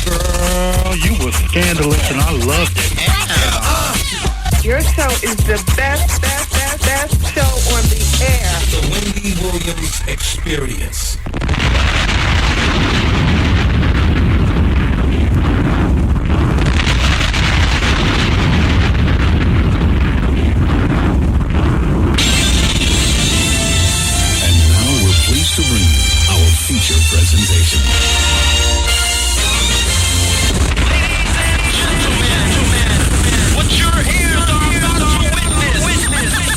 Girl, you were scandalous and I loved it. Your show is the best show on the air. The Wendy Williams Experience. And now we're pleased to bring you our feature presentation. What you're here are about to witness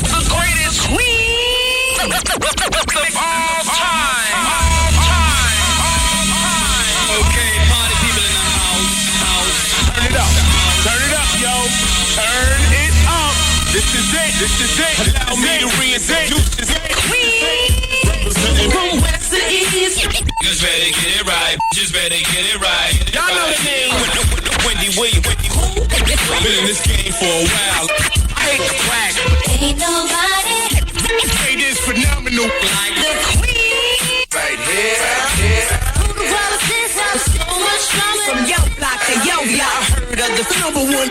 the greatest queen of all time. Okay, party people in the house. Turn it up, yo. Turn it up. This is it. Allow me to reintroduce this queen. From west to east. Just better get it right. Y'all know the name. Wendy Williams. Been in this game for a while. I hate the crack. Ain't nobody It is phenomenal. like the queen. Right here. Who the world is this? So much drama. From yo block to yo block. Heard of the number one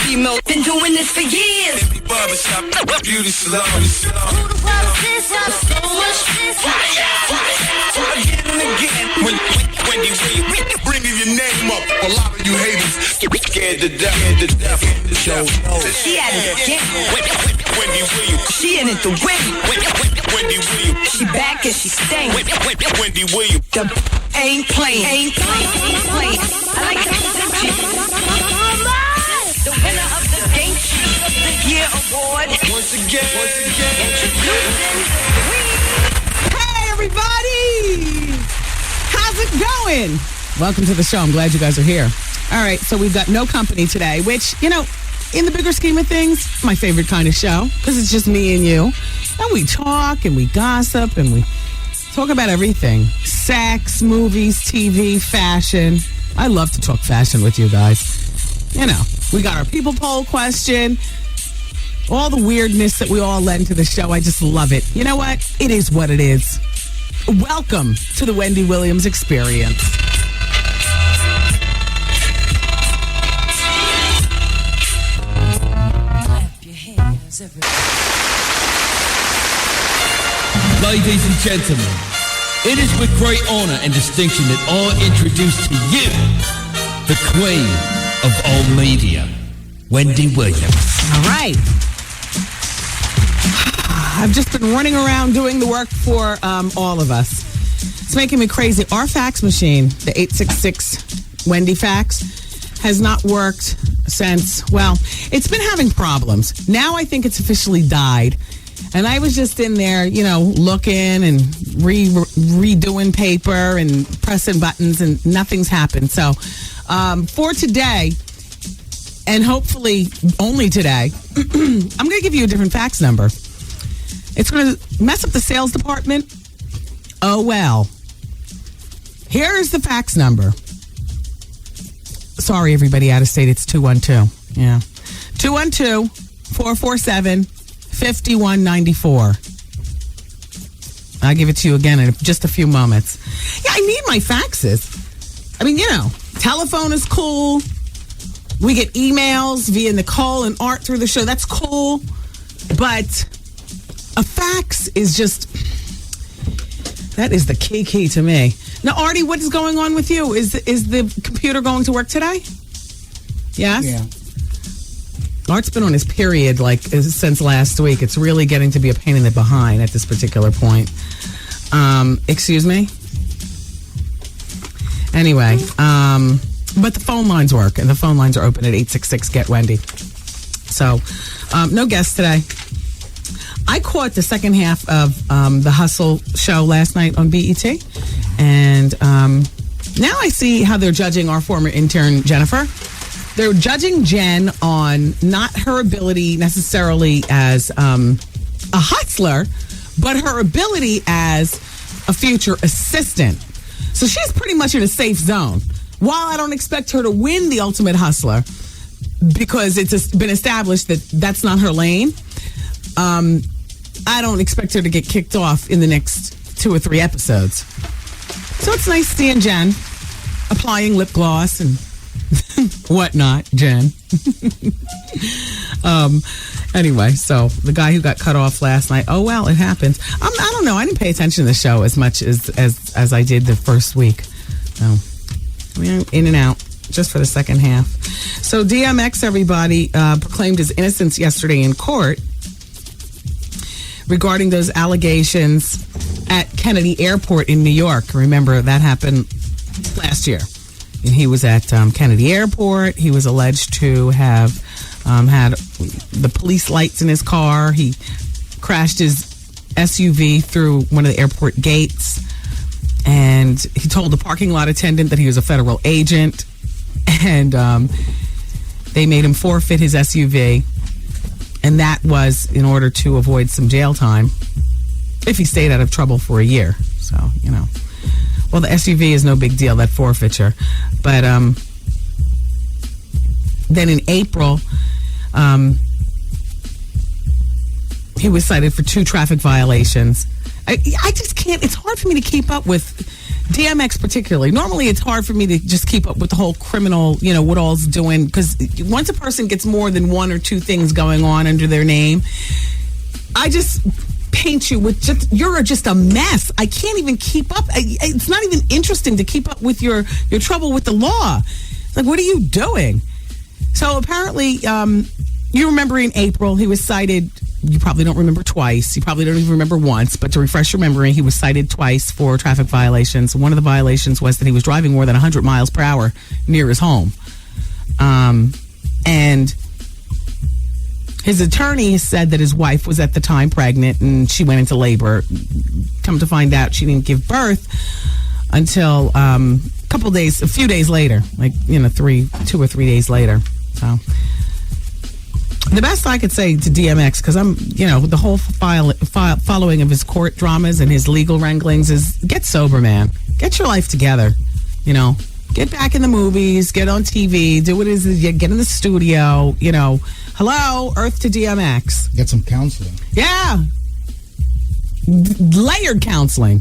female. Been doing this for years. Every barbershop, beauty salon. Who the world is this? So much this. Again and again. Wendy Williams, bringing your name up. A lot of you haters scared to death. She had it again. Wendy Williams. She in it to win. Wendy Williams. She back and she staying. Wendy Williams. The ain't playing. I like to present you. The winner of the Game Show of the Year award. Once again. Introducing Hey, everybody! How's it going? Welcome to the show. I'm glad you guys are here. All right, so we've got no company today, which, you know, in the bigger scheme of things, my favorite kind of show, because it's just me and you. And we talk and we gossip and we talk about everything. Sex, movies, TV, fashion. I love to talk fashion with you guys. You know, we got our people poll question. All the weirdness that we all lend to the show. I just love it. You know what? It is what it is. Welcome to the Wendy Williams Experience. Ladies and gentlemen, it is with great honor and distinction that I introduce to you the queen of all media, Wendy Williams. All right. I've just been running around doing the work for all of us. It's making me crazy. Our fax machine, the 866 Wendy fax, has not worked since, well, it's been having problems. Now I think it's officially died. And I was just in there, you know, looking and redoing paper and pressing buttons, and nothing's happened. So for today, and hopefully only today, I'm going to give you a different fax number. It's going to mess up the sales department. Oh, well. Here's the fax number. Sorry, everybody out of state. It's 212. Yeah. 212-447-5194. I'll give it to you again in just a few moments. Yeah, I need my faxes. I mean, you know, telephone is cool. We get emails via Nicole and Art through the show. That's cool. But a fax is just, that is the key to me. Now, Artie, what is going on with you? Is the computer going to work today? Yes? Yeah. Art's been on his period since last week. It's really getting to be a pain in the behind at this particular point. Excuse me? Anyway, but the phone lines work, and the phone lines are open at 866-GET-WENDY. So, no guests today. I caught the second half of the Hustle show last night on BET, and now I see how they're judging our former intern, Jennifer. They're judging Jen on not her ability necessarily as a hustler, but her ability as a future assistant. So she's pretty much in a safe zone. While I don't expect her to win the Ultimate Hustler, because it's been established that that's not her lane, I don't expect her to get kicked off in the next 2 or 3 episodes. So it's nice seeing Jen, a applying lip gloss and whatnot, Jen. Anyway, so the guy who got cut off last night, oh, well, it happens. I don't know. I didn't pay attention to the show as much as I did the first week. So, in and out, just for the second half. So DMX, everybody, proclaimed his innocence yesterday in court regarding those allegations at Kennedy Airport in New York. Remember, that happened last year. And he was at Kennedy Airport. He was alleged to have had the police lights in his car. He crashed his SUV through one of the airport gates. And he told the parking lot attendant that he was a federal agent. And they made him forfeit his SUV. And that was in order to avoid some jail time if he stayed out of trouble for a year. So, you know. Well, the SUV is no big deal, that forfeiture. But then in April, he was cited for 2 traffic violations. I just can't. It's hard for me to keep up with DMX particularly. Normally, it's hard for me to just keep up with the whole criminal, you know, what all's doing. Because once a person gets more than 1 or 2 things going on under their name, I just paint you with you're just a mess. I can't even keep up. It's not even interesting to keep up with your trouble with the law. Like, what are you doing? So apparently, you remember in April, he was cited. You probably don't remember twice. You probably don't even remember once. But to refresh your memory, he was cited twice for traffic violations. One of the violations was that he was driving more than 100 miles per hour near his home. And his attorney said that his wife was at the time pregnant and she went into labor. Come to find out, she didn't give birth until a few days later, like, you know, 2 or 3 days later. So the best I could say to DMX, because I'm, you know, the whole following of his court dramas and his legal wranglings is get sober, man. Get your life together, you know. Get back in the movies, get on TV, do what it is, get in the studio, you know. Hello, Earth to DMX. Get some counseling. Yeah. Layered counseling.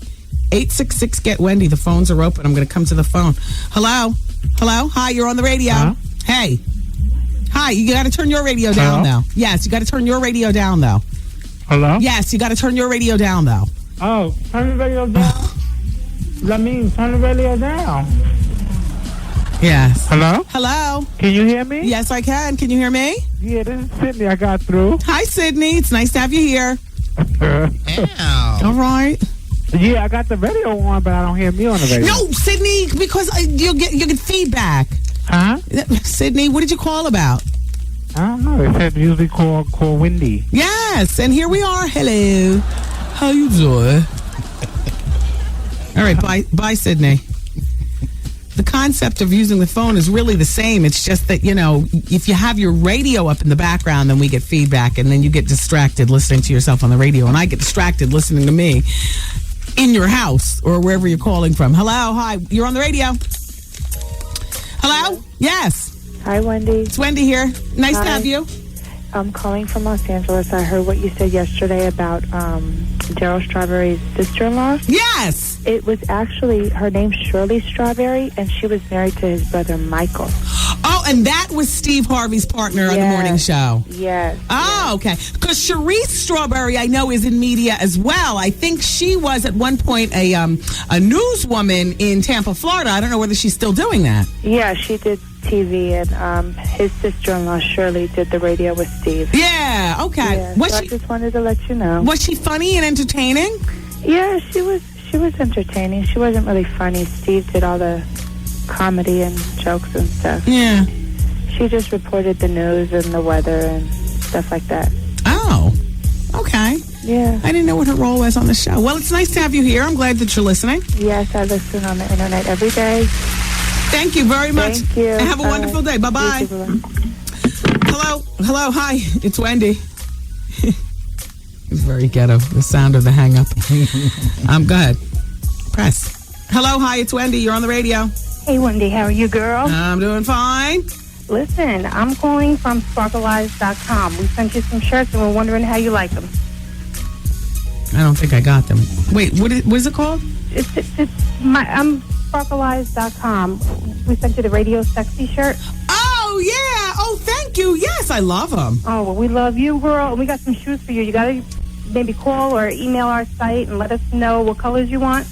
866-GET-WENDY. The phones are open. I'm going to come to the phone. Hello? Hello? Hi, you're on the radio. Huh? Hey. Hi, you got to turn your radio down, though. Yes, you got to turn your radio down, though. Hello? Yes, you got to turn your radio down, though. Oh, turn the radio down? That means turn the radio down. Yes. Hello? Hello? Can you hear me? Yes, I can. Can you hear me? Yeah, this is Sydney. I got through. Hi, Sydney. It's nice to have you here. Ow. All right. Yeah, I got the radio on, but I don't hear me on the radio. No, Sydney, because you'll get feedback. Huh? Sydney, what did you call about? I don't know. It said usually call Wendy. Yes, and here we are. Hello. How you doing? All right, bye, Sydney. The concept of using the phone is really the same. It's just that, you know, if you have your radio up in the background, then we get feedback, and then you get distracted listening to yourself on the radio, and I get distracted listening to me in your house or wherever you're calling from. Hello, hi, you're on the radio. Hello? Yes. Hi, Wendy. It's Wendy here. Nice to Hi. have you. I'm calling from Los Angeles. I heard what you said yesterday about Daryl Strawberry's sister-in-law. Yes. It was actually, her name's Shirley Strawberry, and she was married to his brother, Michael. Oh, and that was Steve Harvey's partner on the morning show. Yes. Oh, okay. Because Sharice Strawberry, I know, is in media as well. I think she was at one point a newswoman in Tampa, Florida. I don't know whether she's still doing that. Yeah, she did TV, and his sister-in-law, Shirley, did the radio with Steve. Yeah, okay. Yeah, so I just wanted to let you know. Was she funny and entertaining? Yeah, she was entertaining. She wasn't really funny. Steve did all the comedy and jokes and stuff. Yeah. She just reported the news and the weather and stuff like that. Oh, okay. Yeah. I didn't know what her role was on the show. Well, it's nice to have you here. I'm glad that you're listening. Yes, I listen on the internet every day. Thank you very much. Thank you. And have a wonderful day. Bye-bye. Hello. Hi. It's Wendy. It's very ghetto, the sound of the hang-up. Go ahead. Press. Hello, hi, it's Wendy. You're on the radio. Hey, Wendy. How are you, girl? I'm doing fine. Listen, I'm calling from sparkleeyes.com. We sent you some shirts, and we're wondering how you like them. I don't think I got them. Wait, what is it called? I'm SparkleEyes.com. We sent you the Radio Sexy shirt. Oh, yeah. Oh, thank you. Yes, I love them. Oh, well, we love you, girl. We got some shoes for you. You got to maybe call or email our site and let us know what colors you want.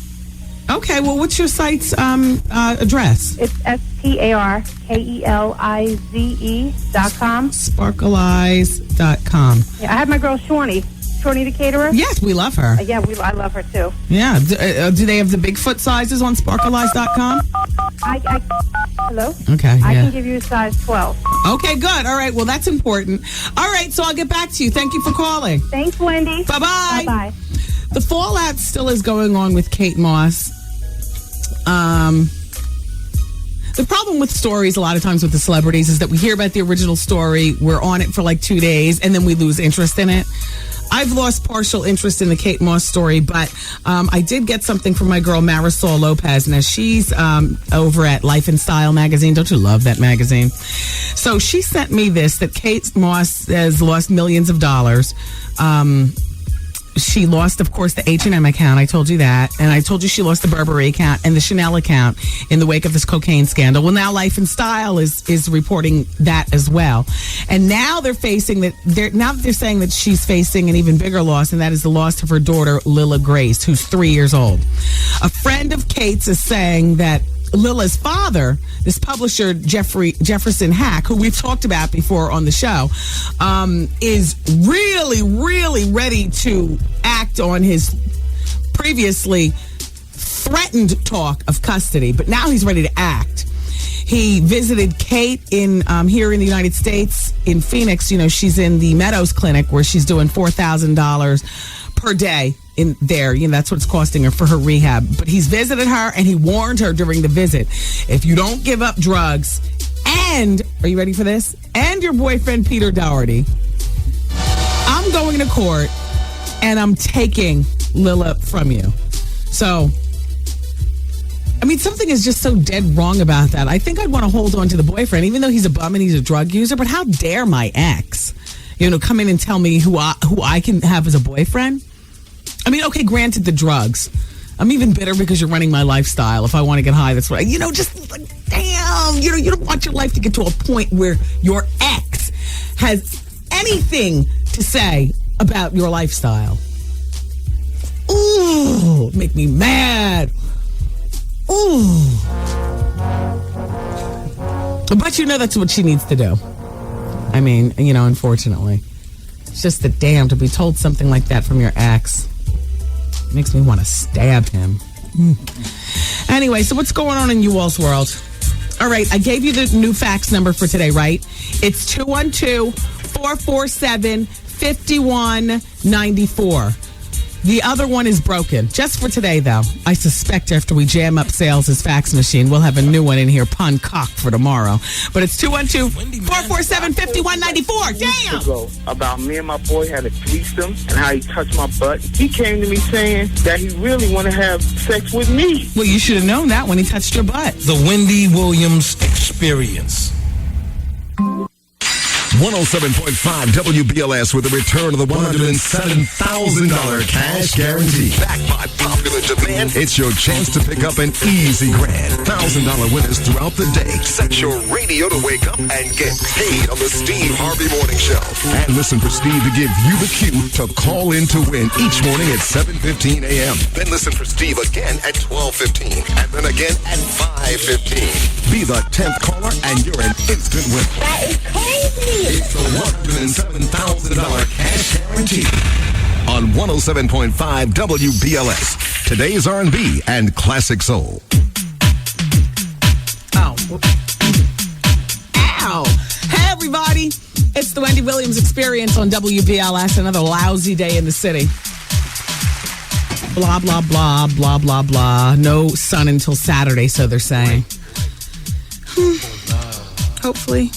Okay, well, what's your site's address? It's SparkleEyes.com. SparkleEyes.com. Yeah, I have my girl Shawnee the caterer. Yes, we love her. Yeah, I love her too. Yeah. Do they have the Bigfoot sizes on SparkleEyes.com? Hello? Okay, I yeah. can give you a size 12. Okay, good. All right, well, that's important. All right, so I'll get back to you. Thank you for calling. Thanks, Wendy. Bye-bye. Bye-bye. The fallout still is going on with Kate Moss. The problem with stories a lot of times with the celebrities is that we hear about the original story, we're on it for like 2 days, and then we lose interest in it. I've lost partial interest in the Kate Moss story, but I did get something from my girl Marisol Lopez. Now, she's over at Life and Style magazine. Don't you love that magazine? So she sent me this, that Kate Moss has lost millions of dollars. She lost, of course, the H&M account. I told you that. And I told you she lost the Burberry account and the Chanel account in the wake of this cocaine scandal. Well, now Life and Style is reporting that as well. And now they're facing that. They're saying that she's facing an even bigger loss, and that is the loss of her daughter, Lila Grace, who's 3 years old. A friend of Kate's is saying that Lila's father, this publisher, Jefferson Hack, who we've talked about before on the show, is really, really ready to act on his previously threatened talk of custody. But now he's ready to act. He visited Kate in here in the United States, in Phoenix. You know, she's in the Meadows Clinic where she's doing $4,000 per day in there. You know, that's what it's costing her for her rehab. But he's visited her and he warned her during the visit, if you don't give up drugs and, are you ready for this? And your boyfriend, Peter Doherty, I'm going to court and I'm taking Lila from you. So, I mean, something is just so dead wrong about that. I think I'd want to hold on to the boyfriend, even though he's a bum and he's a drug user. But how dare my ex, come in and tell me who I can have as a boyfriend? I mean, okay, granted the drugs. I'm even bitter because you're running my lifestyle. If I want to get high, that's what just like, damn, you don't want your life to get to a point where your ex has anything to say about your lifestyle. Ooh, make me mad. Ooh. But that's what she needs to do. I mean, unfortunately. It's just that, damn, to be told something like that from your ex makes me want to stab him. Anyway, so what's going on in you all's world? All right, I gave you the new fax number for today, right? It's 212-447-5194. The other one is broken. Just for today, though. I suspect after we jam up Sales' fax machine, we'll have a new one in here, pun cock, for tomorrow. But it's 212-447-5194. Damn! About me and my boy had a threesome and how he touched my butt. He came to me saying that he really want to have sex with me. Well, you should have known that when he touched your butt. The Wendy Williams Experience. 107.5 WBLS with the return of the $107,000 cash guarantee. Backed by popular demand, it's your chance to pick up an easy grand. $1,000 winners throughout the day. Set your radio to wake up and get paid on the Steve Harvey Morning Show. And listen for Steve to give you the cue to call in to win each morning at 7:15 a.m. Then listen for Steve again at 12:15 and then again at 5:15. Be the 10th caller and you're an instant winner. That is crazy. It's the $107,000 cash guarantee on 107.5 WBLS. Today's R&B and classic soul. Oh. Ow. Hey, everybody. It's the Wendy Williams Experience on WBLS. Another lousy day in the city. Blah, blah, blah, blah, blah, blah. No sun until Saturday, so they're saying. Hopefully,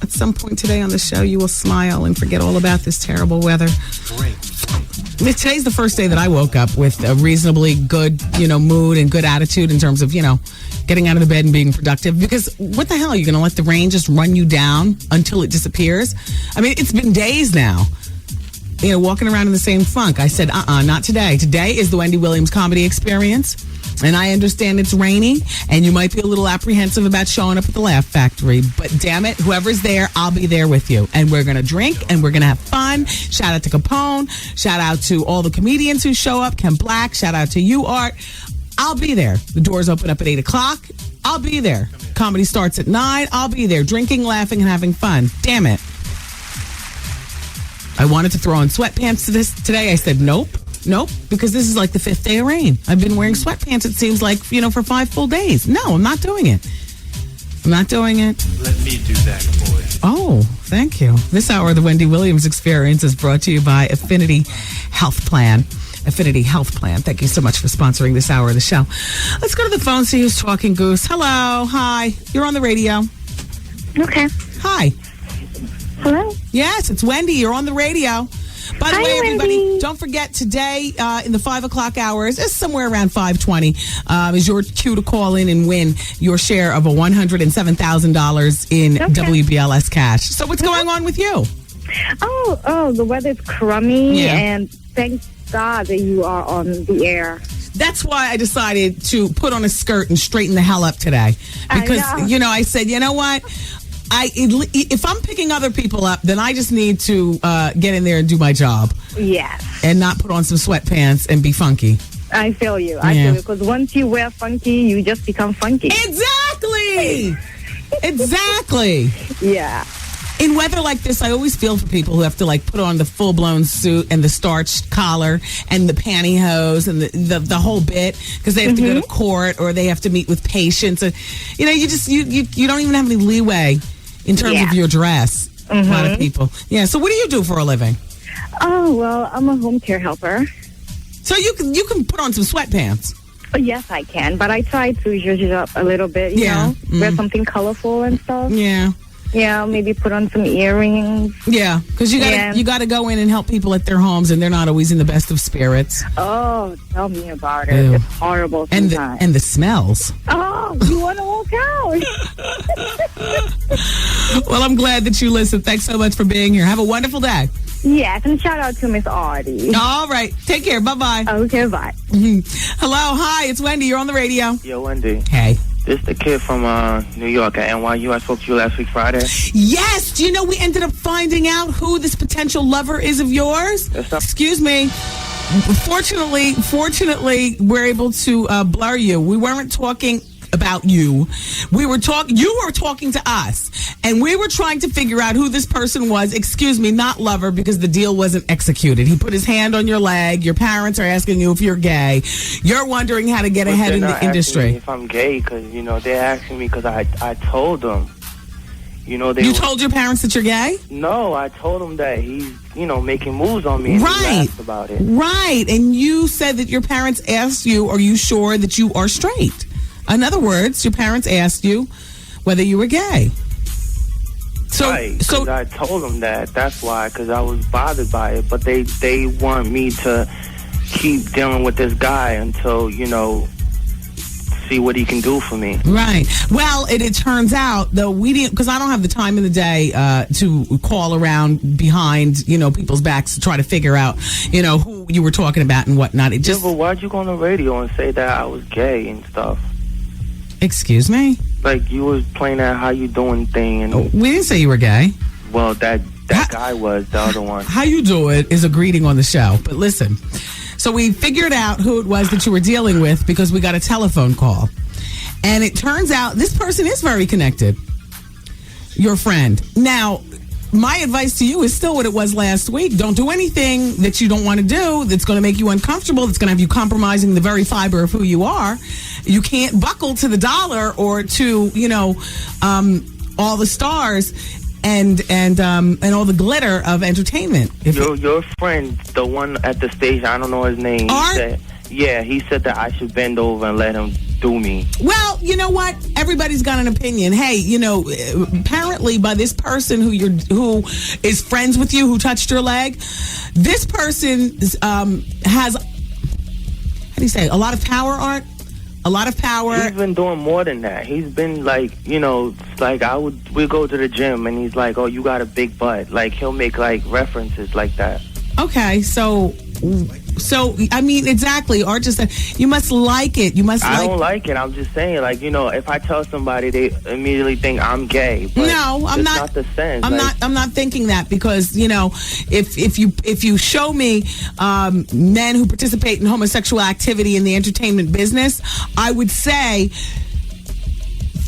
at some point today on the show, you will smile and forget all about this terrible weather. Great. Today's the first day that I woke up with a reasonably good, mood and good attitude in terms of, getting out of the bed and being productive. Because what the hell? Are you going to let the rain just run you down until it disappears? I mean, it's been days now, walking around in the same funk. I said, not today. Today is the Wendy Williams Comedy Experience. And I understand it's rainy, and you might be a little apprehensive about showing up at the Laugh Factory. But damn it, whoever's there, I'll be there with you. And we're going to drink, and we're going to have fun. Shout out to Capone. Shout out to all the comedians who show up. Ken Black. Shout out to you, Art. I'll be there. The doors open up at 8 o'clock. I'll be there. Comedy starts at 9. I'll be there, drinking, laughing, and having fun. Damn it. I wanted to throw on sweatpants to this today. I said, nope, because this is like the 5th day of rain. I've been wearing sweatpants, it seems like, for 5 full days. No, I'm not doing it. Let me do that for you. Oh, thank you. This hour of the Wendy Williams Experience is brought to you by Affinity Health Plan. Affinity Health Plan. Thank you so much for sponsoring this hour of the show. Let's go to the phone, see who's talking, Goose. Hello. Hi. You're on the radio. Okay. Hi. Hello? Yes, it's Wendy. You're on the radio. By the Hi, way, everybody, Wendy. don't forget today in the 5 o'clock hours, it's somewhere around 5:20, is your cue to call in and win your share of a $107,000 in WBLS cash. So what's going on with you? Oh, the weather's crummy, Yeah. and thank God that you are on the air. That's why I decided to put on a skirt and straighten the hell up today. Because, I know. I said, you know what? If I'm picking other people up, then I just need to get in there and do my job. Yes. And not put on some sweatpants and be funky. I feel you. I feel you. Because once you wear funky, you just become funky. Exactly. Exactly. Yeah. In weather like this, I always feel for people who have to put on the full-blown suit and the starched collar and the pantyhose and the whole bit because they have to go to court or they have to meet with patients. And, you don't even have any leeway in terms of your dress. A lot of people. Yeah. So what do you do for a living? Oh, well, I'm a home care helper. So you can put on some sweatpants. Oh, yes, I can. But I try to zhuzh it up a little bit, you know? Wear something colorful and stuff. Yeah. Yeah, maybe put on some earrings. Yeah, because you gotta go in and help people at their homes, and they're not always in the best of spirits. Oh, tell me about it. Ew. It's horrible sometimes. And the smells. Oh, you want to walk out? Well, I'm glad that you listened. Thanks so much for being here. Have a wonderful day. Yes, and shout out to Miss Artie. All right. Take care. Bye-bye. Okay, bye. Hello. Hi, it's Wendy. You're on the radio. Yo, Wendy. Hey. This the kid from New York at NYU. I spoke to you last week Friday. Yes. Do you know we ended up finding out who this potential lover is of yours? Excuse me. Fortunately, we're able to blur you. We weren't talking about you. You were talking to us, and we were trying to figure out who this person was. Excuse me, not lover, because the deal wasn't executed. He put his hand on your leg. Your parents are asking you if you're gay. You're wondering how to get ahead in the industry. Me if I'm gay, because they're asking me because I told them. You told your parents that you're gay? No, I told them that he's making moves on me. And right. He laughed about it. Right, and you said that your parents asked you, "Are you sure that you are straight?" In other words, your parents asked you whether you were gay. So I told them that. That's why, because I was bothered by it. But they want me to keep dealing with this guy until, see what he can do for me. Right. Well, it turns out, though, we didn't, because I don't have the time in the day to call around behind, people's backs to try to figure out, who you were talking about and whatnot. It just. Yeah, but why'd you go on the radio and say that I was gay and stuff? Excuse me? Like, you was playing that how you doing thing. And we didn't say you were gay. Well, that guy was, the other one. How you do it is a greeting on the show. But listen, so we figured out who it was that you were dealing with because we got a telephone call. And it turns out this person is very connected. Your friend. Now, my advice to you is still what it was last week. Don't do anything that you don't want to do that's going to make you uncomfortable, that's going to have you compromising the very fiber of who you are. You can't buckle to the dollar or to, all the stars and all the glitter of entertainment. Your friend, the one at the station, I don't know his name. Art? He said that I should bend over and let him do me. Well, you know what? Everybody's got an opinion. Hey, apparently by this person who is friends with you, who touched your leg, this person has, how do you say, a lot of power, Art? A lot of power. He's been doing more than that. He's been like, we go to the gym and he's like, oh, you got a big butt. Like, he'll make like references like that. Okay, so So, I mean, exactly. Art just said, you must like it. You must I don't like it. I'm just saying, like, you know, if I tell somebody, they immediately think I'm gay. But no, I'm it's not. not the sense. I'm not thinking that, because, you know, if you show me men who participate in homosexual activity in the entertainment business, I would say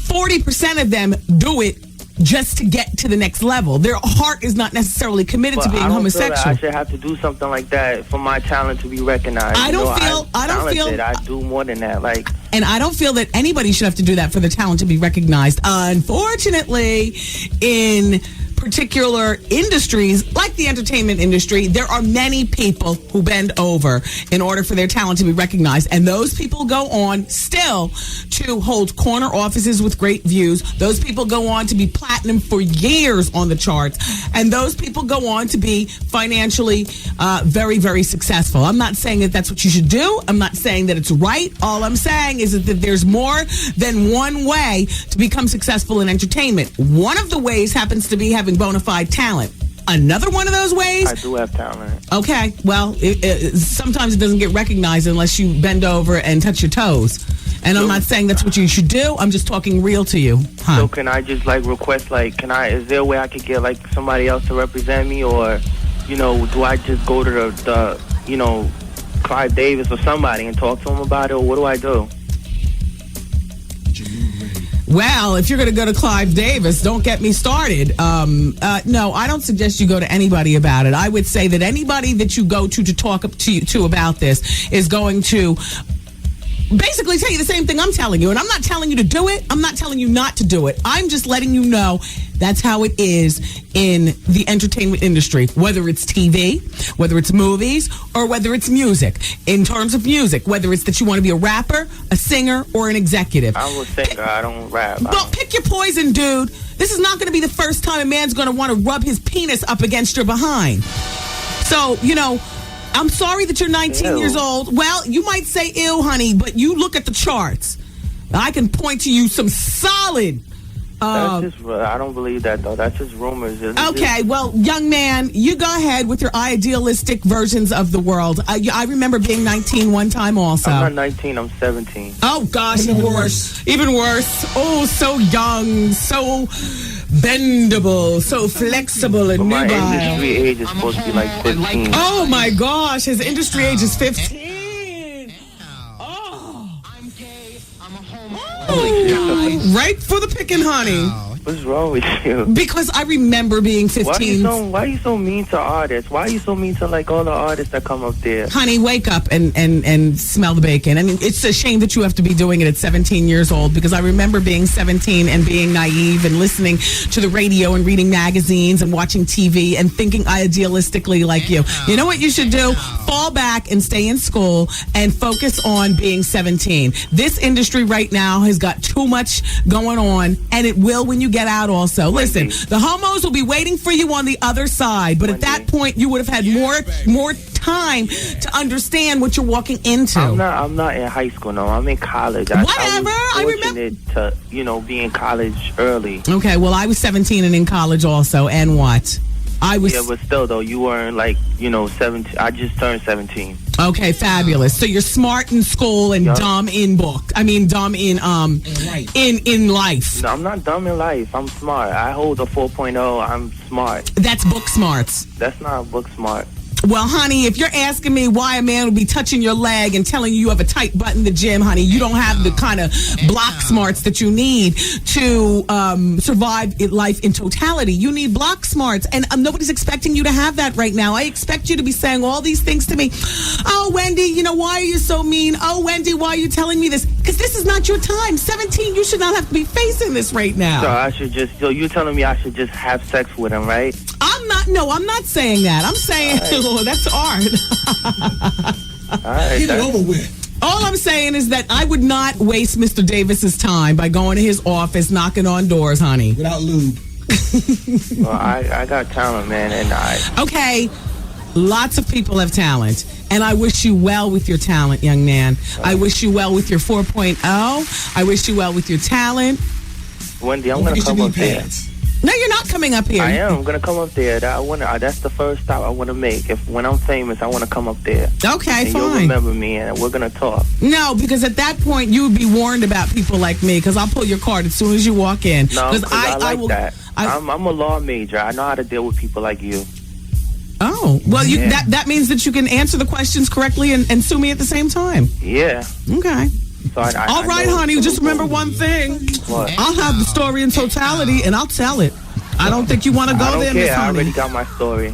40% of them do it just to get to the next level. Their heart is not necessarily committed to being homosexual. Feel that I should have to do something like that for my talent to be recognized. I don't feel I do more than that. Like, and I don't feel that anybody should have to do that for their talent to be recognized. Unfortunately, in particular industries like the entertainment industry, there are many people who bend over in order for their talent to be recognized, and those people go on still to hold corner offices with great views. Those people go on to be platinum for years on the charts, and those people go on to be financially very, very successful. I'm not saying that that's what you should do. I'm not saying that it's right. All I'm saying is that there's more than one way to become successful in entertainment. One of the ways happens to be having bona fide talent. Another one of those ways, I do have talent. Okay, well, sometimes it doesn't get recognized unless you bend over and touch your toes. And I'm not saying that's what you should do. I'm just talking real to you. Huh? So can I just like request, like, is there a way I could get like somebody else to represent me, or, you know, do I just go to the you know, Clive Davis or somebody and talk to him about it, or what do I do? Well, if you're going to go to Clive Davis, don't get me started. No, I don't suggest you go to anybody about it. I would say that anybody that you go to talk to about this is going to basically tell you the same thing I'm telling you. And I'm not telling you to do it. I'm not telling you not to do it. I'm just letting you know that's how it is in the entertainment industry, whether it's TV, whether it's movies, or whether it's music. In terms of music, whether it's that you want to be a rapper, a singer, or an executive. I'm a singer. I don't rap. Well, pick your poison, dude. This is not going to be the first time a man's going to want to rub his penis up against your behind. So, you know, I'm sorry that you're 19 years old. Well, you might say ew, honey, but you look at the charts. I can point to you some solid. That's just, I don't believe that, though. That's just rumors. Okay, well, young man, you go ahead with your idealistic versions of the world. I remember being 19 one time also. I'm not 19, I'm 17. Oh, gosh, even worse. Even worse. Oh, so young, so bendable, so flexible and my nubile. industry age is supposed to be like 15. Oh, my gosh, his industry age is 15. Oh, right for the picking, honey. What's wrong with you? Because I remember being 15. Why are you so mean to artists? Why are you so mean to like all the artists that come up there? Honey, wake up and smell the bacon. I mean, it's a shame that you have to be doing it at 17 years old, because I remember being 17 and being naive and listening to the radio and reading magazines and watching TV and thinking idealistically like you. You know what you should do? Fall back and stay in school and focus on being 17. This industry right now has got too much going on, and it will when you get out also. Wendy. Listen, the homos will be waiting for you on the other side, but Wendy, at that point you would have had more time to understand what you're walking into. I'm not in high school, no. I'm in college. Whatever. I was fortunate to, you know, be in college early. Okay, well, I was 17 and in college also, and what? Yeah, but still, though, you weren't like, you know, 17. I just turned 17. Okay, fabulous. So you're smart in school and dumb in book. I mean, dumb in in life. No, I'm not dumb in life. I'm smart. I hold a 4.0. I'm smart. That's book smarts. That's not book smart. Well, honey, if you're asking me why a man would be touching your leg and telling you have a tight butt in the gym, honey, you don't have the kind of block smarts that you need to survive life in totality. You need block smarts, and nobody's expecting you to have that right now. I expect you to be saying all these things to me. Oh, Wendy, you know, why are you so mean? Oh, Wendy, why are you telling me this? Because this is not your time. 17, you should not have to be facing this right now. So I should just, so you're telling me I should just have sex with him, right? I'm not saying that. I'm saying, that's art. All right, get it over with. All I'm saying is that I would not waste Mr. Davis's time by going to his office, knocking on doors, honey. Without lube. Well, I got talent, man, and Okay, lots of people have talent, and I wish you well with your talent, young man. I wish you well with your 4.0. I wish you well with your talent. Wendy, I'm going to come up there. No, you're not coming up here. I am. I'm gonna come up there. That's the first stop I want to make. When I'm famous, I want to come up there. Okay, and fine. You'll remember me, and we're gonna talk. No, because at that point you would be warned about people like me. Because I'll pull your card as soon as you walk in. No, because I like that. I'm a law major. I know how to deal with people like you. Oh, well, that means that you can answer the questions correctly and sue me at the same time. Yeah. Okay. So all right, honey. Just remember one thing. What? I'll have the story in totality, and I'll tell it. I don't think you want to go there, Miss Honey. I already got my story.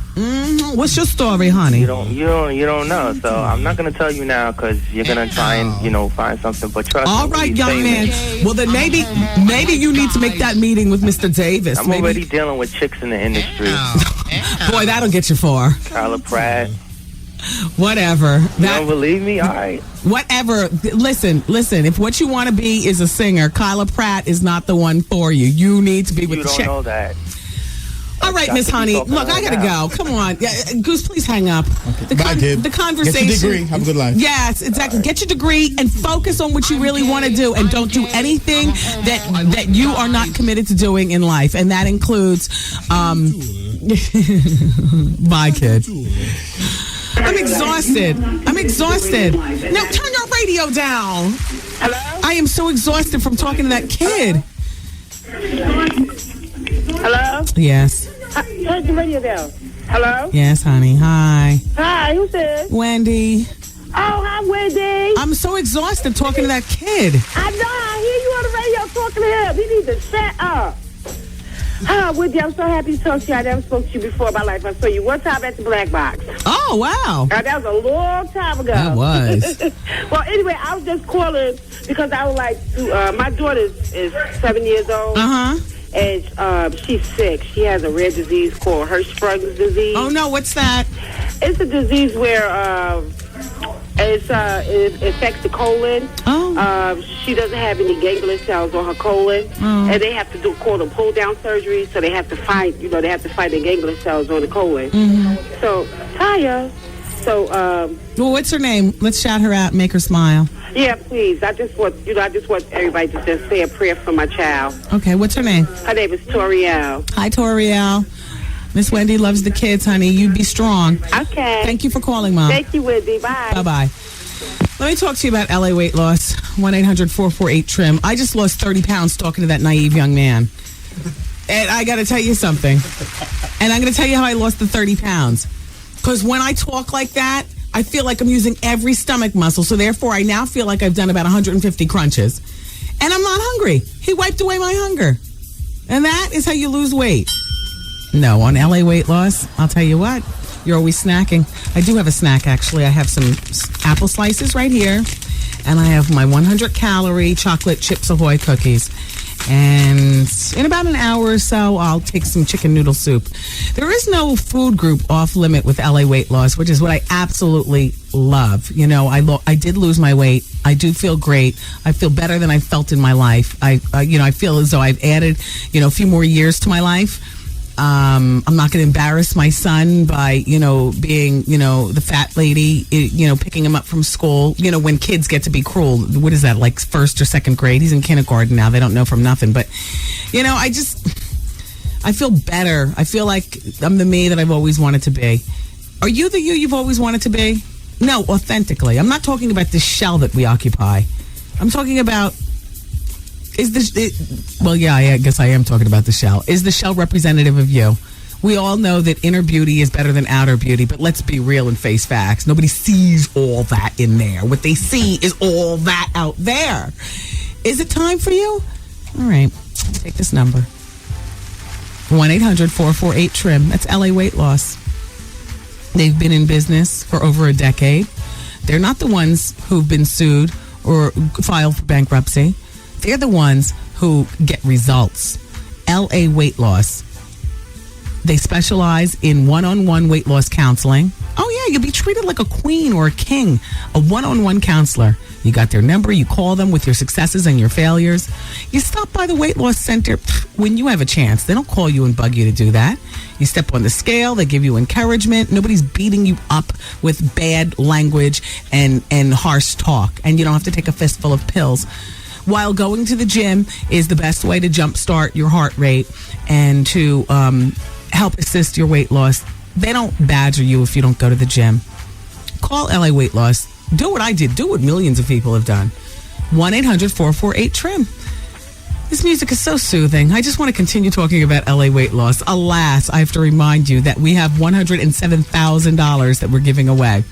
What's your story, honey? You don't know. So I'm not gonna tell you now because you're gonna try and find something. But trust me. All right, young man. Well, then maybe you need to make that meeting with Mr. Davis. I'm already dealing with chicks in the industry. Boy, that'll get you far. Kyla Pratt. Whatever. You don't believe me? All right. Whatever. Listen. If what you want to be is a singer, Kyla Pratt is not the one for you. You need to be with the chick. You don't know that. All right, Miss Honey. Look, I gotta go. Come on, Goose. Please hang up. Okay. Bye, kid. The conversation. Get your degree. Have a good life. Yes, exactly. Get your degree and focus on what you really want to do, and don't do anything that you are not committed to doing in life, and that includes. Bye, kid. I'm exhausted. Now turn your radio down. Hello? I am so exhausted from talking to that kid. Hello? Yes. Turn the radio down. Hello? Yes, honey. Hi. Hi, who's this? Wendy. Oh, hi, Wendy. I'm so exhausted talking to that kid. I know. I hear you on the radio talking to him. He needs to shut up. Hi, Wendy. I'm so happy to talk to you. I never spoke to you before in my life. I saw you one time at the Black Box. Oh, wow. That was a long time ago. That was. Well, anyway, I was just calling because I would like to, my daughter is 7 years old. Uh-huh. And she's sick. She has a rare disease called Hirschsprung's disease. Oh, no. What's that? It's a disease where it affects the colon. Oh. She doesn't have any ganglion cells on her colon. Oh. And they have to do a pull-down surgery, so they have to find the ganglion cells on the colon. Mm-hmm. So, Taya. So, well, what's her name? Let's shout her out and make her smile. Yeah, please. I just want everybody to just say a prayer for my child. Okay, what's her name? Her name is Toriel. Hi, Toriel. Miss Wendy loves the kids, honey. You be strong. Okay. Thank you for calling, Mom. Thank you, Wendy. Bye. Bye-bye. Let me talk to you about LA weight loss. 1-800-448-TRIM. I just lost 30 pounds talking to that naive young man. And I got to tell you something. And I'm going to tell you how I lost the 30 pounds. Because when I talk like that, I feel like I'm using every stomach muscle. So therefore, I now feel like I've done about 150 crunches. And I'm not hungry. He wiped away my hunger. And that is how you lose weight. No, on LA weight loss, I'll tell you what. You're always snacking. I do have a snack, actually. I have some apple slices right here. And I have my 100-calorie chocolate Chips Ahoy cookies. And in about an hour or so, I'll take some chicken noodle soup. There is no food group off limit with LA weight loss, which is what I absolutely love. You know, I did lose my weight. I do feel great. I feel better than I felt in my life. I feel as though I've added, a few more years to my life. I'm not going to embarrass my son by, being, the fat lady, picking him up from school. When kids get to be cruel, what is that, like first or second grade? He's in kindergarten now. They don't know from nothing. But, I feel better. I feel like I'm the me that I've always wanted to be. Are you the you've always wanted to be? No, authentically. I'm not talking about the shell that we occupy. I'm talking about... I guess I am talking about the shell. Is the shell representative of you? We all know that inner beauty is better than outer beauty, but let's be real and face facts. Nobody sees all that in there. What they see is all that out there. Is it time for you? All right. Take this number. 1-800-448-TRIM. That's LA Weight Loss. They've been in business for over a decade. They're not the ones who've been sued or filed for bankruptcy. They're the ones who get results. LA Weight Loss. They specialize in one-on-one weight loss counseling. Oh, yeah, you'll be treated like a queen or a king. A one-on-one counselor. You got their number. You call them with your successes and your failures. You stop by the weight loss center when you have a chance. They don't call you and bug you to do that. You step on the scale. They give you encouragement. Nobody's beating you up with bad language and harsh talk. And you don't have to take a fistful of pills. while going to the gym is the best way to jumpstart your heart rate and to help assist your weight loss. They don't badger you if you don't go to the gym. Call LA Weight Loss. Do what I did. Do what millions of people have done. 1-800-448-TRIM. This music is so soothing. I just want to continue talking about LA weight loss. Alas, I have to remind you that we have $107,000 that we're giving away.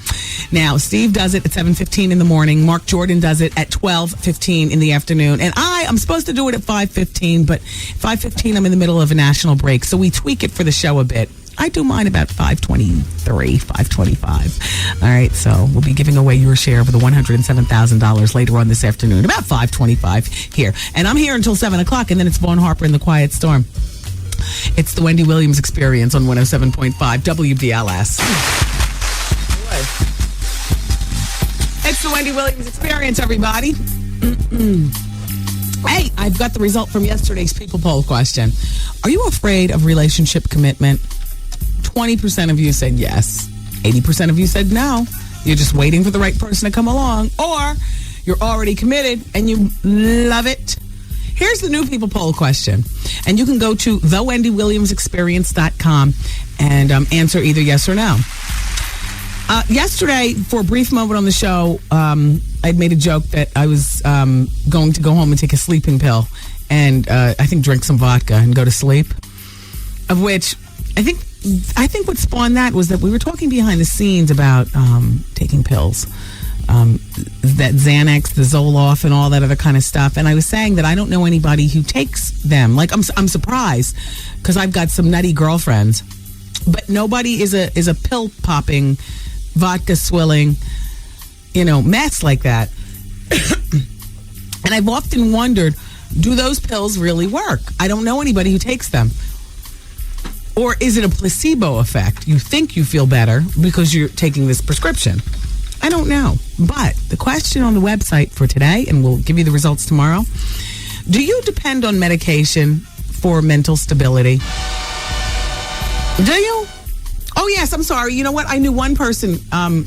Now, Steve does it at 7:15 in the morning. Mark Jordan does it at 12:15 in the afternoon. And I'm supposed to do it at 5:15, but 5:15 I'm in the middle of a national break. So we tweak it for the show a bit. I do mine about 5:23, 5:25. All right, so we'll be giving away your share of the $107,000 later on this afternoon, about 5:25 here. And I'm here until 7 o'clock, and then it's Vaughn Harper in the Quiet Storm. It's the Wendy Williams Experience on 107.5 WBLS. It's the Wendy Williams Experience, everybody. Hey, I've got the result from yesterday's People Poll question. Are you afraid of relationship commitment? 20% of you said yes. 80% of you said no. You're just waiting for the right person to come along. Or you're already committed and you love it. Here's the new People Poll question. And you can go to thewendywilliamsexperience.com and answer either yes or no. Yesterday, for a brief moment on the show, I'd made a joke that I was going to go home and take a sleeping pill and I think drink some vodka and go to sleep. Of which I think what spawned that was that we were talking behind the scenes about taking pills, that Xanax, the Zoloft, and all that other kind of stuff. And I was saying that I don't know anybody who takes them. Like I'm surprised because I've got some nutty girlfriends, but nobody is a pill popping, vodka swilling, mess like that. And I've often wondered, do those pills really work? I don't know anybody who takes them. Or is it a placebo effect? You think you feel better because you're taking this prescription. I don't know. But the question on the website for today, and we'll give you the results tomorrow, do you depend on medication for mental stability? Do you? Oh, yes, I'm sorry. You know what? I knew one person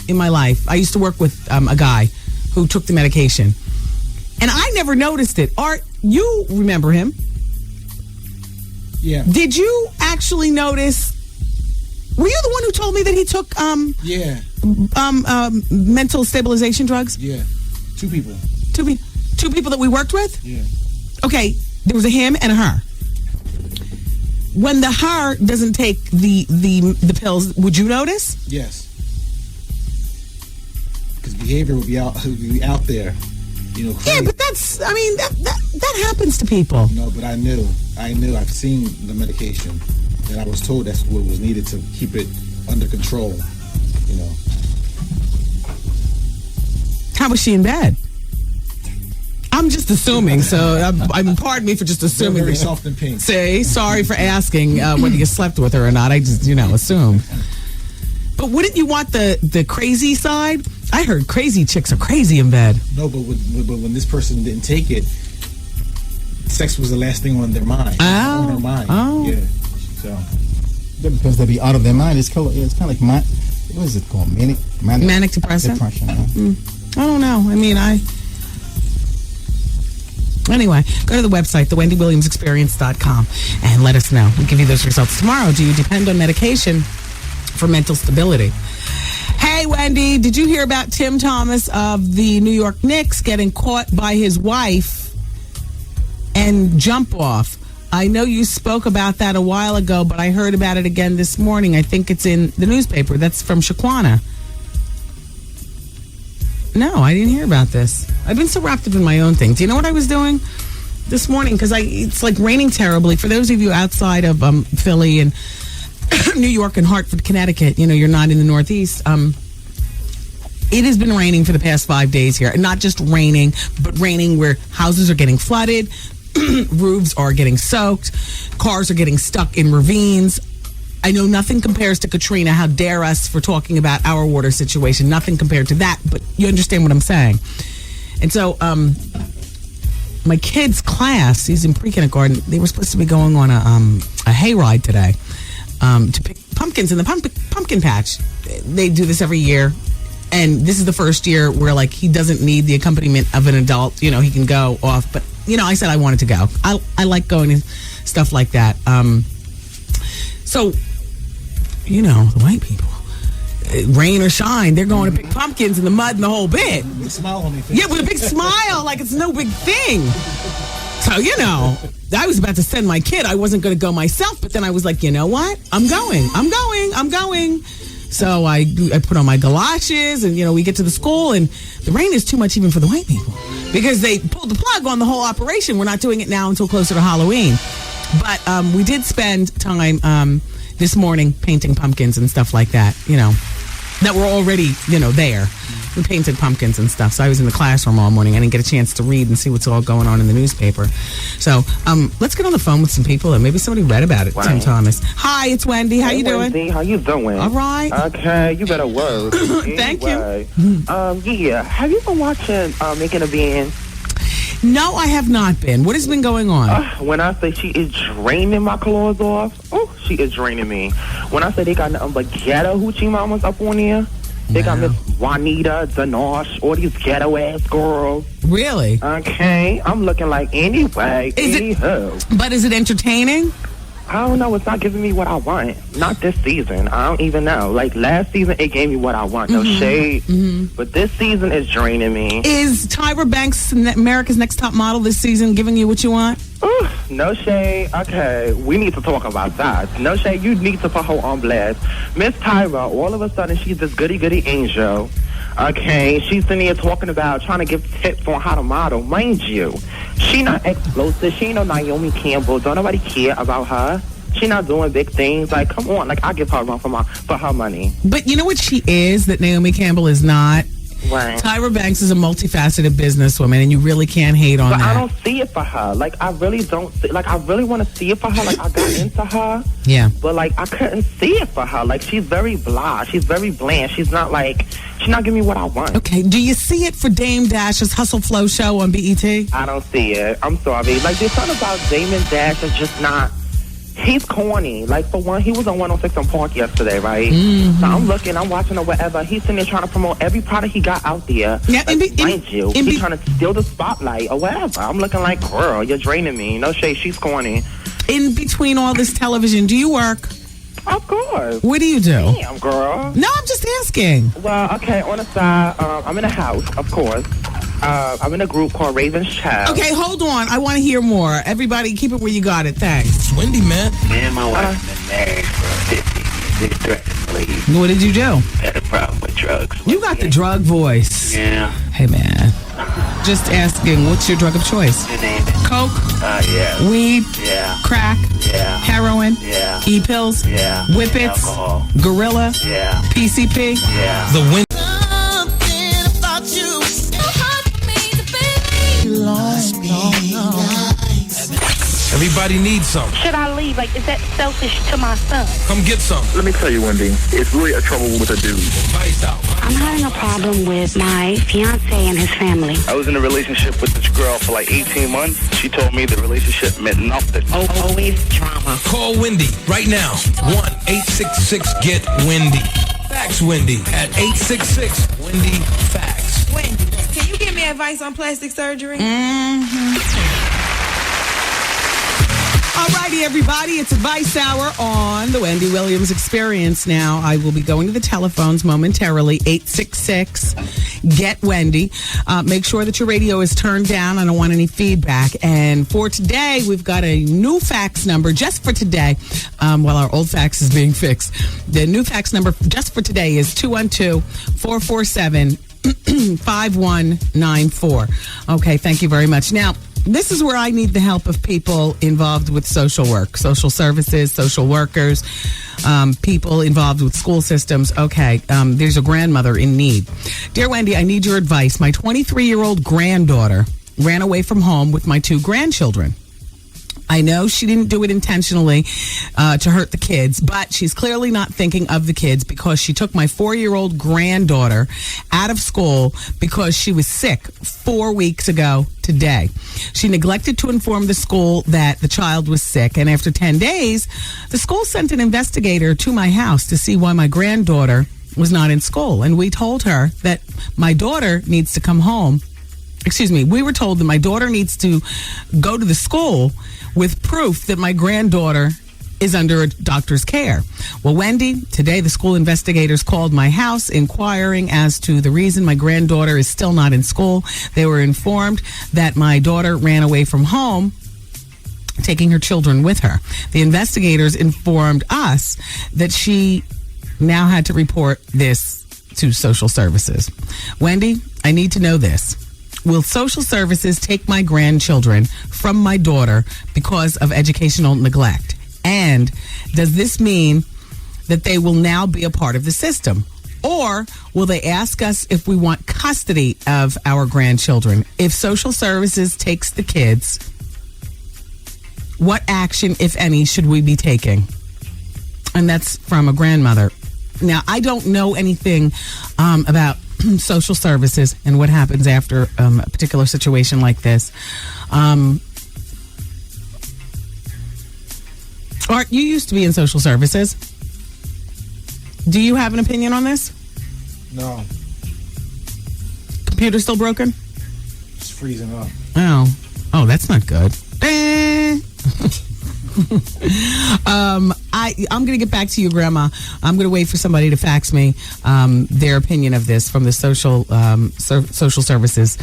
in my life. I used to work with a guy who took the medication. And I never noticed it. Art, you remember him. Yeah. Did you actually notice? Were you the one who told me that he took mental stabilization drugs? Yeah. Two people. Two people that we worked with? Yeah. Okay, there was a him and a her. When the her doesn't take the pills, would you notice? Yes. Because behavior would be out there. Crazy. Yeah, but that happens to people. No, but I knew. I've seen the medication, and I was told that's what was needed to keep it under control. How was she in bed? I'm just assuming, so pardon me for just assuming. Very soft and pink. Say, sorry for asking whether you slept with her or not. I just, assume. But wouldn't you want the crazy side? I heard crazy chicks are crazy in bed. No, but when this person didn't take it, sex was the last thing on their mind. Oh. On her mind. Oh. Yeah. So. Because they be out of their mind. It's kind of like what is it called? Manic depressive. Depression. I don't know. Anyway, go to the website, thewendywilliamsexperience.com, and let us know. We'll give you those results tomorrow. Do you depend on medication for mental stability? Hey, Wendy, did you hear about Tim Thomas of the New York Knicks getting caught by his wife and jump off? I know you spoke about that a while ago, but I heard about it again this morning. I think it's in the newspaper. That's from Shaquana. No, I didn't hear about this. I've been so wrapped up in my own thing. Do you know what I was doing this morning? Because it's like raining terribly. For those of you outside of Philly and New York and Hartford, Connecticut, you're not in the Northeast. It has been raining for the past 5 days here. And not just raining, but raining where houses are getting flooded, roofs are getting soaked, cars are getting stuck in ravines. I know nothing compares to Katrina. How dare us for talking about our water situation. Nothing compared to that, but you understand what I'm saying. And so my kid's class, he's in pre-kindergarten, they were supposed to be going on a hayride today to pick pumpkins in the pumpkin patch. They do this every year. And this is the first year where, like, he doesn't need the accompaniment of an adult. You know, he can go off. But, you know, I said I wanted to go. I like going to stuff like that. So, you know, the white people, rain or shine, they're going to pick pumpkins in the mud and the whole bit. Big smile on their face. Yeah, with a big smile, like it's no big thing. So, you know, I was about to send my kid. I wasn't going to go myself, but then I was like, you know what? I'm going. So I put on my galoshes, and, you know, we get to the school, and the rain is too much even for the white people because they pulled the plug on the whole operation. We're not doing it now until closer to Halloween. But we did spend time this morning painting pumpkins and stuff like that, you know, that were already, you know, there. We painted pumpkins and stuff. So I was in the classroom all morning. I didn't get a chance to read and see what's all going on in the newspaper. So let's get on the phone with some people and maybe somebody read about it. Wow. Tim Thomas. Hi, it's Wendy. How you doing? Wendy, how you doing? All right. Okay, you better work. Thank you. Yeah. Have you been watching Making a Being? No, I have not been. What has been going on? When I say she is draining my clothes off, she is draining me. When I say they got nothing but ghetto hoochie mamas up on there, they got Miss Juanita, Danosh, all these ghetto-ass girls. Really? Okay. I'm looking like anyway. But is it entertaining? I don't know. It's not giving me what I want. Not this season. I don't even know. Like, last season, it gave me what I want. No shade. But this season is draining me. Is Tyra Banks America's Next Top Model this season giving you what you want? No shade. Okay, we need to talk about that. No shade. You need to put her on blast. Miss Tyra, all of a sudden, she's this goody-goody angel. Okay, she's sitting here talking about trying to give tips on how to model. Mind you, she not explosive. She ain't no Naomi Campbell. Don't nobody care about her. She not doing big things. Like, come on. Like, I give her a run for her money. But you know what she is that Naomi Campbell is not? What? Tyra Banks is a multifaceted businesswoman, and you really can't hate on that. But I don't see it for her. Like, I really don't see. Like, I really want to see it for her. Like, I got into her. Yeah. But, like, I couldn't see it for her. Like, she's very blah. She's very bland. She's not giving me what I want. Okay. Do you see it for Dame Dash's Hustle Flow show on BET? I don't see it. I'm sorry. Like, there's something about Damon Dash is just not... He's corny. Like, for one, he was on 106 on Park yesterday, right? So I'm watching or whatever. He's sitting there trying to promote every product he got out there. Yeah, mind you, he's trying to steal the spotlight or whatever. I'm looking like, girl, you're draining me. No shade, she's corny. In between all this television, do you work? Of course. What do you do? Damn, girl. No, I'm just asking. Well, okay, on the side, I'm in a house, of course. I'm in a group called Raven's Child. Okay, hold on. I want to hear more. Everybody, keep it where you got it. Thanks. Wendy, man. Me and my wife have been married for 56 threatened to leave. What did you do? Had a problem with drugs. You got the drug voice. Yeah. Hey, man. Just asking, what's your drug of choice? You name it. Coke? Yeah. Weed? Yeah. Crack? Yeah. Heroin? Yeah. E-pills? Yeah. Whippets? Alcohol. Gorilla? Yeah. PCP? Yeah. The Wendy. Everybody needs some. Should I leave? Like, is that selfish to my son? Come get some. Let me tell you, Wendy, it's really a trouble with a dude. I'm having a problem with my fiance and his family. I was in a relationship with this girl for like 18 months. She told me the relationship meant nothing. Always drama. Call Wendy right now. 1-866-GET-WENDY. Fax Wendy at 866-WENDY-FAX. Wendy, can you give me advice on plastic surgery? Alrighty, everybody, it's Advice Hour on the Wendy Williams Experience. Now, I will be going to the telephones momentarily, 866-GET-WENDY. Make sure that your radio is turned down. I don't want any feedback. And for today, we've got a new fax number just for today, while our old fax is being fixed. The new fax number just for today is 212-447-5194. Okay, thank you very much. Now, this is where I need the help of people involved with social work, social services, social workers, people involved with school systems. Okay, there's a grandmother in need. Dear Wendy, I need your advice. My 23-year-old granddaughter ran away from home with my 2 grandchildren. I know she didn't do it intentionally to hurt the kids, but she's clearly not thinking of the kids because she took my 4-year-old granddaughter out of school because she was sick 4 weeks ago today. She neglected to inform the school that the child was sick, and after 10 days, the school sent an investigator to my house to see why my granddaughter was not in school. And we told her that my daughter needs to come home. Excuse me, we were told that my daughter needs to go to the school with proof that my granddaughter is under a doctor's care. Well, Wendy, today the school investigators called my house inquiring as to the reason my granddaughter is still not in school. They were informed that my daughter ran away from home, taking her children with her. The investigators informed us that she now had to report this to social services. Wendy, I need to know this. Will social services take my grandchildren from my daughter because of educational neglect? And does this mean that they will now be a part of the system? Or will they ask us if we want custody of our grandchildren? If social services takes the kids, what action, if any, should we be taking? And that's from a grandmother. Now, I don't know anything about social services and what happens after a particular situation like this. Art, you used to be in social services. Do you have an opinion on this? No. Computer still broken? It's freezing up. Oh, that's not good. I'm going to get back to you, Grandma. I'm going to wait for somebody to fax me their opinion of this from the social services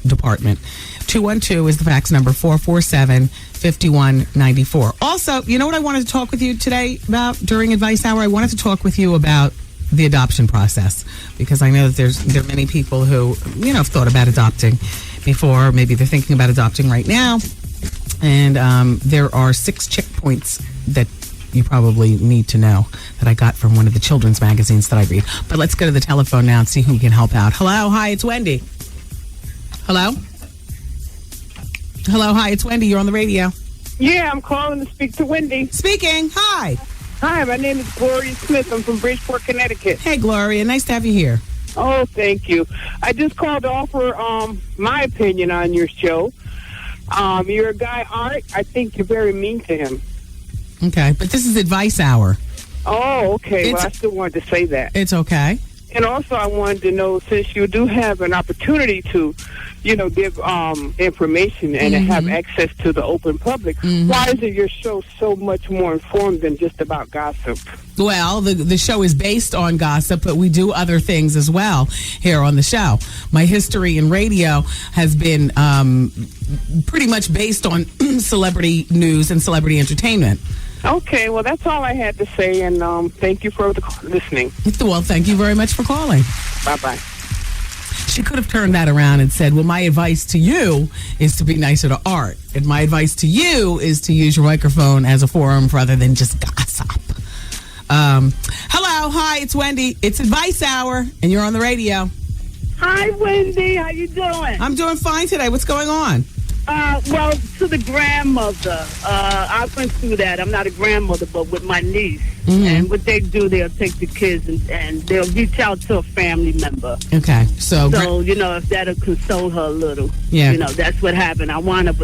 department. 212 is the fax number, 447-5194. Also, you know what I wanted to talk with you today about during Advice Hour? I wanted to talk with you about the adoption process, because I know that there are many people who, have thought about adopting before. Maybe they're thinking about adopting right now. And there are 6 checkpoints that you probably need to know that I got from one of the children's magazines that I read. But let's go to the telephone now and see who can help out. Hello, hi, it's Wendy. Hello? Hello, hi, it's Wendy. You're on the radio. Yeah, I'm calling to speak to Wendy. Speaking. Hi. Hi, my name is Gloria Smith. I'm from Bridgeport, Connecticut. Hey, Gloria. Nice to have you here. Oh, thank you. I just called to offer my opinion on your show. You're a guy, Art. I think you're very mean to him. Okay, but this is Advice Hour. Oh, okay. Well, I still wanted to say that. It's okay. And also, I wanted to know, since you do have an opportunity to, give information and have access to the open public, why isn't your show so much more informed than just about gossip? Well, the show is based on gossip, but we do other things as well here on the show. My history in radio has been pretty much based on celebrity news and celebrity entertainment. Okay, well, that's all I had to say, and thank you for listening. Well, thank you very much for calling. Bye-bye. She could have turned that around and said, well, my advice to you is to be nicer to Art, and my advice to you is to use your microphone as a forum rather than just gossip. Hello, hi, it's Wendy. It's Advice Hour, and you're on the radio. Hi, Wendy. How you doing? I'm doing fine today. What's going on? Well, to the grandmother, I went through that. I'm not a grandmother, but with my niece. And what they do, they'll take the kids and they'll reach out to a family member. Okay. So if that'll console her a little. Yeah. That's what happened. I wound up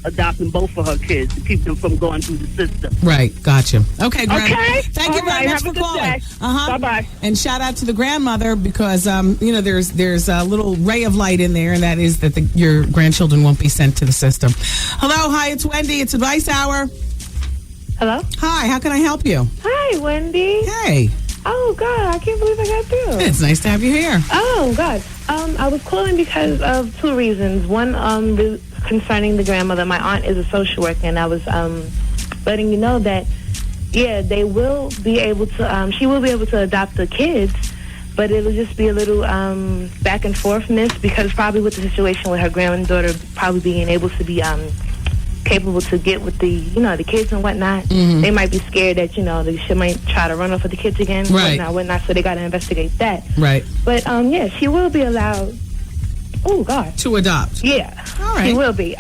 adopting both of her kids to keep them from going through the system. Right. Gotcha. Okay, Grandma. Okay. Thank you very much for calling. Bye-bye. And shout out to the grandmother because, there's a little ray of light in there, and that is that your grandchildren won't be sent to the system. Hello. Hi, it's Wendy. It's Advice Hour. Hello? Hi, how can I help you? Hi, Wendy. Hey. Oh, God, I can't believe I got through. It's nice to have you here. Oh, God. I was calling because of 2 reasons. One, concerning the grandmother. My aunt is a social worker, and I was letting you know that, they will be able to, she will be able to adopt the kids, but it'll just be a little back and forthness because probably with the situation with her granddaughter probably being able to be capable to get with the kids and whatnot, they might be scared that she might try to run off with the kids again, whatnot, so they got to investigate that. Right. But she will be allowed. Oh God. To adopt. Yeah. All right. She will be.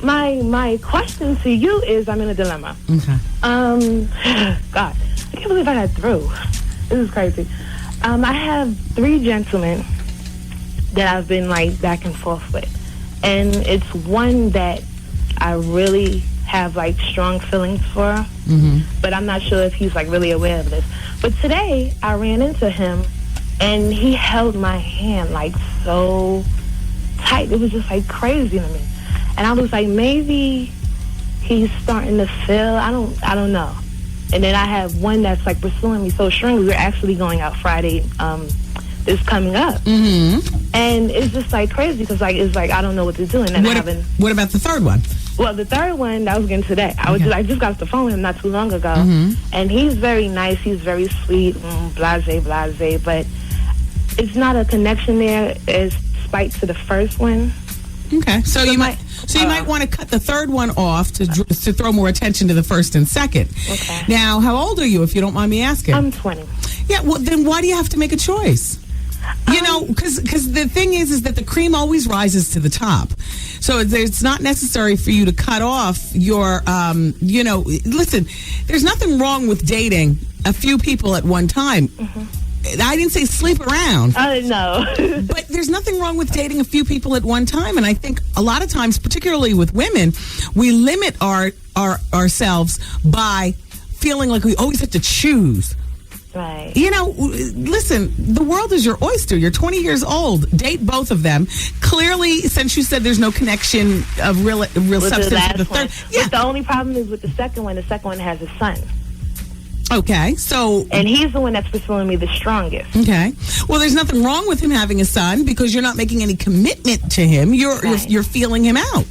My question to you is, I'm in a dilemma. Okay. God, I can't believe I got through. This is crazy. I have 3 gentlemen that I've been back and forth with, and it's one that I really have like strong feelings for her. But I'm not sure if he's like really aware of this. But today I ran into him and he held my hand like so tight. It was just like crazy to me. And I was like, maybe he's starting to feel, I don't know. And then I have one that's like pursuing me so strongly. We're actually going out Friday, this coming up. And it's just like crazy because like it's like I don't know what to do. And then what about the third one? Well, the third one that was getting today. I just got off the phone with him not too long ago, and he's very nice. He's very sweet, blase, but it's not a connection there as spite to the first one. Okay, so you might want to cut the third one off to throw more attention to the first and second. Okay. Now, how old are you, if you don't mind me asking? I'm 20. Yeah, well, then why do you have to make a choice? You know, because the thing is that the cream always rises to the top. So it's not necessary for you to cut off your, listen, there's nothing wrong with dating a few people at one time. I didn't say sleep around. No. But there's nothing wrong with dating a few people at one time. And I think a lot of times, particularly with women, we limit ourselves by feeling like we always have to choose. Right. You know, listen, the world is your oyster. You're 20 years old. Date both of them. Clearly, since you said there's no connection of real substance with the third. Yeah. But the only problem is with the second one. The second one has a son. Okay, so... And he's the one that's pursuing me the strongest. Okay. Well, there's nothing wrong with him having a son because you're not making any commitment to him. You're feeling him out.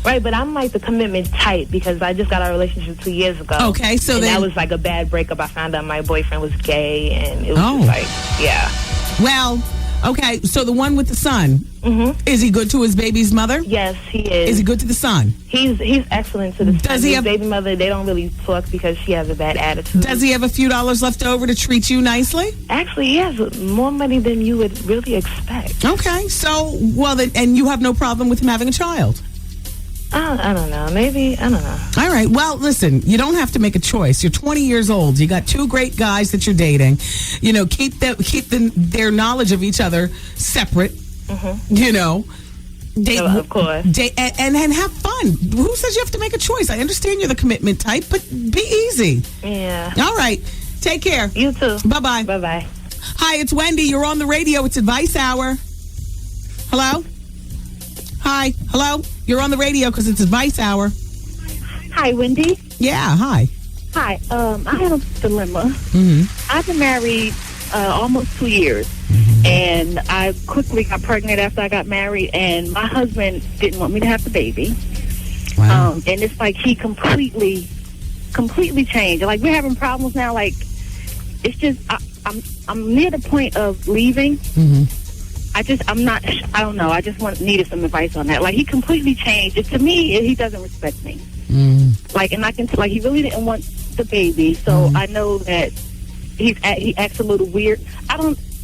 Right, but I'm like the commitment type because I just got our relationship 2 years ago. Okay, so and then... that was like a bad breakup. I found out my boyfriend was gay and it was just like, yeah. Well, okay, so the one with the son, is he good to his baby's mother? Yes, he is. Is he good to the son? He's excellent to the son. His baby mother, they don't really talk because she has a bad attitude. Does he have a few dollars left over to treat you nicely? Actually, he has more money than you would really expect. Okay, so, well, then, and you have no problem with him having a child? I don't know. Maybe, I don't know. All right. Well, listen, you don't have to make a choice. You're 20 years old. You got two great guys that you're dating. You know, keep their knowledge of each other separate. You know. Of course. And have fun. Who says you have to make a choice? I understand you're the commitment type, but be easy. Yeah. All right. Take care. You too. Bye-bye. Bye-bye. Hi, it's Wendy. You're on the radio. It's Advice Hour. Hello? Hi. Hello? You're on the radio because it's Advice Hour. Hi, Wendy. Yeah, hi. Hi. I have a dilemma. I've been married almost 2 years, and I quickly got pregnant after I got married, and my husband didn't want me to have the baby. Wow. And it's like he completely changed. Like, we're having problems now. Like, it's just, I'm near the point of leaving. I don't know. I just needed some advice on that. Like, he completely changed. To me, he doesn't respect me. Like, and I can like he really didn't want the baby. So I know that he acts a little weird.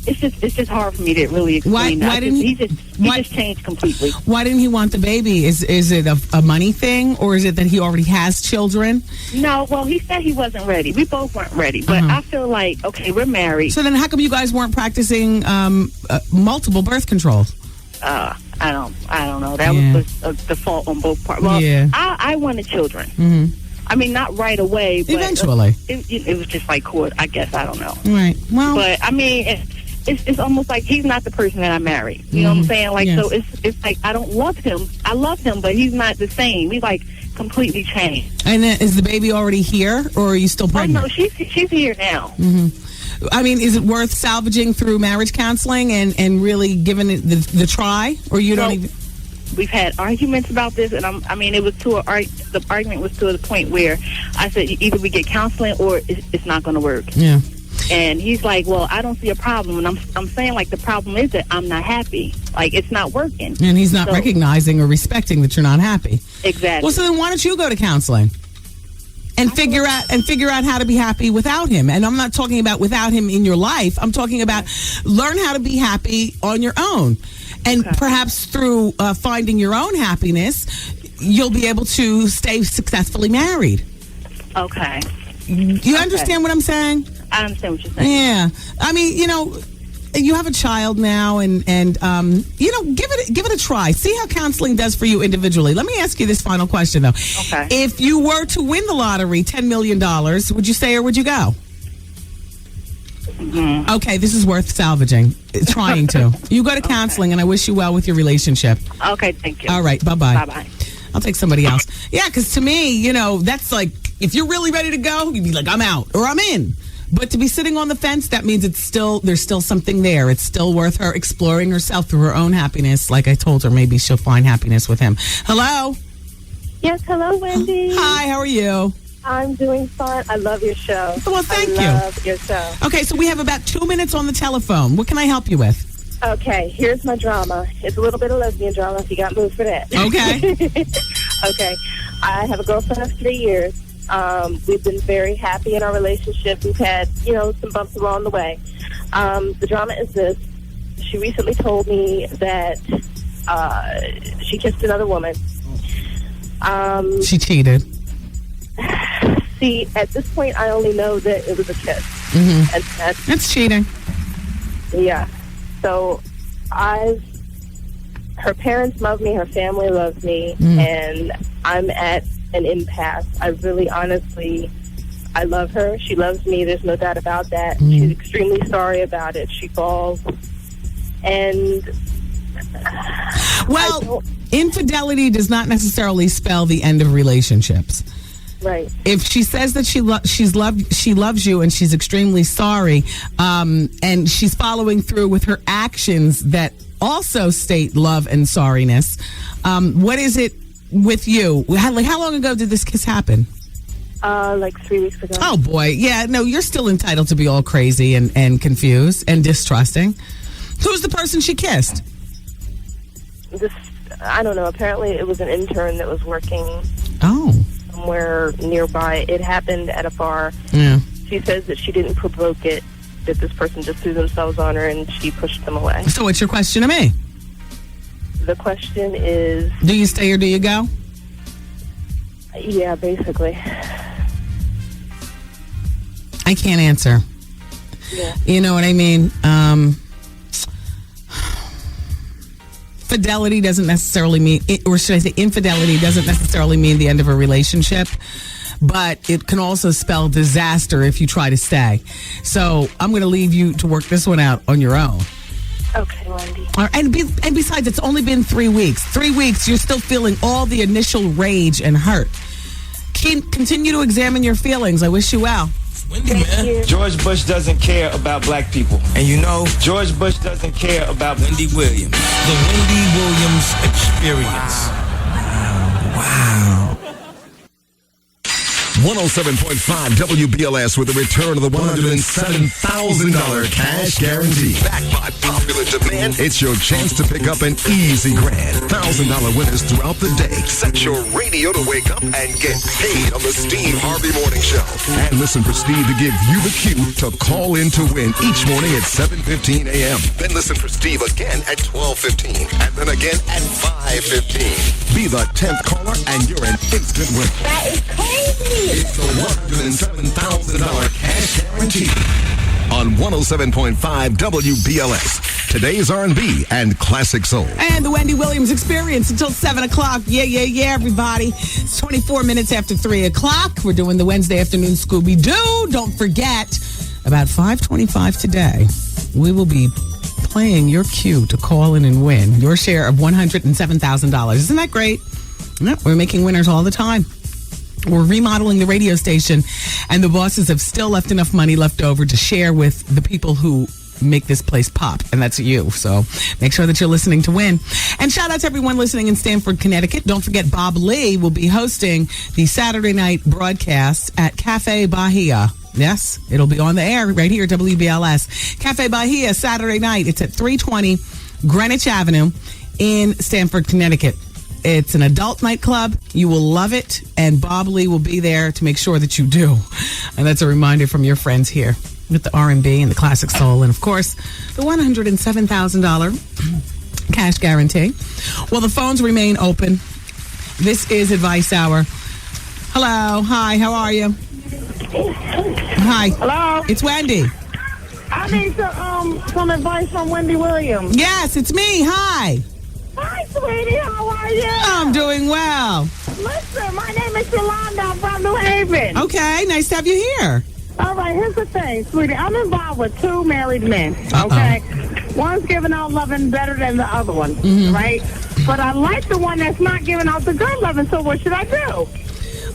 It's just hard for me to really explain that. He just changed completely. Why didn't he want the baby? Is it a money thing, or is it that he already has children? No, well, he said he wasn't ready. We both weren't ready, but I feel like, okay, we're married. So then how come you guys weren't practicing multiple birth controls? I don't know. That was the fault on both parts. Well, I wanted children. I mean, not right away, but eventually. It was just like court, I guess. I don't know. Right. Well, but I mean, it's almost like he's not the person that I married. You know what I'm saying? Like, so it's like I don't love him. I love him, but he's not the same. He's like completely changed. And then, is the baby already here, or are you still pregnant? Oh, no, she's here now. I mean, is it worth salvaging through marriage counseling and really giving it the try, or you don't even? We've had arguments about this, and it was the argument was to the point where I said either we get counseling or it's not going to work. Yeah. And he's like, well, I don't see a problem. And I'm saying, like, the problem is that I'm not happy. Like, it's not working. And he's not recognizing or respecting that you're not happy. Exactly. Well, so then why don't you go to counseling and figure out how to be happy without him? And I'm not talking about without him in your life. I'm talking about learn how to be happy on your own. And perhaps through finding your own happiness, you'll be able to stay successfully married. Okay. You understand what I'm saying? I understand what you're saying. Yeah. I mean, you know, you have a child now, and you know, give it a try. See how counseling does for you individually. Let me ask you this final question though. Okay. If you were to win the lottery, $10 million, would you stay or would you go? Okay, this is worth salvaging. Trying to. You go to counseling, and I wish you well with your relationship. Okay, thank you. All right, bye-bye. Bye-bye. I'll take somebody else. Yeah, because to me, you know, that's like, if you're really ready to go, you'd be like, I'm out or I'm in. But to be sitting on the fence, that means there's still something there. It's still worth her exploring herself through her own happiness. Like I told her, maybe she'll find happiness with him. Hello? Yes, hello, Wendy. Hi, how are you? I'm doing fine. I love your show. Well, thank you. I love your show. Okay, so we have about 2 minutes on the telephone. What can I help you with? Okay, here's my drama. It's a little bit of lesbian drama if you got moved for that. Okay. Okay. I have a girlfriend of 3 years. We've been very happy in our relationship. We've had, you know, some bumps along the way. The drama is this. She recently told me that she kissed another woman. She cheated. See, at this point, I only know that it was a kiss. Mm-hmm. And that's cheating. Yeah. So her parents love me, her family loves me, and I'm at an impasse. I really, honestly, I love her. She loves me. There's no doubt about that. She's extremely sorry about it. She falls. And well, infidelity does not necessarily spell the end of relationships. Right. If she says that she loves you and she's extremely sorry, and she's following through with her actions that also state love and sorriness, what is it with you? How long ago did this kiss happen? Like 3 weeks ago. Oh boy, yeah. No, you're still entitled to be all crazy and confused and distrusting. Who's the person she kissed? I don't know. Apparently, it was an intern that was working. Somewhere nearby. It happened at a bar. Yeah. She says that she didn't provoke it, that this person just threw themselves on her and she pushed them away. So what's your question to me? The question is... Do you stay or do you go? Yeah, basically. I can't answer. Yeah. You know what I mean? Fidelity doesn't necessarily mean, or should I say infidelity doesn't necessarily mean the end of a relationship, but it can also spell disaster if you try to stay. So I'm going to leave you to work this one out on your own. Okay, Wendy. All right, and besides, it's only been 3 weeks. 3 weeks, you're still feeling all the initial rage and hurt. Continue to examine your feelings. I wish you well. Wendy, man. George Bush doesn't care about black people. And you know, George Bush doesn't care about Wendy Williams. The Wendy Williams Experience. Wow. 107.5 WBLS with the return of the $107,000 cash guarantee. Backed by popular demand, it's your chance to pick up an easy grand. $1,000 winners throughout the day. Set your radio to wake up and get paid on the Steve Harvey Morning Show. And listen for Steve to give you the cue to call in to win each morning at 7:15 a.m. Then listen for Steve again at 12:15 and then again at 5:15. Be the 10th caller and you're an instant winner. That is crazy. It's the $107,000 cash guarantee on 107.5 WBLS. Today's R&B and classic soul. And the Wendy Williams Experience until 7 o'clock. Yeah, everybody. It's 24 minutes after 3 o'clock. We're doing the Wednesday afternoon Scooby-Doo. Don't forget, about 5:25 today, we will be playing your cue to call in and win your share of $107,000. Isn't that great? Yep, we're making winners all the time. We're remodeling the radio station, and the bosses have still left enough money left over to share with the people who make this place pop, and that's you. So make sure that you're listening to win. And shout out to everyone listening in Stamford, Connecticut. Don't forget Bob Lee will be hosting the Saturday night broadcast at Cafe Bahia. Yes, it'll be on the air right here at WBLS. Cafe Bahia, Saturday night. It's at 320 Greenwich Avenue in Stamford, Connecticut. It's an adult nightclub. You will love it. And Bob Lee will be there to make sure that you do. And that's a reminder from your friends here with the R&B and the classic soul. And, of course, the $107,000 cash guarantee. Well, the phones remain open. This is Advice Hour. Hello. Hi. How are you? Hi. Hello. It's Wendy. I need some advice from Wendy Williams. Yes, it's me. Hi. Hi, sweetie. How are you? I'm doing well. Listen, my name is Yolanda. I'm from New Haven. Okay, nice to have you here. All right, here's the thing, sweetie. I'm involved with 2 married men, okay? One's giving out loving better than the other one, right? But I like the one that's not giving out the good loving, so what should I do?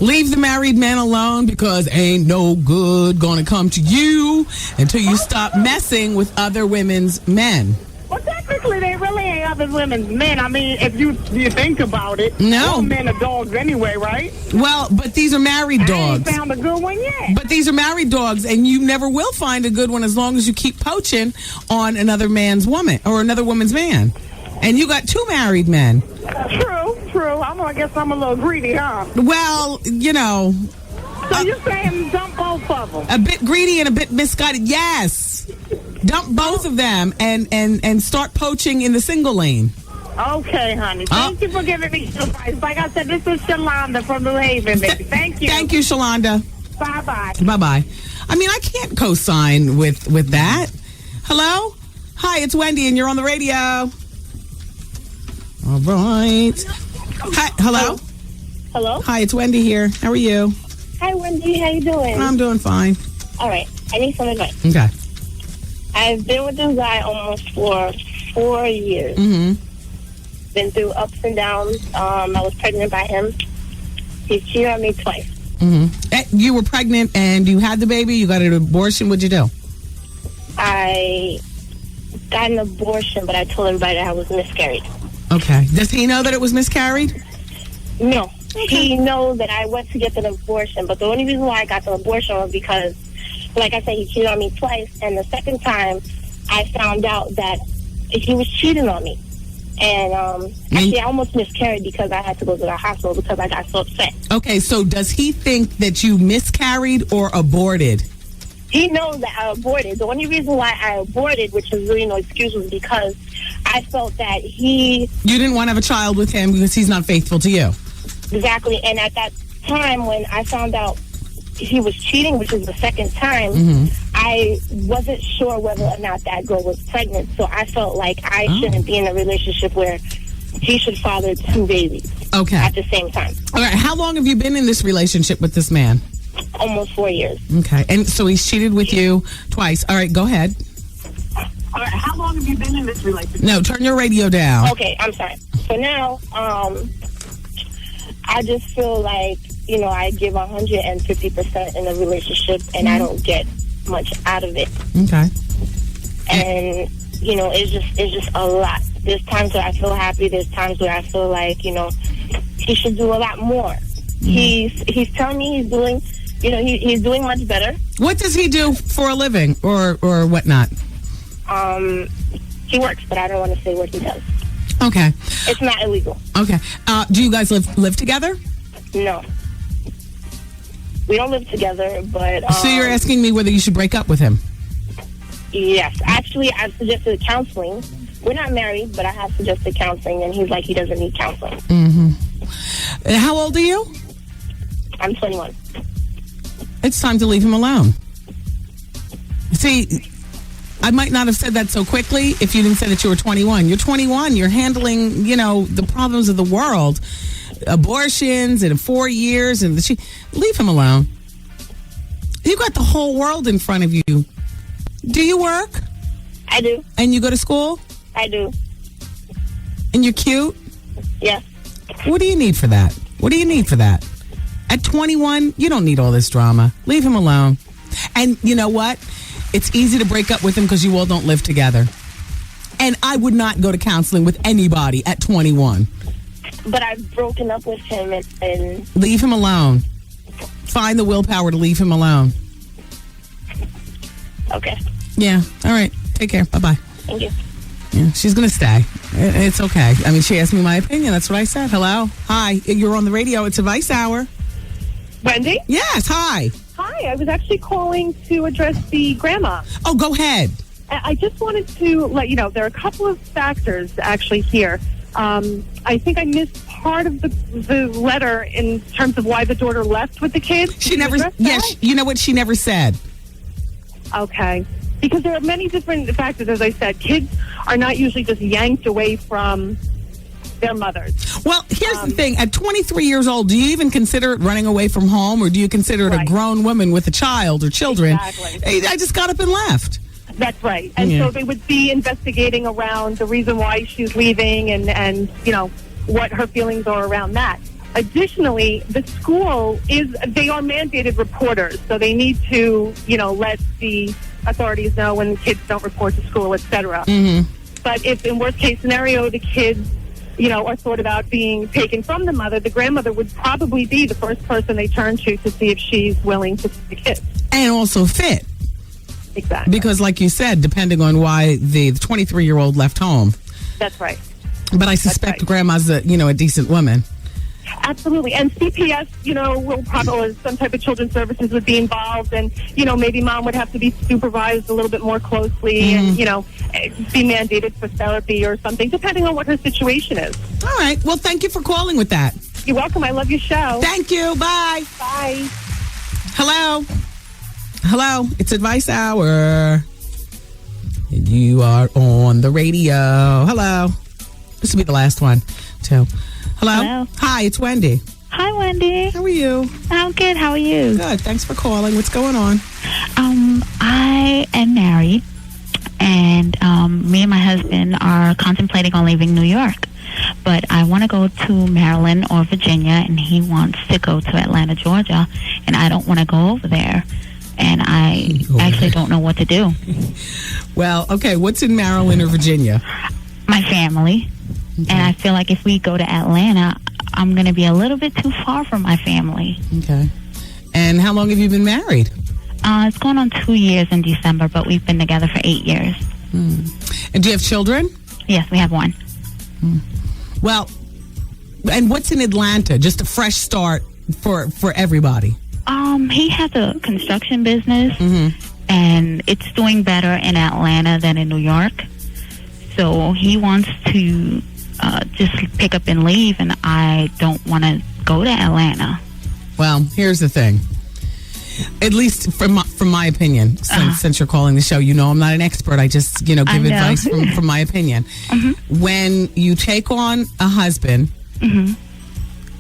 Leave the married men alone because ain't no good gonna come to you until you stop messing with other women's men. Well, technically, they really ain't other women's men. I mean, if you think about it. No. All men are dogs anyway, right? Well, but these are married dogs. I ain't found a good one yet. But these are married dogs, and you never will find a good one as long as you keep poaching on another man's woman or another woman's man. And you got 2 married men. True. I guess I'm a little greedy, huh? Well, you know. So you're saying dump both of them? A bit greedy and a bit misguided. Yes. Dump both of them and start poaching in the single lane. Okay, honey. Thank you for giving me advice. Like I said, this is Shalonda from New Haven, baby. Thank you. Thank you, Shalonda. Bye-bye. Bye-bye. I mean, I can't co-sign with that. Hello? Hi, it's Wendy, and you're on the radio. All right. Hi, hello? Hello? Hi, it's Wendy here. How are you? Hi, Wendy. How you doing? I'm doing fine. All right. I need some advice. Okay. I've been with this guy almost for 4 years. Mm-hmm. Been through ups and downs. I was pregnant by him. He cheated on me twice. Mm-hmm. You were pregnant and you had the baby? You got an abortion? What'd you do? I got an abortion, but I told everybody that I was miscarried. Okay. Does he know that it was miscarried? No. Okay. He knows that I went to get an abortion, but the only reason why I got the abortion was because, like I said, he cheated on me twice, and the second time I found out that he was cheating on me. And actually, I almost miscarried because I had to go to the hospital because I got so upset. Okay, so does he think that you miscarried or aborted? He knows that I aborted. The only reason why I aborted, which is really no excuse, was because I felt that You didn't want to have a child with him because he's not faithful to you. Exactly. And at that time, when I found out he was cheating, which is the second time, I wasn't sure whether or not that girl was pregnant. So I felt like I shouldn't be in a relationship where he should father 2 babies at the same time. All right. How long have you been in this relationship with this man? Almost 4 years. Okay. And so he's cheated with you twice. All right. Go ahead. All right. How long have you been in this relationship? No, turn your radio down. Okay. I'm sorry. So now, I just feel like, I give 150% in a relationship and I don't get much out of it. Okay. And, it's just a lot. There's times where I feel happy. There's times where I feel like, he should do a lot more. He's telling me he's doing, he's doing much better. What does he do for a living or whatnot? He works, but I don't want to say what he does. Okay. It's not illegal. Okay. Do you guys live together? No. We don't live together, but... so you're asking me whether you should break up with him? Yes. Actually, I've suggested counseling. We're not married, but I have suggested counseling, and he's like, he doesn't need counseling. Mm-hmm. How old are you? I'm 21. It's time to leave him alone. See, I might not have said that so quickly if you didn't say that you were 21. You're 21. You're handling, the problems of the world. Abortions in 4 years. Leave him alone. You got the whole world in front of you. Do you work? I do. And you go to school? I do. And you're cute? Yes. What do you need for that? What do you need for that? At 21, you don't need all this drama. Leave him alone. And you know what? It's easy to break up with him because you all don't live together. And I would not go to counseling with anybody at 21. But I've broken up with him and... Leave him alone. Find the willpower to leave him alone. Okay. Yeah. All right. Take care. Bye-bye. Thank you. Yeah, she's going to stay. It's okay. I mean, she asked me my opinion. That's what I said. Hello? Hi. You're on the radio. It's Advice Hour. Wendy? Yes. Hi. Hi. I was actually calling to address the grandma. Oh, go ahead. I just wanted to let you know there are a couple of factors actually here. I think I missed part of the letter in terms of why the daughter left with the kids. She never. Yes. You know what? She never said. Okay. Because there are many different factors, as I said. Kids are not usually just yanked away from their mothers. Well, here's the thing. At 23 years old, do you even consider it running away from home, or do you consider it a grown woman with a child or children? Exactly. Hey, I just got up and left. That's right. And so they would be investigating around the reason why she's leaving and you know, what her feelings are around that. Additionally, the school they are mandated reporters, so they need to, you know, let the authorities know when kids don't report to school, etc. But if in worst case scenario the kids, you know, are thought about being taken from the mother, the grandmother would probably be the first person they turn to see if she's willing to see the kids. And also fit. Exactly. Because like you said, depending on why the 23-year-old left home. That's right. But I suspect grandma's a decent woman. Absolutely. And CPS, you know, will probably, some type of children's services would be involved, and, you know, maybe mom would have to be supervised a little bit more closely and, you know, be mandated for therapy or something, depending on what her situation is. All right. Well, thank you for calling with that. You're welcome. I love your show. Thank you. Bye. Bye. Hello. Hello. It's Advice Hour. And you are on the radio. Hello. This will be the last one, too. Hello? Hi, it's Wendy. Hi, Wendy. How are you? I'm good. How are you? Good. Thanks for calling. What's going on? I am married, and me and my husband are contemplating on leaving New York. But I want to go to Maryland or Virginia, and he wants to go to Atlanta, Georgia, and I don't want to go over there. And I actually don't know what to do. Well, okay. What's in Maryland or Virginia? My family. Okay. And I feel like if we go to Atlanta, I'm going to be a little bit too far from my family. Okay. And how long have you been married? It's going on 2 years in December, but we've been together for 8 years. And do you have children? Yes, we have one. Well, and what's in Atlanta? Just a fresh start for everybody. He has a construction business, and it's doing better in Atlanta than in New York. So he wants to just pick up and leave, and I don't want to go to Atlanta. Well, here's the thing. At least from my opinion, since you're calling the show, you know I'm not an expert. I just, give advice from my opinion. When you take on a husband,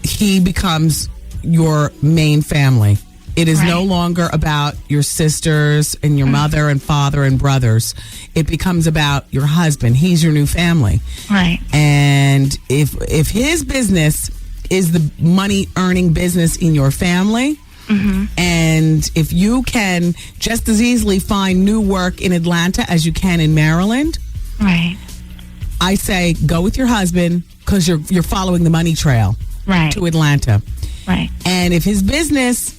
he becomes your main family. It is no longer about your sisters and your mother and father and brothers. It becomes about your husband. He's your new family. Right. And if his business is the money-earning business in your family, and if you can just as easily find new work in Atlanta as you can in Maryland, right, I say go with your husband because you're following the money trail to Atlanta. Right. And if his business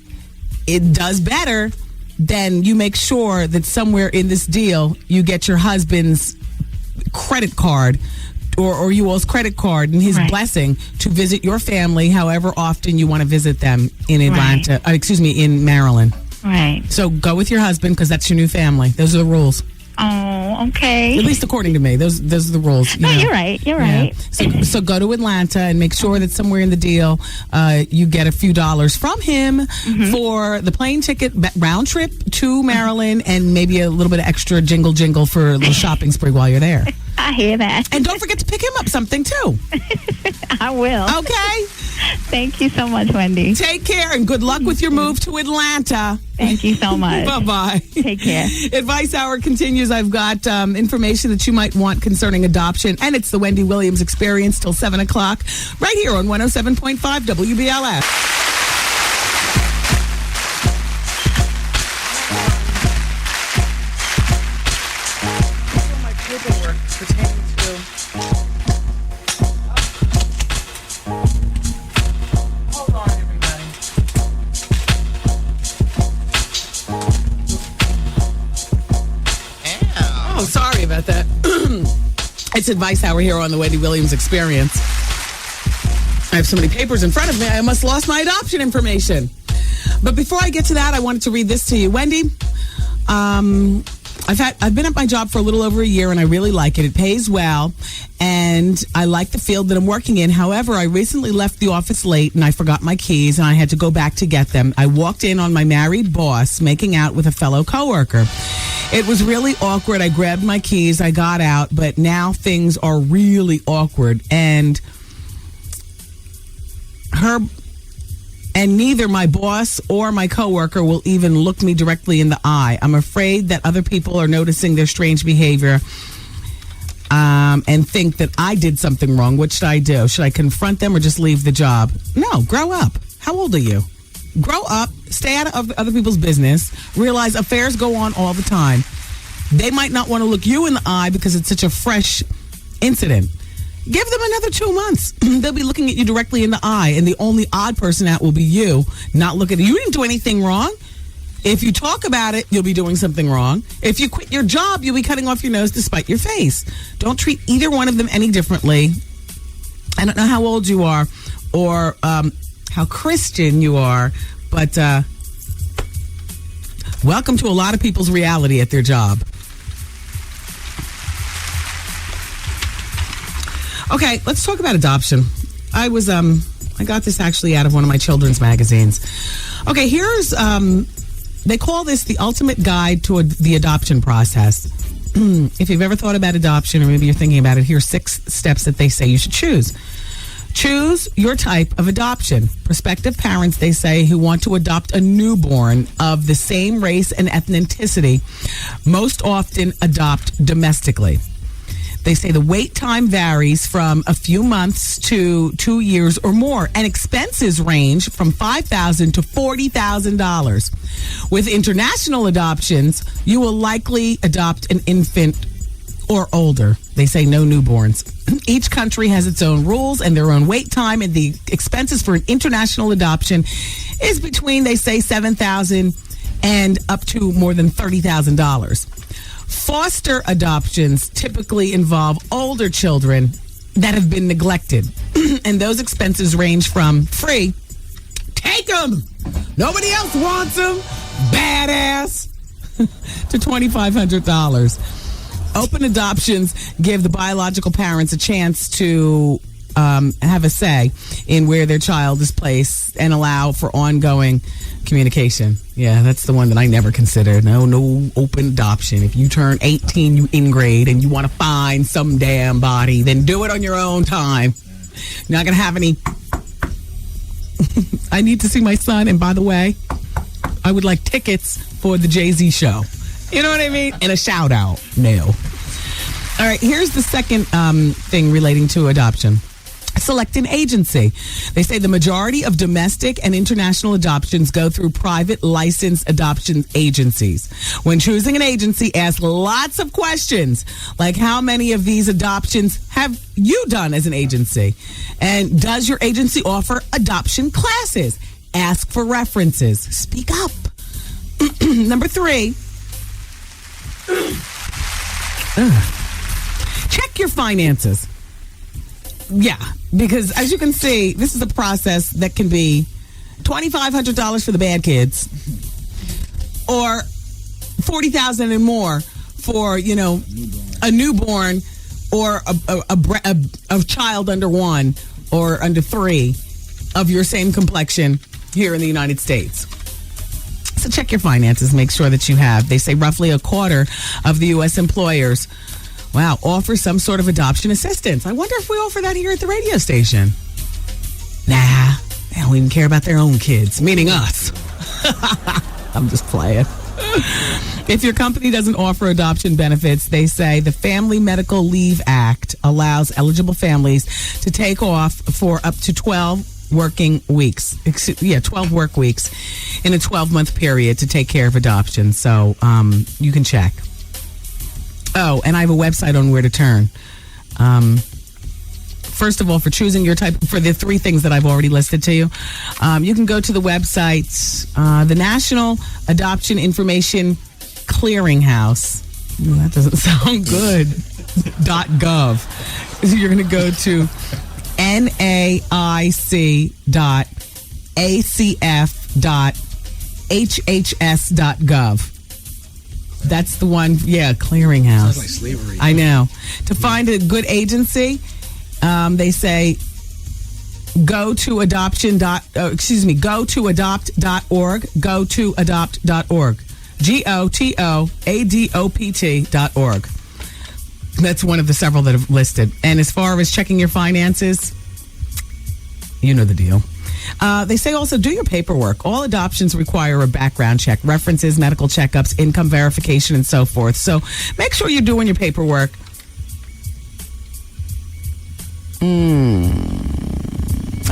it does better, then you make sure that somewhere in this deal you get your husband's credit card or you all's credit card and his blessing to visit your family however often you want to visit them in Atlanta, in Maryland. Right. So go with your husband because that's your new family. Those are the rules. Oh, okay. At least according to me, those are the rules. No, you're right. You're right. So go to Atlanta and make sure that somewhere in the deal you get a few dollars from him for the plane ticket round trip to Maryland and maybe a little bit of extra jingle for a little shopping spree while you're there. I hear that. And don't forget to pick him up something too. I will. Okay. Thank you so much, Wendy. Take care and good luck with your move to Atlanta. Thank you so much. Bye-bye. Take care. Advice Hour continues. I've got information that you might want concerning adoption, and it's the Wendy Williams Experience till 7 o'clock right here on 107.5 WBLS. Sorry about that. It's Advice Hour here on the Wendy Williams Experience. I have so many papers in front of me, I almost lost my adoption information. But before I get to that, I wanted to read this to you. Wendy, I've been at my job for a little over a year, and I really like it. It pays well, and I like the field that I'm working in. However, I recently left the office late, and I forgot my keys, and I had to go back to get them. I walked in on my married boss making out with a fellow coworker. It was really awkward. I grabbed my keys. I got out. But now things are really awkward. And neither my boss or my coworker will even look me directly in the eye. I'm afraid that other people are noticing their strange behavior and think that I did something wrong. What should I do? Should I confront them or just leave the job? No, grow up. How old are you? Grow up, stay out of other people's business, realize affairs go on all the time. They might not want to look you in the eye because it's such a fresh incident. Give them another 2 months. They'll be looking at you directly in the eye, and the only odd person out will be you, not looking at you. You didn't do anything wrong. If you talk about it, you'll be doing something wrong. If you quit your job, you'll be cutting off your nose to spite your face. Don't treat either one of them any differently. I don't know how old you are or how Christian you are, but welcome to a lot of people's reality at their job. Okay, let's talk about adoption. I got this actually out of one of my children's magazines. Okay, here's, they call this the ultimate guide to the adoption process. If you've ever thought about adoption, or maybe you're thinking about it, here's 6 steps that they say you should choose. Choose your type of adoption. Prospective parents, they say, who want to adopt a newborn of the same race and ethnicity, most often adopt domestically. They say the wait time varies from a few months to 2 years or more, and expenses range from $5,000 to $40,000. With international adoptions, you will likely adopt an infant or older. They say no newborns. Each country has its own rules and their own wait time, and the expenses for an international adoption is between, they say, $7,000 and up to more than $30,000. Foster adoptions typically involve older children that have been neglected, and those expenses range from free, take them, nobody else wants them, badass, to $2,500. Open adoptions give the biological parents a chance to have a say in where their child is placed and allow for ongoing communication. Yeah, that's the one that I never considered. No open adoption. If you turn 18, you in-grade, and you want to find some damn body, then do it on your own time. You're not going to have any... I need to see my son, and by the way, I would like tickets for the Jay-Z show. You know what I mean? And a shout out. No. All right, here's the second thing relating to adoption. Select an agency. They say the majority of domestic and international adoptions go through private licensed adoption agencies. When choosing an agency, ask lots of questions, like how many of these adoptions have you done as an agency? And does your agency offer adoption classes? Ask for references. Speak up. Number 3. Check your finances. Yeah, because as you can see, this is a process that can be $2,500 for the bad kids, or $40,000 and more for, you know, a newborn, or a child under 1 or under 3 of your same complexion here in the United States. So check your finances, make sure that you have. They say roughly a quarter of the U.S. employers, offer some sort of adoption assistance. I wonder if we offer that here at the radio station. Nah, they don't even care about their own kids, meaning us. I'm just playing. If your company doesn't offer adoption benefits, they say the Family Medical Leave Act allows eligible families to take off for up to 12 working weeks. 12 work weeks in a 12-month period to take care of adoption. So you can check. Oh, and I have a website on where to turn. First of all, for choosing your type, for the 3 things that I've already listed to you, you can go to the website, the National Adoption Information Clearinghouse. That doesn't sound good. .gov. You're going to go to naic.acf.hhs.gov. That's the one, clearinghouse. Sounds like slavery. I know. To find a good agency, they say go to adopt.org, go to adopt.org. GOTOADOPT.org. That's one of the several that have listed. And as far as checking your finances, you know the deal. They say also do your paperwork. All adoptions require a background check, references, medical checkups, income verification, and so forth. So make sure you're doing your paperwork.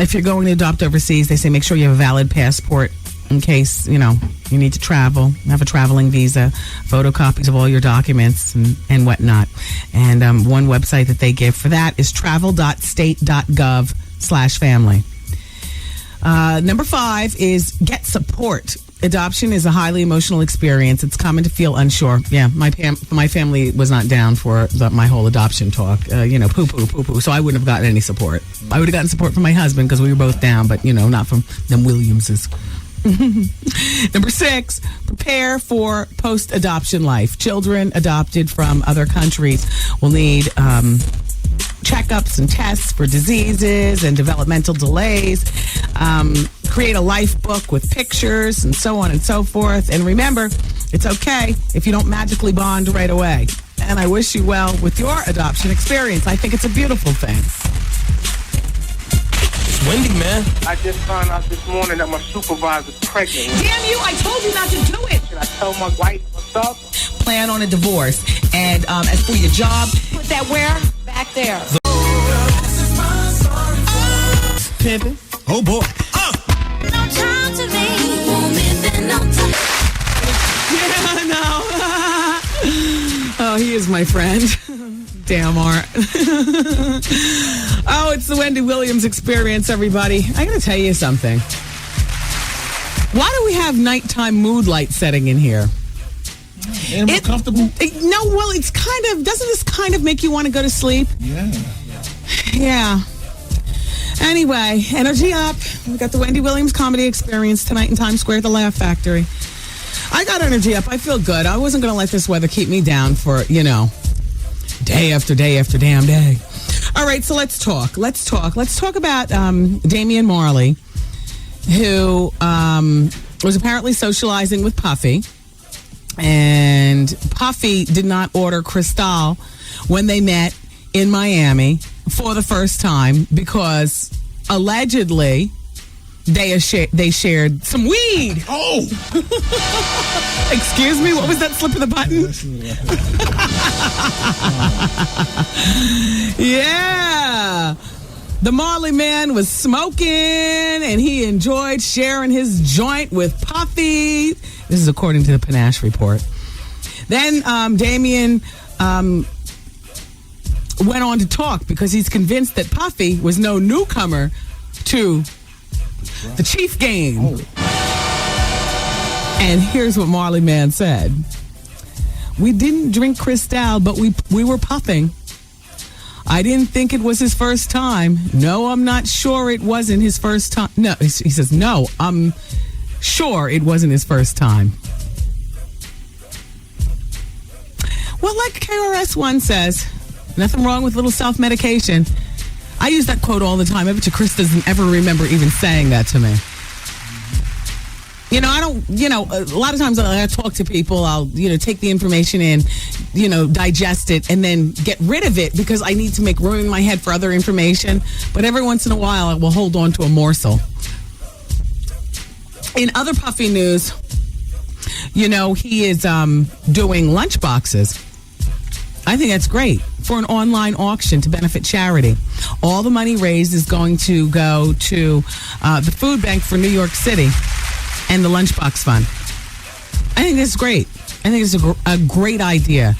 If you're going to adopt overseas, they say make sure you have a valid passport in case, you need to travel, have a traveling visa, photocopies of all your documents and whatnot. And one website that they give for that is travel.state.gov/family. Number 5 is get support. Adoption is a highly emotional experience. It's common to feel unsure. Yeah, my family was not down for my whole adoption talk. Poo-poo. So I wouldn't have gotten any support. I would have gotten support from my husband because we were both down, but, not from them Williamses. Number 6, prepare for post-adoption life. Children adopted from other countries will need checkups and tests for diseases and developmental delays. Create a life book with pictures and so on and so forth. And remember, it's okay if you don't magically bond right away. And I wish you well with your adoption experience. I think it's a beautiful thing. It's Wendy, man. I just found out this morning that my supervisor's pregnant. Damn you, I told you not to do it. Should I tell my wife what's up? Plan on a divorce. And as for your job, put that where? Back there. Pimpin'. Oh, boy. Yeah, no. Oh, he is my friend. Damn, Art. Oh, it's the Wendy Williams experience, everybody. I gotta tell you something. Why do we have nighttime mood light setting in here? Ain't it comfortable? No, well, it's kind of, doesn't this kind of make you want to go to sleep? Yeah. Yeah. Anyway, energy up. We got the Wendy Williams comedy experience tonight in Times Square at the Laugh Factory. I got energy up. I feel good. I wasn't going to let this weather keep me down for, day after day after damn day. All right, so let's talk. Let's talk about Damian Marley, who was apparently socializing with Puffy. And Puffy did not order Cristal when they met in Miami for the first time because allegedly they shared some weed. Oh! Excuse me, what was that slip of the button? Yeah. The Marley man was smoking and he enjoyed sharing his joint with Puffy. This is according to the Panache report. Then Damian went on to talk because he's convinced that Puffy was no newcomer to the Chief game. Oh. And here's what Marley man said. We didn't drink Cristal, but we were puffing. I didn't think it was his first time. No, I'm not sure it wasn't his first time. No, he says, no, I'm sure it wasn't his first time. Well, like KRS-One says, nothing wrong with a little self-medication. I use that quote all the time. I bet you Chris doesn't ever remember even saying that to me. I don't, a lot of times I talk to people, I'll, take the information in, digest it and then get rid of it because I need to make room in my head for other information. But every once in a while, I will hold on to a morsel. In other Puffy news, he is doing lunchboxes. I think that's great for an online auction to benefit charity. All the money raised is going to go to the food bank for New York City and the Lunchbox Fund. I think this is great. I think it's a great idea.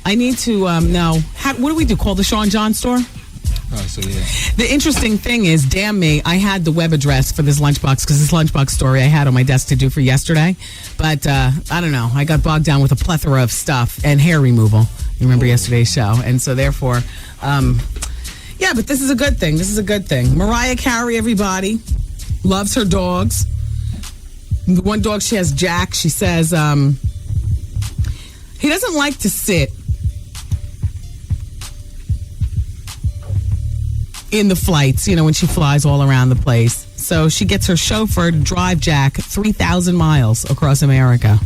I need to know, what do we do? Call the Sean John store? So yeah. The interesting thing is, damn me, I had the web address for this lunchbox because this lunchbox story I had on my desk to do for yesterday. But I don't know. I got bogged down with a plethora of stuff and hair removal. You remember yesterday's show. And so therefore, yeah, but this is a good thing. This is a good thing. Mariah Carey, everybody, loves her dogs. The one dog she has, Jack, she says he doesn't like to sit in the flights, when she flies all around the place. So she gets her chauffeur to drive Jack 3,000 miles across America.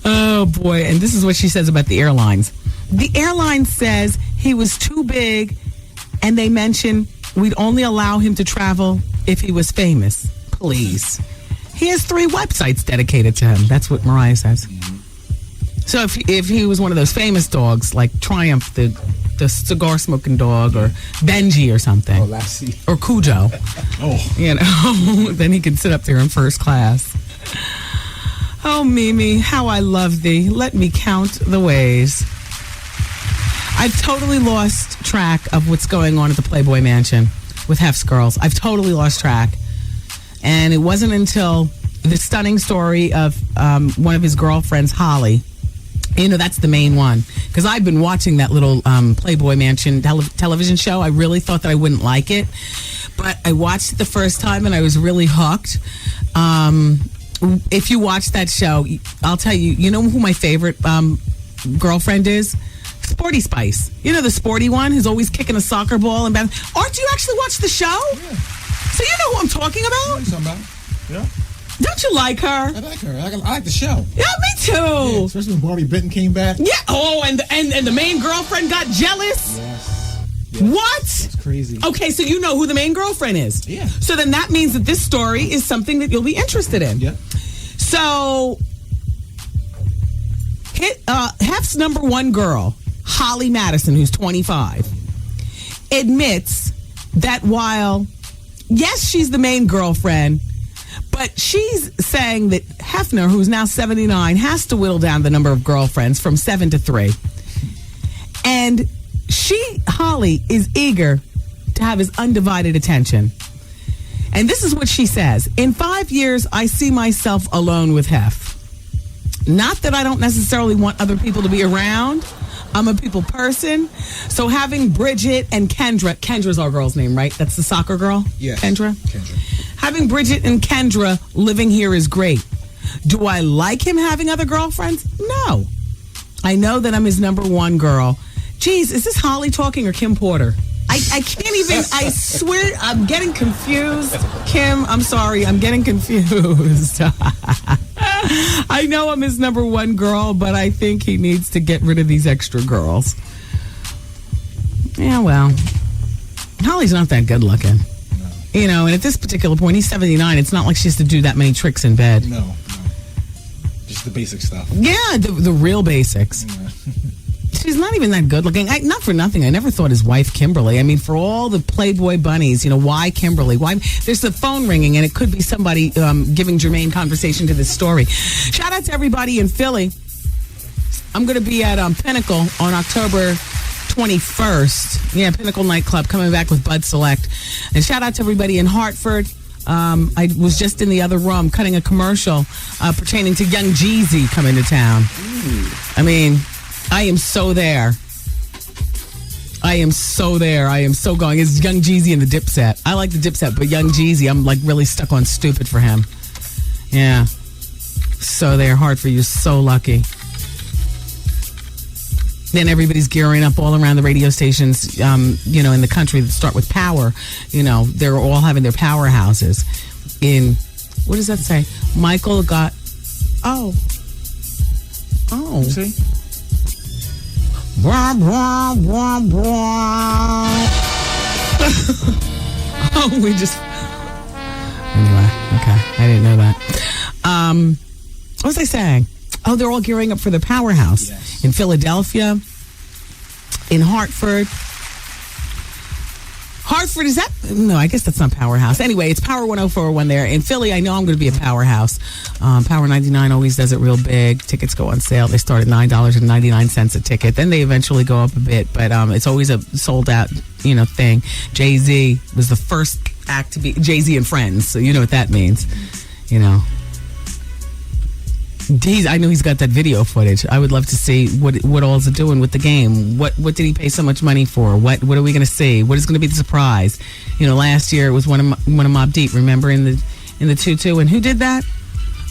Oh, boy. And this is what she says about the airlines. The airline says he was too big, and they mention we'd only allow him to travel if he was famous. Please. He has 3 websites dedicated to him. That's what Mariah says. So if he was one of those famous dogs, like Triumph, the cigar-smoking dog, or Benji or something, or Cujo, you know, then he can sit up there in first class. Oh, Mimi, how I love thee. Let me count the ways. I've totally lost track of what's going on at the Playboy Mansion with Hef's girls. I've totally lost track. And it wasn't until the stunning story of one of his girlfriends, Holly. You know, that's the main one. Because I've been watching that little Playboy Mansion television show. I really thought that I wouldn't like it. But I watched it the first time and I was really hooked. If you watch that show, I'll tell you, you know who my favorite girlfriend is? Sporty Spice. You know, the sporty one who's always kicking a soccer ball and Art, do you actually watch the show? Yeah. So you know who I'm talking about? I know what you're talking about. Yeah. Don't you like her? I like her. I like the show. Yeah, me too. Yeah, especially when Barbie Benton came back. Yeah. Oh, and the main girlfriend got jealous? Yes. What? That's crazy. Okay, so you know who the main girlfriend is. Yeah. So then that means that this story is something that you'll be interested in. Yeah. So, Hef's number 1 girl, Holly Madison, who's 25, admits that while, yes, she's the main girlfriend, but she's saying that Hefner, who's now 79, has to whittle down the number of girlfriends from 7 to 3. And Holly, is eager to have his undivided attention. And this is what she says. In 5 years, I see myself alone with Hef. Not that I don't necessarily want other people to be around. I'm a people person. So having Bridget and Kendra's our girl's name, right? That's the soccer girl? Yes. Kendra. Having Bridget and Kendra living here is great. Do I like him having other girlfriends? No. I know that I'm his number 1 girl. Geez, is this Holly talking or Kim Porter? I can't even, I swear, I'm getting confused. Kim, I'm sorry, I'm getting confused. I know I'm his number 1 girl, but I think he needs to get rid of these extra girls. Yeah, well, Holly's not that good looking. No. You know, and at this particular point, he's 79. It's not like she has to do that many tricks in bed. No. Just the basic stuff. Yeah, the real basics. Yeah. She's not even that good looking. Not for nothing. I never thought his wife, Kimberly. I mean, for all the Playboy bunnies, you know, why Kimberly? Why? There's the phone ringing, and it could be somebody giving germane conversation to this story. Shout out to everybody in Philly. I'm going to be at Pinnacle on October 21st. Yeah, Pinnacle Nightclub, coming back with Bud Select. And shout out to everybody in Hartford. I was just in the other room cutting a commercial pertaining to Young Jeezy coming to town. I mean, I am so there. I am so going. It's Young Jeezy and the Dipset. I like the Dipset, but Young Jeezy, I'm like really stuck on stupid for him. Yeah. So there, Hartford, you're so lucky. Then everybody's gearing up all around the radio stations, you know, in the country that start with power. You know, they're all having their powerhouses. What does that say? Michael got, oh. See? Blah, blah, blah, blah. Oh, we just... Anyway, okay. I didn't know that. What was I saying? Oh, they're all gearing up for the powerhouse. Yes. In Philadelphia, in Hartford. Hartford, is that? No, I guess that's not Powerhouse. Anyway, it's Power 104.1 there. In Philly, I know I'm going to be a Powerhouse. Power 99 always does it real big. Tickets go on sale. They start at $9.99 a ticket. Then they eventually go up a bit, but it's always a sold out, you know, thing. Jay-Z was the first act to be Jay-Z and Friends, so you know what that means, you know. I know he's got that video footage. I would love to see what all's it doing with the game. What did he pay so much money for? What are we going to see? What is going to be the surprise? You know, last year it was one of Mobb Deep. Remember in the tutu, and who did that?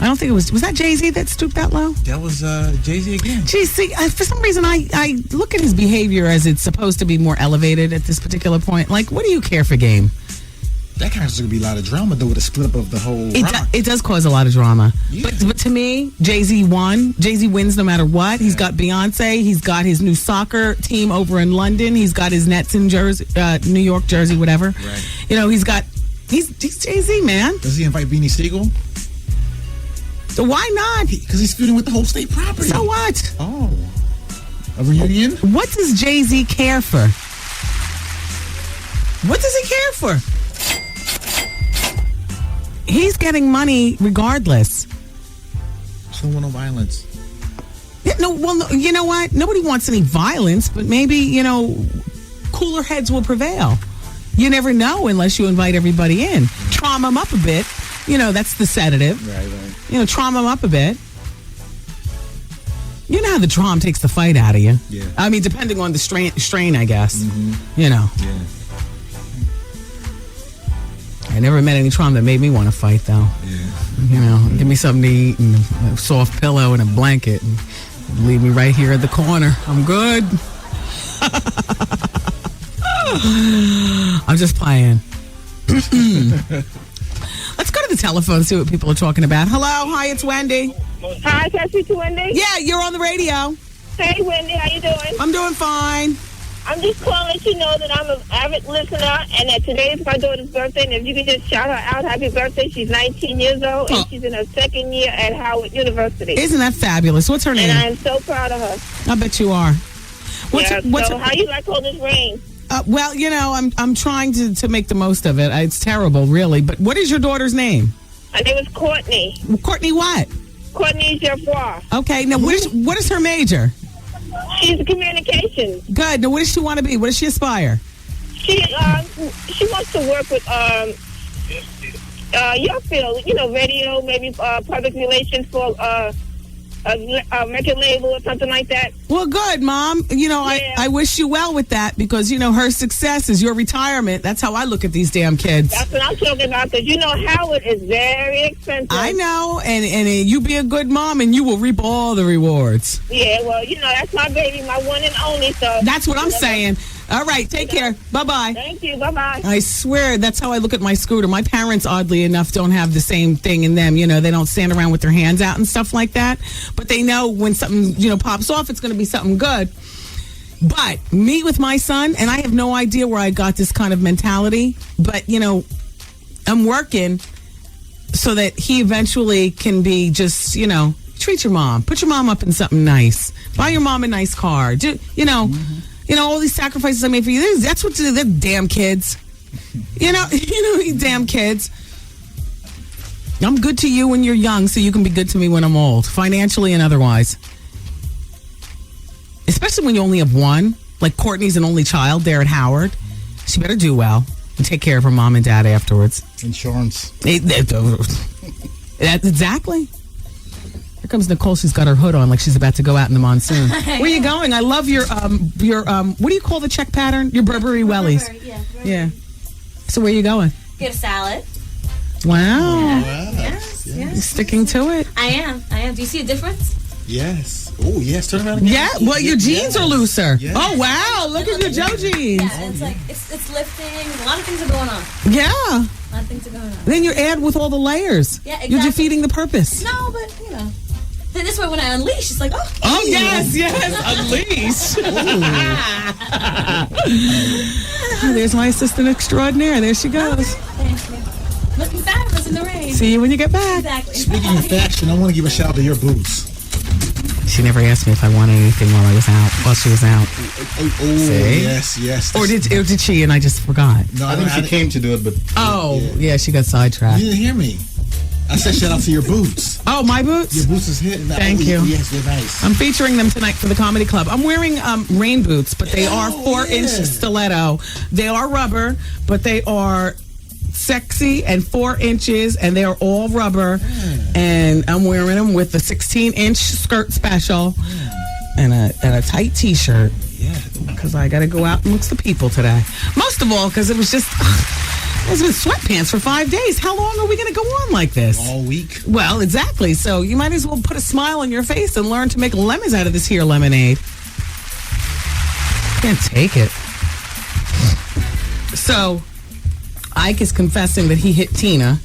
I don't think it was that Jay-Z that stooped that low. That was Jay-Z again. Gee, see, for some reason I look at his behavior as it's supposed to be more elevated at this particular point. Like, what do you care for game? That kind of going to be a lot of drama, though, with the split up of the whole It does cause a lot of drama. Yeah. But to me, Jay-Z won. Jay-Z wins no matter what. He's got Beyonce. He's got his new soccer team over in London. He's got his Nets in Jersey, New York, Jersey, whatever. Right. You know, he's Jay-Z, man. Does he invite Beanie Siegel? So why not? Because he's feuding with the whole state property. So what? Oh. A reunion? What does Jay-Z care for? What does he care for? He's getting money regardless. So no violence. Yeah, no, you know what? Nobody wants any violence, but maybe, cooler heads will prevail. You never know unless you invite everybody in. Trauma them up a bit. That's the sedative. Right. Trauma them up a bit. You know how the trauma takes the fight out of you. Yeah. I mean, depending on the strain, I guess. Mm-hmm. Yeah. I never met any trauma that made me want to fight, though. Yeah. Give me something to eat and a soft pillow and a blanket and leave me right here at the corner. I'm good. I'm just playing. Let's go to the telephone and see what people are talking about. Hello. Hi, it's Wendy. Hi, can I speak to Wendy? Yeah, you're on the radio. Hey, Wendy, how you doing? I'm doing fine. I'm just calling to let you know that I'm an avid listener and that today is my daughter's birthday. And if you could just shout her out, happy birthday. She's 19 years old and she's in her second year at Howard University. Isn't that fabulous? What's her name? And I am so proud of her. I bet you are. How you like all this rain? Well, I'm trying to make the most of it. It's terrible, really. But what is your daughter's name? Her name is Courtney. Courtney what? Courtney Geoffroy. Okay. Now, what is her major? She's communications. Good. Now, what does she want to be? What does she aspire? She wants to work with your field, radio, maybe public relations for a record label or something like that. Well, good, Mom. I wish you well with that because, her success is your retirement. That's how I look at these damn kids. That's what I'm talking about because, Howard is very expensive. I know, and you be a good mom and you will reap all the rewards. Yeah, well, that's my baby, my one and only, so. That's what I'm saying. All right, take care. Bye-bye. Thank you. Bye-bye. I swear, that's how I look at my scooter. My parents, oddly enough, don't have the same thing in them. They don't stand around with their hands out and stuff like that. But they know when something, pops off, it's going to be something good. But me with my son, and I have no idea where I got this kind of mentality, but, I'm working so that he eventually can be just, treat your mom. Put your mom up in something nice. Buy your mom a nice car. All these sacrifices I made for you. That's what they're damn kids. You damn kids. I'm good to you when you're young, so you can be good to me when I'm old, financially and otherwise. Especially when you only have one. Like Courtney's an only child there at Howard. She better do well and take care of her mom and dad afterwards. Insurance. Exactly. Here comes Nicole. She's got her hood on like she's about to go out in the monsoon. Where are you going? I love your what do you call the check pattern? Your Burberry wellies. Burberry. Yeah. So where are you going? Get a salad. Wow. Yes. You're sticking to it. I am. Do you see a difference? Yes. Oh, yes. Turn around again. Yeah. Well, your jeans are looser. Yes. Oh, wow. Look at your Joe jeans. Yeah, it's like it's lifting. A lot of things are going on. Yeah. A lot of things are going on. Then you add with all the layers. Yeah, exactly. You're defeating the purpose. No, but this way when I unleash, it's like, oh. Oh, yes. Unleash. There's my assistant extraordinaire. There she goes. Thank you. Looking fabulous in the rain. See you when you get back. Exactly. Speaking of fashion, I want to give a shout out to your boots. She never asked me if I wanted anything while she was out. See? Yes. Or did she and I just forgot? No, I think she came to do it, but... Oh, yeah, she got sidetracked. You didn't hear me. I said shout out to your boots. Oh, my boots? Your boots is hitting. Thank you. Yes, they're nice. I'm featuring them tonight for the Comedy Club. I'm wearing rain boots, but they are 4-inch stiletto. They are rubber, but they are sexy and 4 inches, and they are all rubber. And I'm wearing them with a 16-inch skirt special and a tight T-shirt. Yeah, because I got to go out amongst the people today. Most of all, because it was just. It's been sweatpants for 5 days. How long are we going to go on like this? All week. Well, exactly. So you might as well put a smile on your face and learn to make lemons out of this here lemonade. Can't take it. So, Ike is confessing that he hit Tina.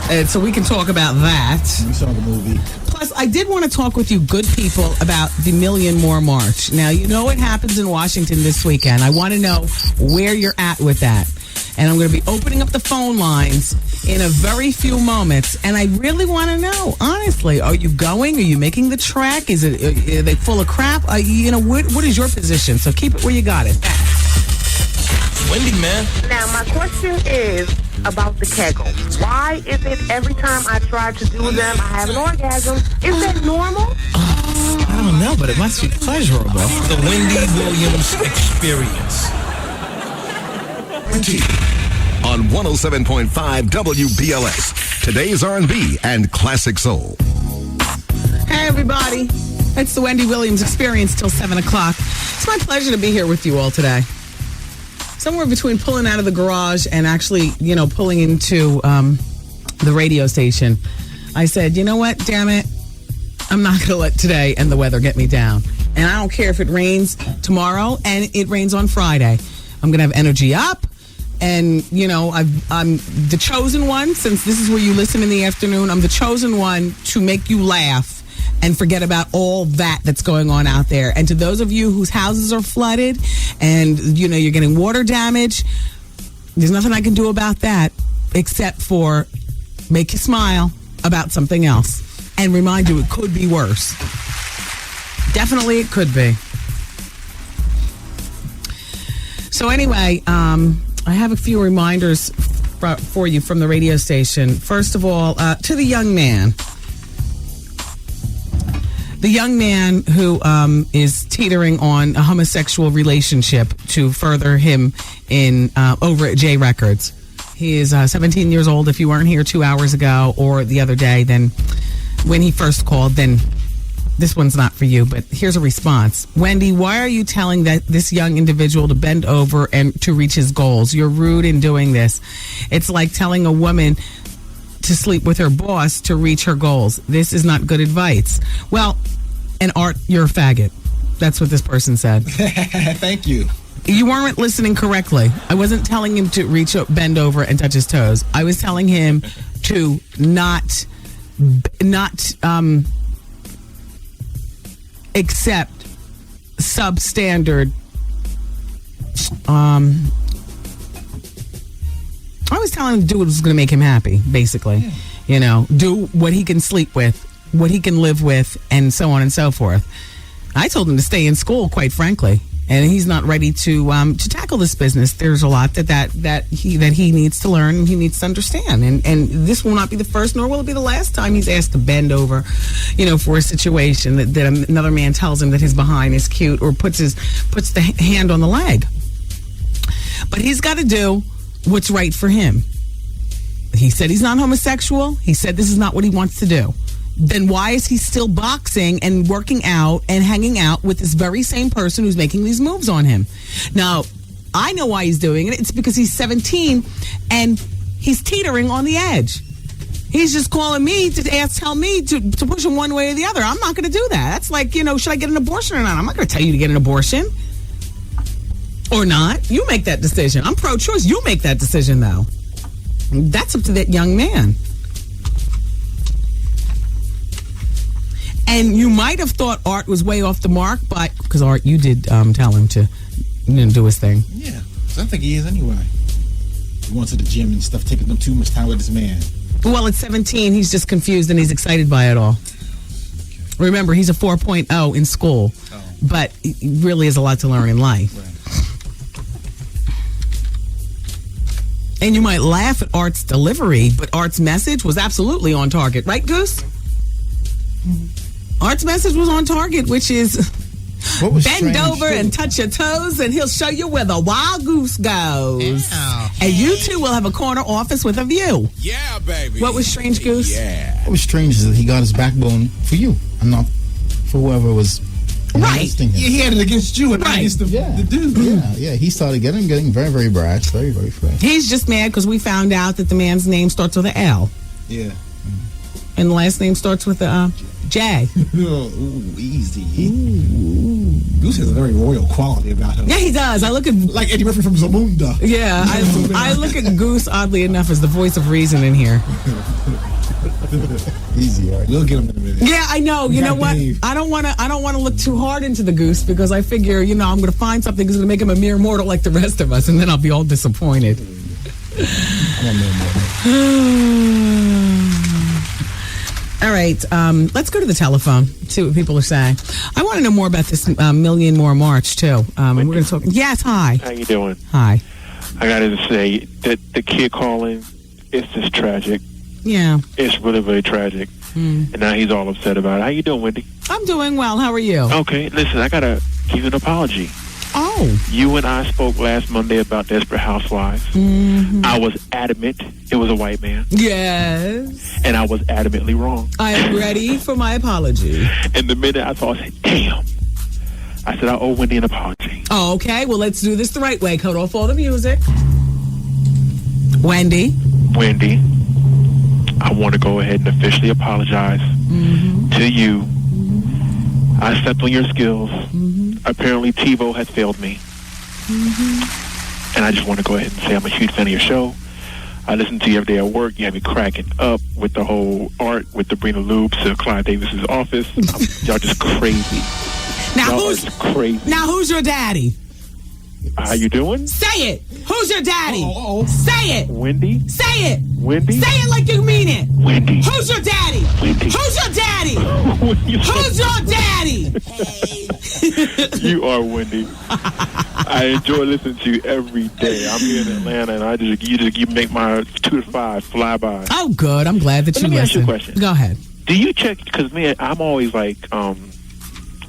And so we can talk about that. We saw the movie. Plus, I did want to talk with you good people about the Million More March. Now, you know what happens in Washington this weekend. I want to know where you're at with that. And I'm going to be opening up the phone lines in a very few moments. And I really want to know, honestly, are you going? Are you making the trek? Are they full of crap? What is your position? So keep it where you got it. Wendy, man. Now, my question is about the Kegel. Why is it every time I try to do them, I have an orgasm? Is that normal? I don't know, but it must be pleasurable. The Wendy Williams Experience. On 107.5 WBLS. Today's R&B and Classic Soul. Hey, everybody. It's the Wendy Williams Experience till 7 o'clock. It's my pleasure to be here with you all today. Somewhere between pulling out of the garage and actually, pulling into the radio station, I said, you know what, damn it, I'm not going to let today and the weather get me down. And I don't care if it rains tomorrow and it rains on Friday. I'm going to have energy up. And, I'm the chosen one, since this is where you listen in the afternoon. I'm the chosen one to make you laugh and forget about all that's going on out there. And to those of you whose houses are flooded and, you're getting water damage, there's nothing I can do about that except for make you smile about something else and remind you it could be worse. Definitely it could be. So anyway, I have a few reminders for you from the radio station. First of all, to the young man. The young man who is teetering on a homosexual relationship to further him in over at J Records. He is 17 years old. If you weren't here 2 hours ago or the other day, then when he first called, then this one's not for you. But here's a response. Wendy, why are you telling this young individual to bend over and to reach his goals? You're rude in doing this. It's like telling a woman to sleep with her boss to reach her goals. This is not good advice. Well, and Art, you're a faggot. That's what this person said. Thank you. You weren't listening correctly. I wasn't telling him to bend over and touch his toes. I was telling him to not accept substandard. I was telling him to do what was going to make him happy, basically. Yeah. Do what he can sleep with, what he can live with, and so on and so forth. I told him to stay in school, quite frankly, and he's not ready to tackle this business. There's a lot that he needs to learn and he needs to understand, and this will not be the first, nor will it be the last time he's asked to bend over, for a situation that another man tells him that his behind is cute or puts the hand on the leg. But he's got to do what's right for him. He said he's not homosexual. He said this is not what he wants to do. Then why is he still boxing and working out and hanging out with this very same person who's making these moves on him? Now, I know why he's doing it. It's because he's 17 and he's teetering on the edge. He's just calling me to tell me to push him one way or the other. I'm not going to do that. That's like, should I get an abortion or not? I'm not going to tell you to get an abortion. Or not. You make that decision. I'm pro-choice. You make that decision, though. That's up to that young man. And you might have thought Art was way off the mark, but because Art, you did tell him to do his thing. Yeah, I think he is anyway. He went to the gym and stuff, taking them too much time with his man. Well, at 17, he's just confused and he's excited by it all. Remember, he's a 4.0 in school, but he really has a lot to learn in life. Right. And you might laugh at Art's delivery, but Art's message was absolutely on target. Right, Goose? Mm-hmm. Art's message was on target, which is bend over and touch your toes, and he'll show you where the wild goose goes. Ow. And you two will have a corner office with a view. Yeah, baby. What was strange, Goose? Yeah. What was strange is that he got his backbone for you and not for whoever was molesting him. Yeah, he had it against you and not against the dude. Yeah. He started getting very, very brash, very, very fresh. He's just mad because we found out that the man's name starts with an L. Yeah. And the last name starts with a Jay. Ooh, easy. Goose has a very royal quality about her. Yeah, he does. I look at like Eddie Murphy from Zamunda. Yeah, I look at Goose oddly enough as the voice of reason in here. Easy, all right. We'll get him in a minute. Yeah, I know. You know what? I don't want to look too hard into the Goose because I figure, I'm going to find something that's going to make him a mere mortal like the rest of us, and then I'll be all disappointed. All right, let's go to the telephone, see what people are saying. I want to know more about this Million More March, too. We're going to talk. Yes, hi. How you doing? Hi. I got to say that the kid calling, it's just tragic. Yeah. It's really, really tragic. And now he's all upset about it. How you doing, Wendy? I'm doing well. How are you? Okay, listen, I got to give you an apology. Oh. You and I spoke last Monday about Desperate Housewives. I was adamant it was a white man. Yes. And I was adamantly wrong. I am ready for my apology. And the minute I thought, I said, damn. I said, I owe Wendy an apology. Oh, okay. Well, let's do this the right way. Cut off all the music. Wendy, I want to go ahead and officially apologize to you. I stepped on your skills. Apparently, TiVo has failed me. And I just want to go ahead and say I'm a huge fan of your show. I listen to you every day at work. You have me cracking up with the whole art, with the Brina Loops to Clive Davis's office. Y'all just crazy. Now y'all are just crazy. Now who's your daddy? How you doing? Say it. Who's your daddy? Say it. Wendy? Say it. Wendy? Say it like you mean it. Wendy. Who's your daddy? Wendy. Who's your daddy? Who's your daddy? You are Wendy. I enjoy listening to you every day. I'm here in Atlanta, and you make my 2 to 5 fly by. Oh, good. I'm glad that you listen. Let me ask you a question. Go ahead. Do you check? Because I'm always like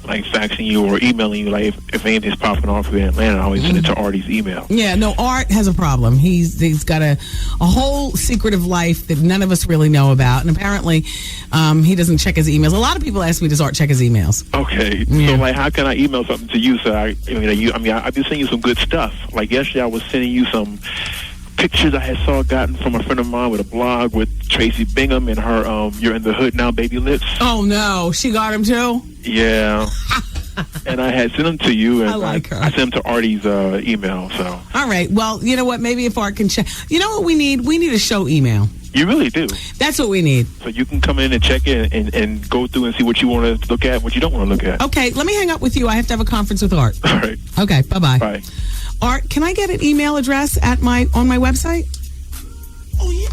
faxing you or emailing you, like if anything's popping off in Atlanta, I always send it to Artie's email. Yeah, no, Art has a problem. He's got a whole secretive life that none of us really know about, and apparently he doesn't check his emails. A lot of people ask me, does Art check his emails? Okay, so like, how can I email something to you? So I've been sending you some good stuff. Like yesterday, I was sending you some pictures I had gotten from a friend of mine with a blog with Tracy Bingham and her You're in the Hood Now baby lips. Oh no, she got him too? Yeah. And I had sent them to you, and I like her. I sent them to Artie's email. So all right, well, you know what, maybe if Art can check. You know what we need a show email. You really do. That's what we need. So you can come in and check it and go through and see what you want to look at and what you don't want to look at. Okay, let me hang up with you. I have to have a conference with Art. All right. Okay, bye-bye. Bye. Art, can I get an email address on my website? Oh, yeah.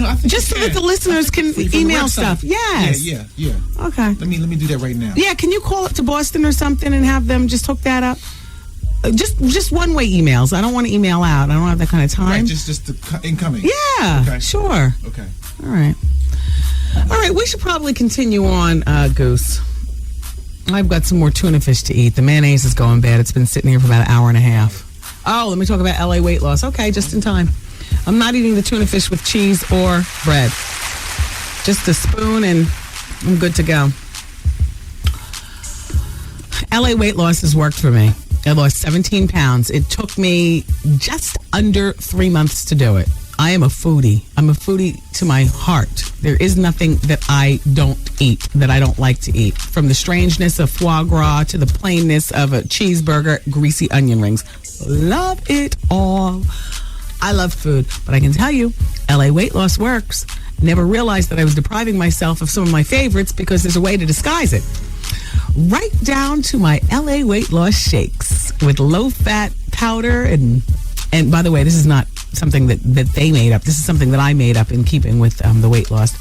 I think just so that the listeners can email stuff. Yes. Yeah. Okay. Let me do that right now. Yeah, can you call up to Boston or something and have them just hook that up? Just one-way emails. I don't want to email out. I don't have that kind of time. Right, just the incoming. Yeah, okay. Sure. Okay. All right, we should probably continue on, Goose. I've got some more tuna fish to eat. The mayonnaise is going bad. It's been sitting here for about an hour and a half. Oh, let me talk about LA weight loss. Okay, just in time. I'm not eating the tuna fish with cheese or bread. Just a spoon and I'm good to go. LA weight loss has worked for me. I lost 17 pounds. It took me just under 3 months to do it. I am a foodie. I'm a foodie to my heart. There is nothing that I don't eat, that I don't like to eat. From the strangeness of foie gras to the plainness of a cheeseburger, greasy onion rings. Love it all. I love food, but I can tell you, LA weight loss works. Never realized that I was depriving myself of some of my favorites because there's a way to disguise it. Right down to my LA weight loss shakes with low-fat powder. And by the way, this is not something that they made up. This is something that I made up in keeping with the weight loss.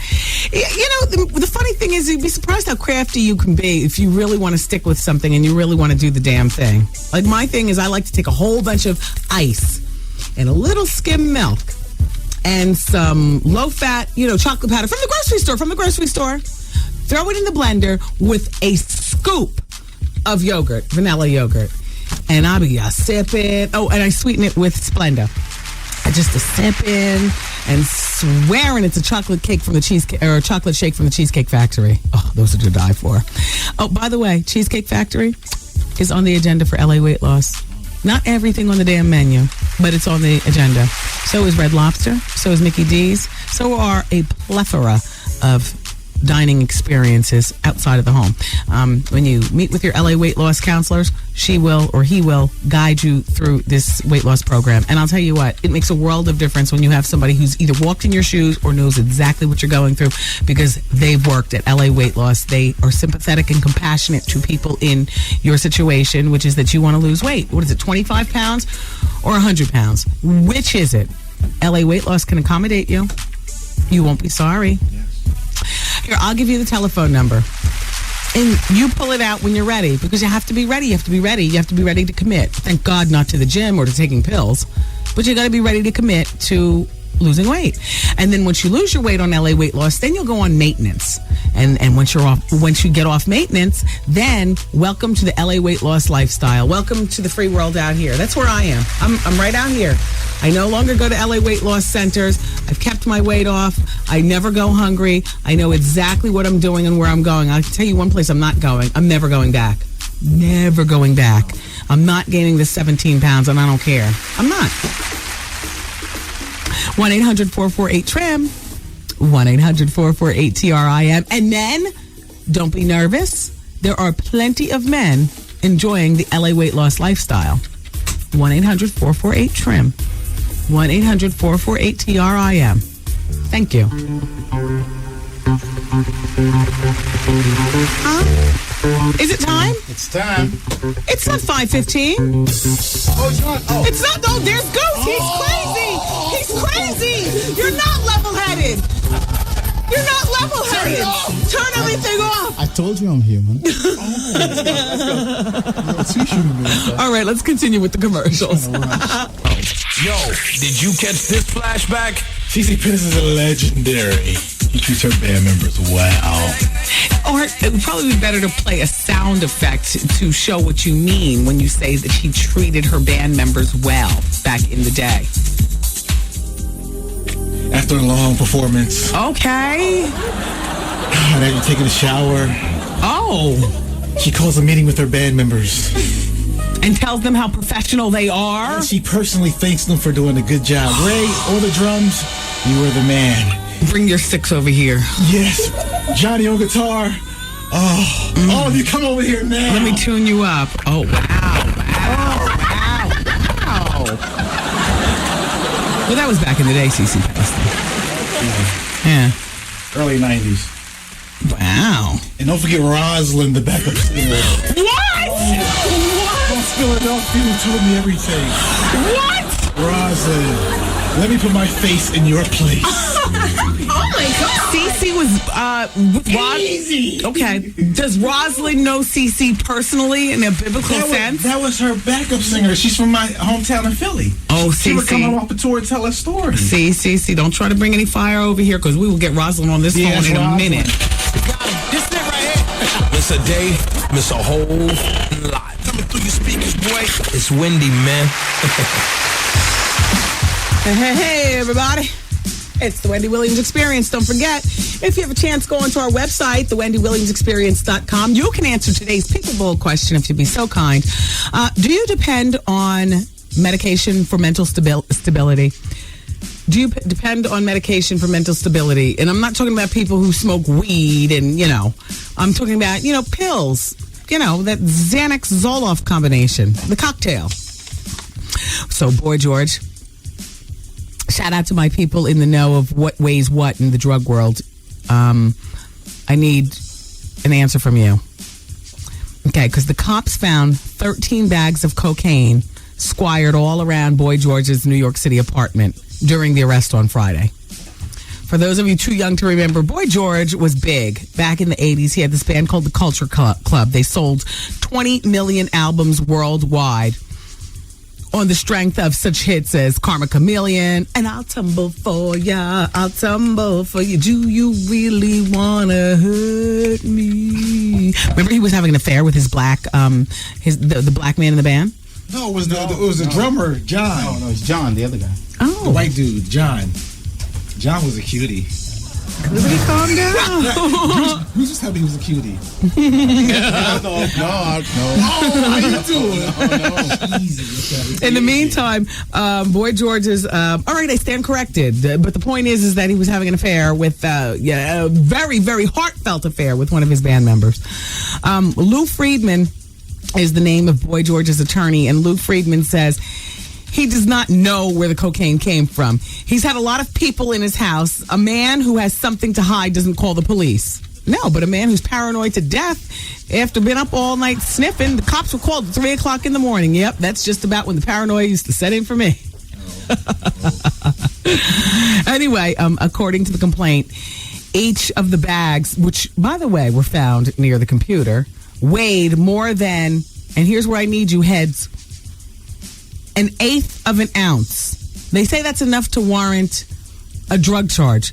You know, the funny thing is, you'd be surprised how crafty you can be if you really want to stick with something and you really want to do the damn thing. Like my thing is I like to take a whole bunch of ice and a little skim milk and some low-fat, chocolate powder from the grocery store. Throw it in the blender with a scoop of yogurt, vanilla yogurt. And I'll be sipping. Oh, and I sweeten it with Splenda. Just a sipping and swearing it's a chocolate cake from the cheesecake or a chocolate shake from the Cheesecake Factory. Oh, those are to die for. Oh, by the way, Cheesecake Factory is on the agenda for LA weight loss. Not everything on the damn menu, but it's on the agenda. So is Red Lobster. So is Mickey D's. So are a plethora of dining experiences outside of the home. When you meet with your LA weight loss counselors, she will or he will guide you through this weight loss program. And I'll tell you what, it makes a world of difference when you have somebody who's either walked in your shoes or knows exactly what you're going through, because they've worked at LA Weight Loss. They are sympathetic and compassionate to people in your situation, which is that you want to lose weight. What is it, 25 pounds or 100 pounds? Which is it? LA Weight Loss can accommodate you. You won't be sorry. Here, I'll give you the telephone number. And you pull it out when you're ready, because you have to be ready. You have to be ready. You have to be ready to commit. Thank God not to the gym or to taking pills, but you got to be ready to commit to losing weight. And then once you lose your weight on LA Weight Loss, then you'll go on maintenance. And once you get off maintenance, then welcome to the LA Weight Loss lifestyle. Welcome to the free world out here. That's where I am. I'm right out here. I no longer go to LA Weight Loss centers. I've kept my weight off. I never go hungry. I know exactly what I'm doing and where I'm going. I'll tell you one place I'm not going. I'm never going back. Never going back. I'm not gaining the 17 pounds, and I don't care. I'm not. 1-800-448-TRIM. 1-800-448-TRIM. And then, don't be nervous. There are plenty of men enjoying the LA Weight Loss lifestyle. 1-800-448-TRIM. 1-800-448-TRIM. Thank you. Is it time? It's time. It's not 5:15. Oh, it's not. Oh. It's not. No, there's Goose. He's crazy. He's crazy. You're not level-headed. You're not level-headed. Turn everything off. I told you I'm human. All right, let's continue with the commercials. Yo, did you catch this flashback? CeCe Penis is legendary. He treats her band members well. Or it would probably be better to play a sound effect to show what you mean when you say that he treated her band members well back in the day. After a long performance. Okay. And after taking a shower. Oh. She calls a meeting with her band members. And tells them how professional they are. And she personally thanks them for doing a good job. Ray, all the drums, you were the man. Bring your six over here. Yes. Johnny on guitar. Oh, all of you come over here now. Let me tune you up. Oh, wow. Well, that was back in the day, CeCe passed. Yeah. Early 90s. Wow. And don't forget Rosalind, the backup singer. What? Don't spill it off. People told me everything. What? Rosalind, let me put my face in your place. Oh my God. CeCe was with Easy. Okay. Does Rosalind know CeCe personally in a biblical sense? That was her backup singer. She's from my hometown of Philly. Oh, she would come off the tour and tell her story. CeCe, don't try to bring any fire over here, because we will get Rosalind on this phone in a minute. This thing right here. Miss a day, miss a whole lot. Coming through your speakers, boy. It's Wendy, man. Hey, everybody. It's the Wendy Williams Experience. Don't forget, if you have a chance, go onto our website, thewendywilliamsexperience.com. You can answer today's People Bowl question if you'd be so kind. Do you depend on medication for mental stability? Do you depend on medication for mental stability? And I'm not talking about people who smoke weed and, I'm talking about, pills. That Xanax Zoloft combination, the cocktail. So, Boy George, shout out to my people in the know of what weighs what in the drug world. I need an answer from you. Okay, because the cops found 13 bags of cocaine squired all around Boy George's New York City apartment during the arrest on Friday. For those of you too young to remember, Boy George was big. Back in the 80s, he had this band called the Culture Club. They sold 20 million albums worldwide on the strength of such hits as Karma Chameleon and I'll Tumble For Ya, I'll Tumble For You. Do you really wanna hurt me? Remember he was having an affair with his black, the black man in the band? No, it was the drummer, John. No, it's John, the other guy. Oh. The white dude, John. John was a cutie. Everybody calm down. Bruce just told me he was a cutie. No. How you doing? Easy. In the meantime, Boy George is all right. I stand corrected, but the point is that he was having an affair with a very, very heartfelt affair with one of his band members. Lou Friedman is the name of Boy George's attorney, and Lou Friedman says he does not know where the cocaine came from. He's had a lot of people in his house. A man who has something to hide doesn't call the police. No, but a man who's paranoid to death after being up all night sniffing, the cops were called at 3 o'clock in the morning. Yep, that's just about when the paranoia used to set in for me. Anyway, according to the complaint, each of the bags, which, by the way, were found near the computer, weighed more than, and here's where I need you heads, 1/8 of an ounce. They say that's enough to warrant a drug charge.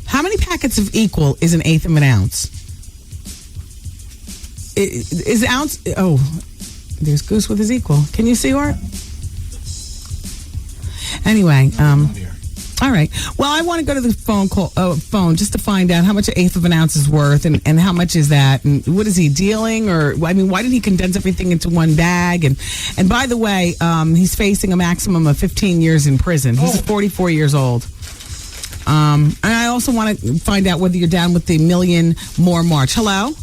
How many packets of equal is 1/8 of an ounce? Is ounce? Oh, there's Goose with his equal. Can you see Art? Anyway, all right. Well, I want to go to the phone just to find out how much 1/8 of an ounce is worth, and how much is that, and what is he dealing, or I mean, why did he condense everything into one bag? And by the way, he's facing a maximum of 15 years in prison. He's 44 years old. And I also want to find out whether you're down with the Million More March. Hello.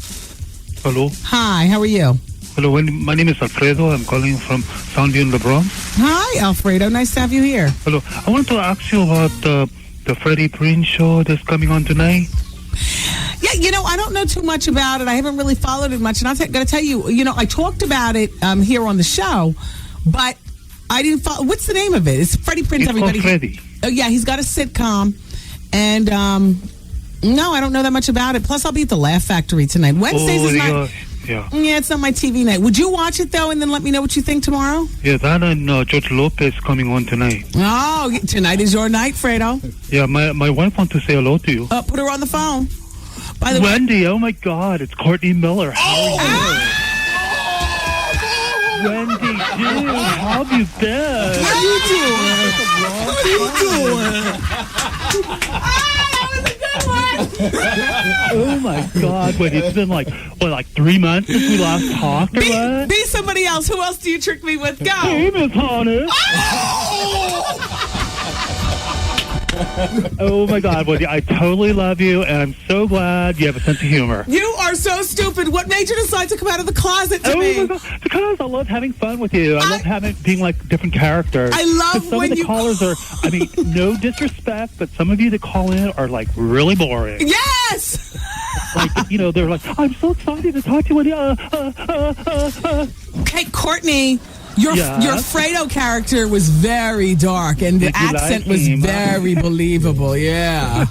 Hello. Hi. How are you? Hello, Wendy. My name is Alfredo. I'm calling from Soundview in the Bronx. Hi, Alfredo. Nice to have you here. Hello. I want to ask you about the Freddie Prinze show that's coming on tonight. Yeah, I don't know too much about it. I haven't really followed it much. And I'm going to tell you, I talked about it here on the show, but I didn't follow. What's the name of it? It's Freddie Prinze. It's everybody. called Freddie. Oh, yeah, he's got a sitcom. And, no, I don't know that much about it. Plus, I'll be at the Laugh Factory tonight. Wednesdays is not... Yeah, it's not my TV night. Would you watch it, though, and then let me know what you think tomorrow? Yeah, that and George Lopez coming on tonight. Oh, tonight is your night, Fredo. Yeah, my wife wants to say hello to you. Put her on the phone. By the Wendy, oh my God, it's Courtney Miller. How are you? Wendy, dude, how have you been? How you doing? Oh my God, wait, it's been like 3 months since we last talked, or what? Be somebody else. Who else do you trick me with? Go. Hey, Miss Honest. Oh my God, Wendy, I totally love you, and I'm so glad you have a sense of humor. You are so stupid. What made you decide to come out of the closet to me? Oh my God, because I love having fun with you. I love being like different characters. I love some when of the callers are, I mean, no disrespect, but some of you that call in are like really boring. Yes! Like, they're like, I'm so excited to talk to you. Hey, Courtney. Your Fredo character was very dark, and the accent was very believable. Yeah.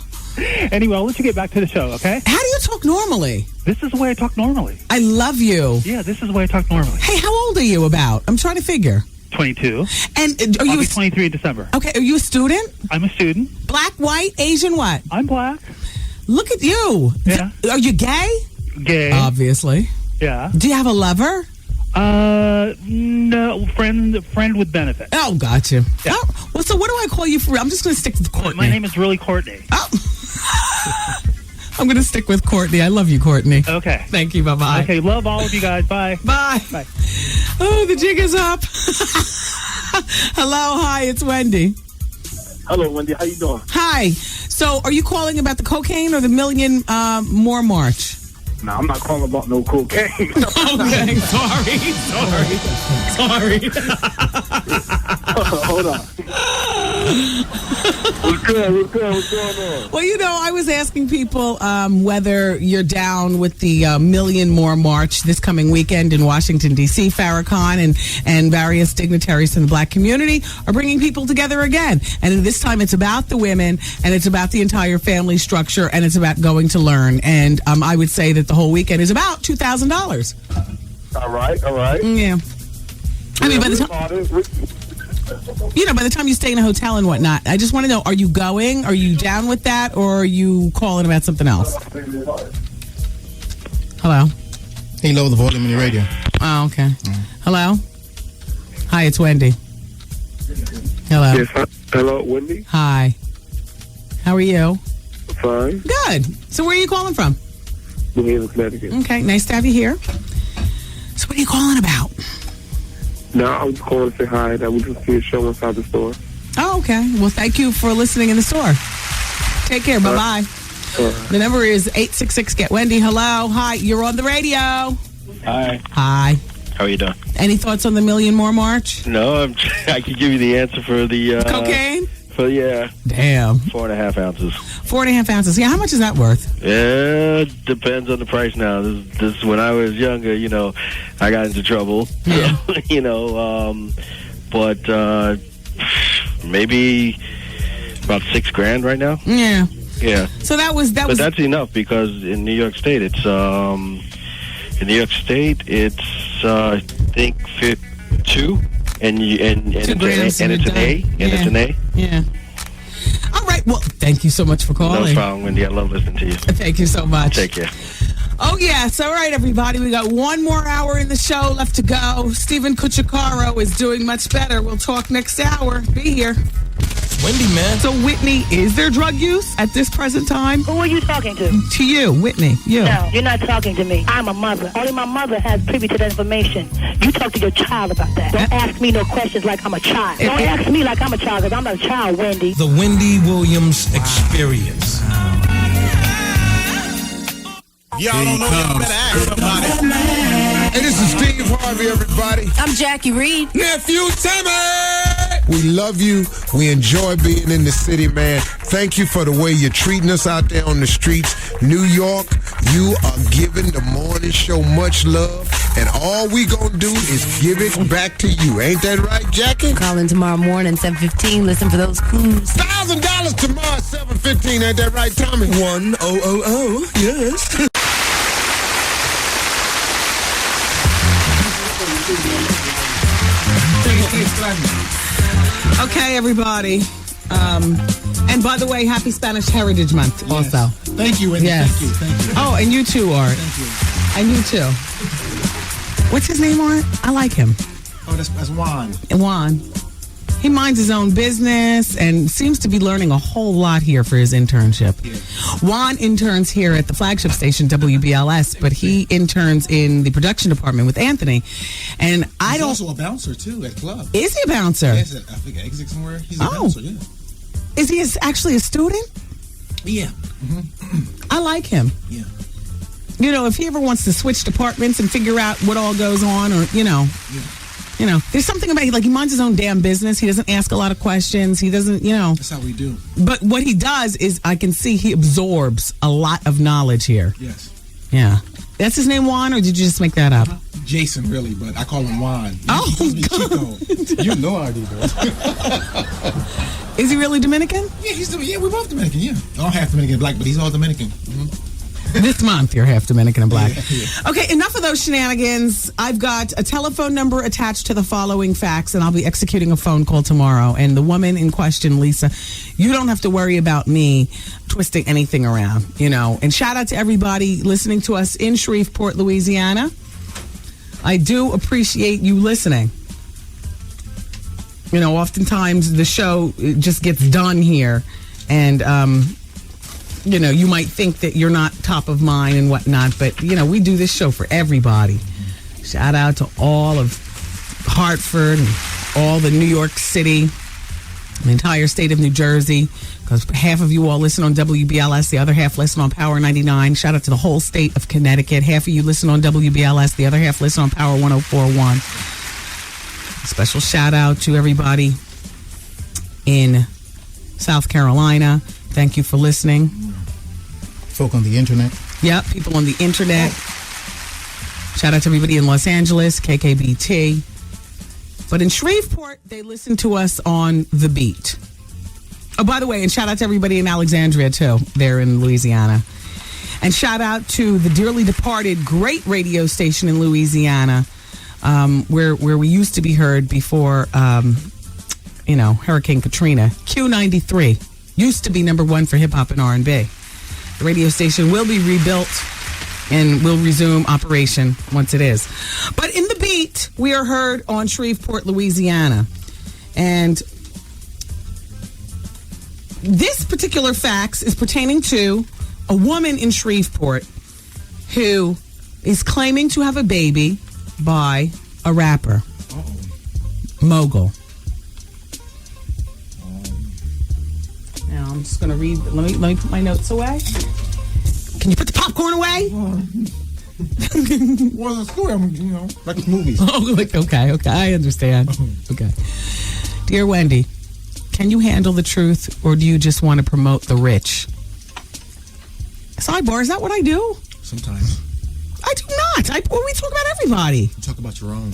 Anyway, I'll let you get back to the show, okay? How do you talk normally? This is the way I talk normally. I love you. Yeah, this is the way I talk normally. Hey, how old are you about? I'm trying to figure. 22. And I'll be 23 in December. Okay, are you a student? I'm a student. Black, white, Asian, what? I'm black. Look at you. Yeah. Are you gay? Gay. Obviously. Yeah. Do you have a lover? No, friend with benefit. Oh, gotcha. Yeah. Oh, well, so what do I call you for? I'm just going to stick with Courtney. My name is really Courtney. Oh. I'm going to stick with Courtney. I love you, Courtney. Okay. Thank you. Bye-bye. Okay, love all of you guys. Bye. Bye. Bye. Oh, the jig is up. Hello. Hi, it's Wendy. Hello, Wendy. How you doing? Hi. So, are you calling about the cocaine or the Million More March? No, I'm not calling about no cocaine. Okay, sorry. Hold on. What's good? What's going on? Well, I was asking people whether you're down with the Million More March this coming weekend in Washington, D.C. Farrakhan and various dignitaries from the black community are bringing people together again. And this time it's about the women, and it's about the entire family structure, and it's about going to learn. And I would say that the whole weekend is about $2,000. All right. Yeah. I mean, by the time you stay in a hotel and whatnot, I just want to know, are you going? Are you down with that? Or are you calling about something else? Hello? Hey, lower the volume on your radio. Oh, okay. Hello? Hi, it's Wendy. Hello? Yes, hello, Wendy. Hi. How are you? Fine. Good. So where are you calling from? New Haven, Connecticut. Okay, nice to have you here. So what are you calling about? No, I was just calling to say hi. That was just see a show inside the store. Oh, okay. Well, thank you for listening in the store. Take care. Bye-bye. The number is 866-GET-WENDY. Hello. Hi. You're on the radio. Hi. Hi. How are you doing? Any thoughts on the Million More March? No, I can give you the answer for the... cocaine? Damn. 4.5 ounces. 4.5 ounces. Yeah, how much is that worth? Yeah, depends on the price now. This when I was younger, I got into trouble. Yeah. But maybe about $6,000 right now. Yeah. Yeah. So that was. But that's enough because in New York State, it's I think 2. And it's an A. It's an A. Yeah. All right. Well, thank you so much for calling. No problem, Wendy. I love listening to you. Thank you so much. Take care. Oh, yes. All right, everybody. We got one more hour in the show left to go. Stephen Cucciacaro is doing much better. We'll talk next hour. Be here. Wendy, man. So, Whitney, is there drug use at this present time? Who are you talking to? To you, Whitney. You. No, you're not talking to me. I'm a mother. Only my mother has privy to that information. You talk to your child about that. Don't ask me no questions like I'm a child. Don't ask me like I'm a child because I'm not a child, Wendy. The Wendy Williams Experience. Y'all don't know y'all better ask somebody. Hey, this is Steve Harvey, everybody. I'm Jackie Reed. Nephew Timmy! We love you. We enjoy being in the city, man. Thank you for the way you're treating us out there on the streets. New York, you are giving the morning show much love, and all we gonna do is give it back to you. Ain't that right, Jackie? Call in tomorrow morning, 7:15. Listen for those clues. $1,000 tomorrow, 7:15. Ain't that right, Tommy? 1000, yes. Okay, everybody. And by the way, happy Spanish Heritage Month also. Thank you, Wendy. Yes. Thank you. Oh, and you too, Art. Thank you. And you too. What's his name, Art? I like him. Oh, that's Juan. Juan. He minds his own business and seems to be learning a whole lot here for his internship. Yeah. Juan interns here at the flagship station, WBLS, but he interns in the production department with Anthony. And He's also a bouncer, too, at club. Is he a bouncer? Yes, I think Exit somewhere. He's a bouncer, yeah. Is he actually a student? Yeah. I like him. Yeah. If he ever wants to switch departments and figure out what all goes on or, Yeah. There's something about he minds his own damn business. He doesn't ask a lot of questions. He doesn't, That's how we do. But what he does is I can see he absorbs a lot of knowledge here. Yes. Yeah. That's his name, Juan, or did you just make that up? Jason, really, but I call him Juan. Oh, Chico. You know I do, though. Is he really Dominican? Yeah, we're both Dominican, yeah. All half Dominican and black, but he's all Dominican. Mm-hmm. This month, you're half Dominican and black. Yeah. Okay, enough of those shenanigans. I've got a telephone number attached to the following facts, and I'll be executing a phone call tomorrow. And the woman in question, Lisa, you don't have to worry about me twisting anything around, And shout out to everybody listening to us in Shreveport, Louisiana. I do appreciate you listening. Oftentimes the show just gets done here, and you might think that you're not top of mind and whatnot, but, we do this show for everybody. Shout out to all of Hartford and all the New York City, the entire state of New Jersey, because half of you all listen on WBLS, the other half listen on Power 99. Shout out to the whole state of Connecticut. Half of you listen on WBLS, the other half listen on Power 104.1. Special shout out to everybody in South Carolina. Thank you for listening. Folk on the internet. Yep, people on the internet. Shout out to everybody in Los Angeles, KKBT. But in Shreveport, they listen to us on The Beat. Oh, by the way, and shout out to everybody in Alexandria, too, there in Louisiana. And shout out to the dearly departed great radio station in Louisiana, where we used to be heard before, Hurricane Katrina. Q93 used to be number one for hip-hop and R&B. The radio station will be rebuilt and will resume operation once it is. But in The Beat, we are heard on Shreveport, Louisiana. And this particular fax is pertaining to a woman in Shreveport who is claiming to have a baby by a rapper. Mogul. Now I'm just gonna read. Let me put my notes away. Can you put the popcorn away? Well, the story, like the movies. Oh, okay, I understand. Okay, dear Wendy, can you handle the truth, or do you just want to promote the rich? Sidebar: is that what I do? Sometimes. I do not. We talk about everybody. You talk about your own.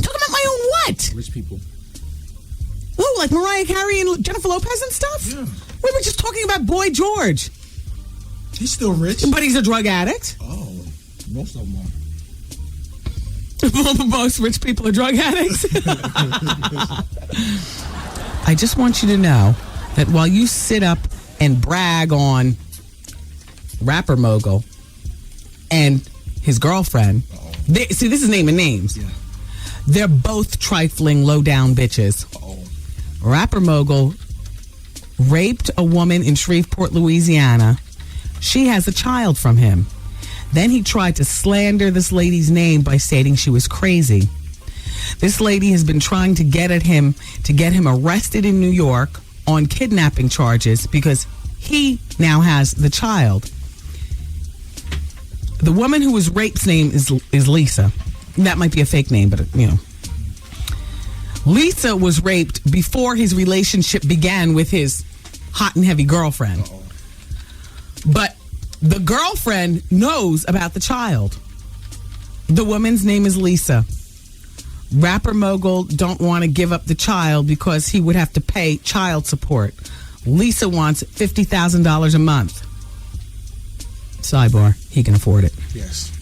Talk about my own what? Rich people. Oh, like Mariah Carey and Jennifer Lopez and stuff? Yeah. We were just talking about Boy George. He's still rich. But he's a drug addict. Oh, most of them are. Most rich people are drug addicts. I just want you to know that while you sit up and brag on rapper Mogul and his girlfriend, see, this is naming names. Yeah. They're both trifling, low-down bitches. Rapper Mogul raped a woman in Shreveport, Louisiana. She has a child from him. Then he tried to slander this lady's name by stating she was crazy. This lady has been trying to get at him to get him arrested in New York on kidnapping charges because he now has the child. The woman who was raped's name is Lisa. That might be a fake name, but Lisa was raped before his relationship began with his hot and heavy girlfriend. But the girlfriend knows about the child. The woman's name is Lisa. Rapper Mogul don't want to give up the child because he would have to pay child support. Lisa wants $50,000 a month. Sidebar, he can afford it. Yes.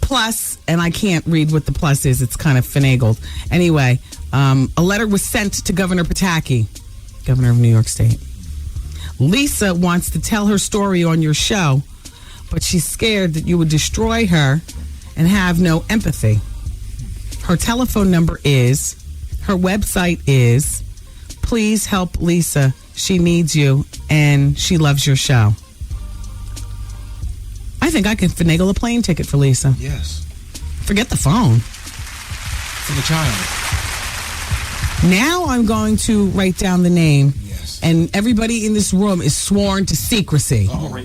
Plus, and I can't read what the plus is, it's kind of finagled. Anyway, a letter was sent to Governor Pataki, governor of New York State. Lisa wants to tell her story on your show, but she's scared that you would destroy her and have no empathy. Her telephone number is, her website is, please help Lisa. She needs you and she loves your show. I think I can finagle a plane ticket for Lisa. Yes. Forget the phone. For the child. Now I'm going to write down the name. Yes. And everybody in this room is sworn to secrecy. Oh.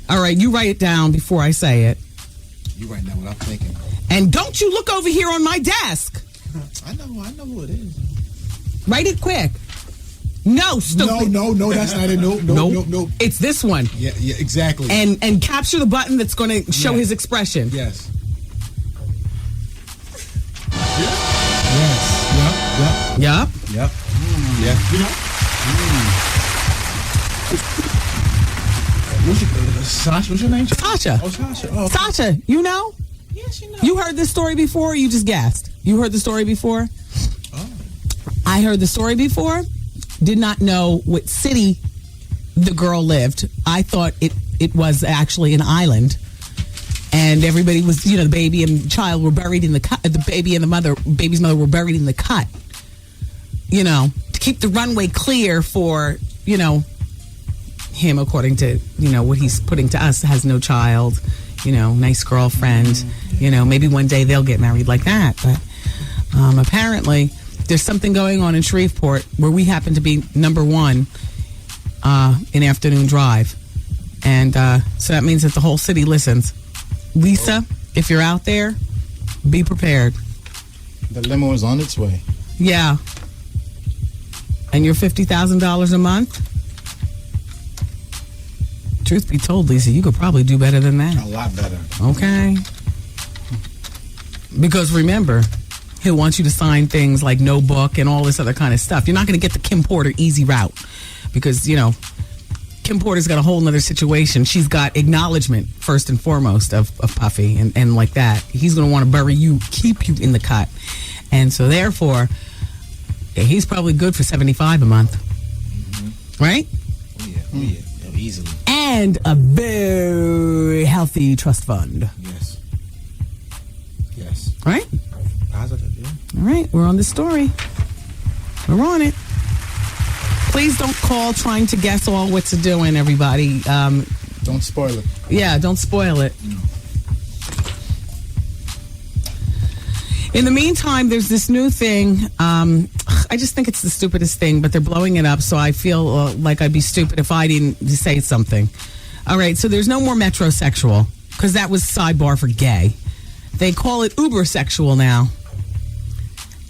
All right, you write it down before I say it. You write down what I'm thinking. And don't you look over here on my desk. I know who it is. Write it quick. No, stupid. No, that's not it. No. It's this one. Yeah, exactly. And capture the button that's going to show his expression. Yes. Yup. Yeah. What's your name? Tasha. Oh, Tasha. Oh. Tasha, you know? Yes, you know. You heard this story before, or you just guessed? You heard the story before? Oh. I heard the story before. Did not know what city the girl lived. I thought it was actually an island. And everybody was, the baby and child were buried in the cut. The baby and baby's mother were buried in the cut. To keep the runway clear for, him, according to, what he's putting to us, has no child, nice girlfriend. Maybe one day they'll get married like that. But apparently there's something going on in Shreveport where we happen to be number one in afternoon drive. And so that means that the whole city listens. Lisa, if you're out there, be prepared. The limo is on its way. Yeah. And your $50,000 a month? Truth be told, Lisa, you could probably do better than that. A lot better. Okay. Because remember, he'll want you to sign things like no book and all this other kind of stuff. You're not going to get the Kim Porter easy route because, Kim Porter's got a whole nother situation. She's got acknowledgement, first and foremost, of Puffy and like that. He's going to want to bury you, keep you in the cut. And so therefore, he's probably good for $75 a month. Mm-hmm. Right? Oh, yeah. Easily. And a very healthy trust fund. Yes. Right? Positive, yeah. All right, we're on the story. We're on it. Please don't call trying to guess all what's doing, everybody. Don't spoil it. Yeah, don't spoil it. In the meantime, there's this new thing. I just think it's the stupidest thing, but they're blowing it up, so I feel like I'd be stupid if I didn't say something. All right, so there's no more metrosexual, because that was sidebar for gay. They call it Ubersexual now.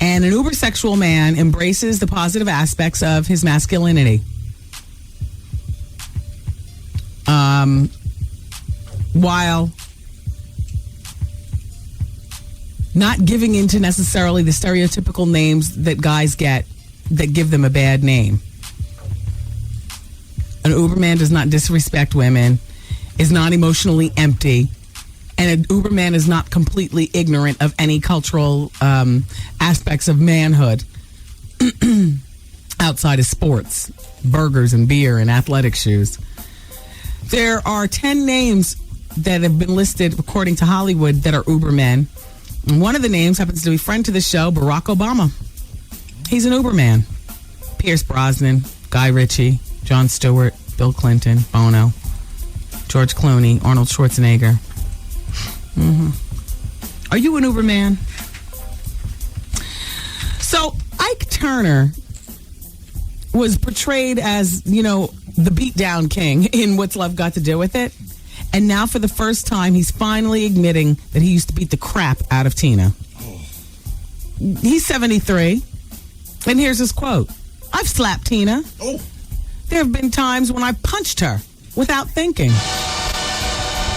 And an Ubersexual man embraces the positive aspects of his masculinity. While not giving into necessarily the stereotypical names that guys get that give them a bad name. An Uberman does not disrespect women, is not emotionally empty, and an Uberman is not completely ignorant of any cultural aspects of manhood outside of sports, burgers and beer and athletic shoes. There are 10 names that have been listed, according to Hollywood, that are Ubermen. And one of the names happens to be friend to the show, Barack Obama. He's an Uberman. Pierce Brosnan, Guy Ritchie, Jon Stewart, Bill Clinton, Bono, George Clooney, Arnold Schwarzenegger. Are you an Uberman? So Ike Turner was portrayed as, the beatdown king in What's Love Got to Do with It? And now for the first time, he's finally admitting that he used to beat the crap out of Tina. He's 73. And here's his quote. "I've slapped Tina. There have been times when I punched her without thinking.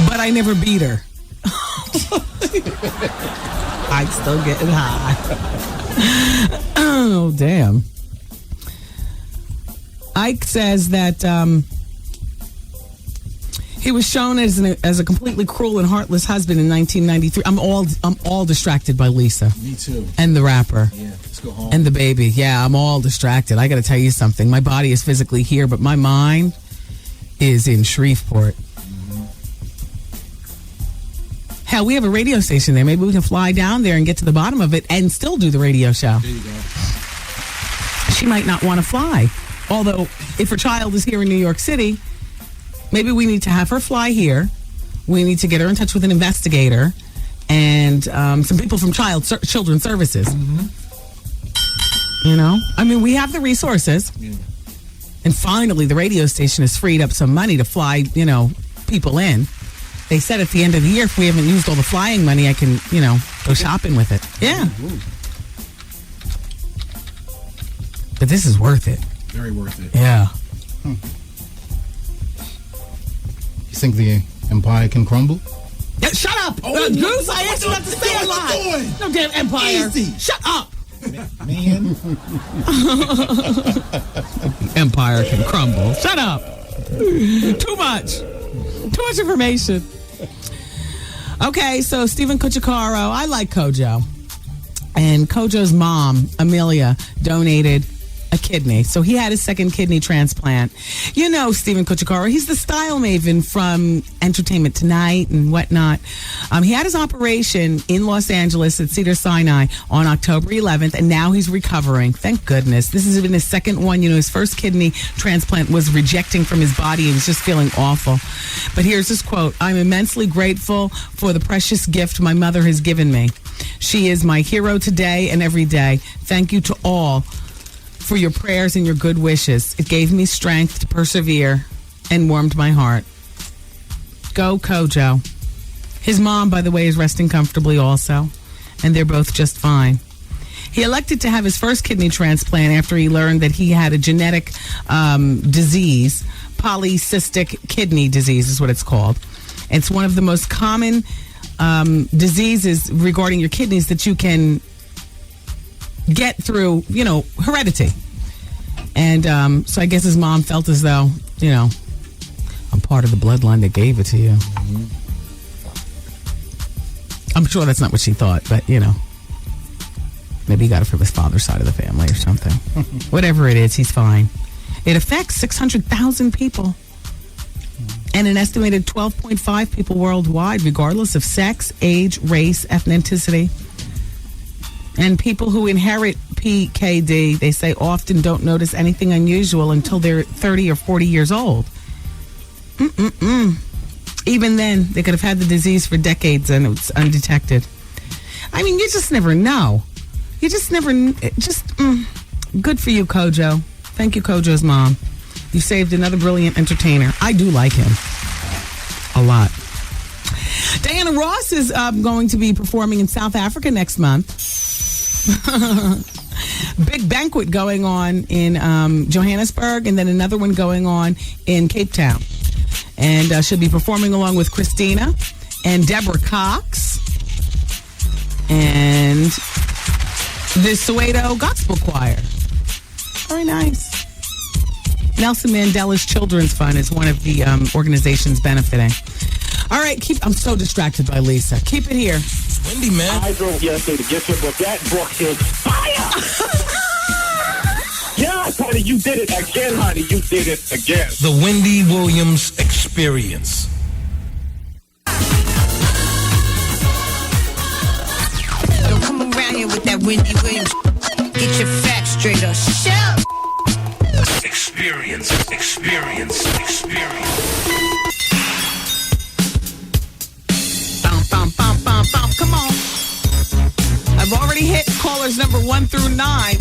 But I never beat her." I'm still getting high. Oh, damn. Ike says that he was shown as a completely cruel and heartless husband in 1993. I'm all distracted by Lisa. Me too. And the rapper. Yeah, let's go home. And the baby. Yeah, I'm all distracted. I got to tell you something. My body is physically here, but my mind is in Shreveport. Hell, we have a radio station there. Maybe we can fly down there and get to the bottom of it and still do the radio show. There you go. She might not want to fly. Although, if her child is here in New York City, maybe we need to have her fly here. We need to get her in touch with an investigator and some people from Children's Services. We have the resources. Yeah. And finally, the radio station has freed up some money to fly, people in. They said at the end of the year, if we haven't used all the flying money, I can, go shopping with it. Yeah. But this is worth it. Very worth it. Yeah. You think the empire can crumble? Yeah, shut up! Goose, I asked you not to say a lie. No damn empire. Easy. Shut up! Man. Empire can crumble. Shut up! Too much information. Okay, so Stephen Cucciaro, I like Kojo. And Kojo's mom, Amelia, donated a kidney. So he had his second kidney transplant. Stephen Cucciaro, he's the style maven from Entertainment Tonight and whatnot. He had his operation in Los Angeles at Cedars-Sinai on October 11th, and now he's recovering. Thank goodness. This has been his second one. His first kidney transplant was rejecting from his body and was just feeling awful. But here's his quote. "I'm immensely grateful for the precious gift my mother has given me. She is my hero today and every day. Thank you to all for your prayers and your good wishes. It gave me strength to persevere and warmed my heart." Go Kojo. His mom, by the way, is resting comfortably also, and they're both just fine. He elected to have his first kidney transplant after he learned that he had a genetic disease, polycystic kidney disease is what it's called. It's one of the most common diseases regarding your kidneys that you can get through, heredity. And so I guess his mom felt as though, I'm part of the bloodline that gave it to you. I'm sure that's not what she thought, but, maybe he got it from his father's side of the family or something. Whatever it is, he's fine. It affects 600,000 people and an estimated 12.5 people worldwide, regardless of sex, age, race, ethnicity. And people who inherit PKD, they say, often don't notice anything unusual until they're 30 or 40 years old. Even then, they could have had the disease for decades and it's undetected. I mean, you just never know. You just never... Good for you, Kojo. Thank you, Kojo's mom. You saved another brilliant entertainer. I do like him a lot. Diana Ross is going to be performing in South Africa next month. Big banquet going on in Johannesburg, and then another one going on in Cape Town. And she'll be performing along with Christina and Deborah Cox and the Soweto Gospel Choir. Very nice. Nelson Mandela's Children's Fund is one of the organizations benefiting. All right, I'm so distracted by Lisa. Keep it here. Wendy, man. I drove yesterday to get your book. That book is fire! Yes, honey, you did it again, honey. You did it again. The Wendy Williams Experience. Don't come around here with that Wendy Williams. Get your facts straight up. Shut up. Experience. Come on. I've already hit callers number 1 through 9.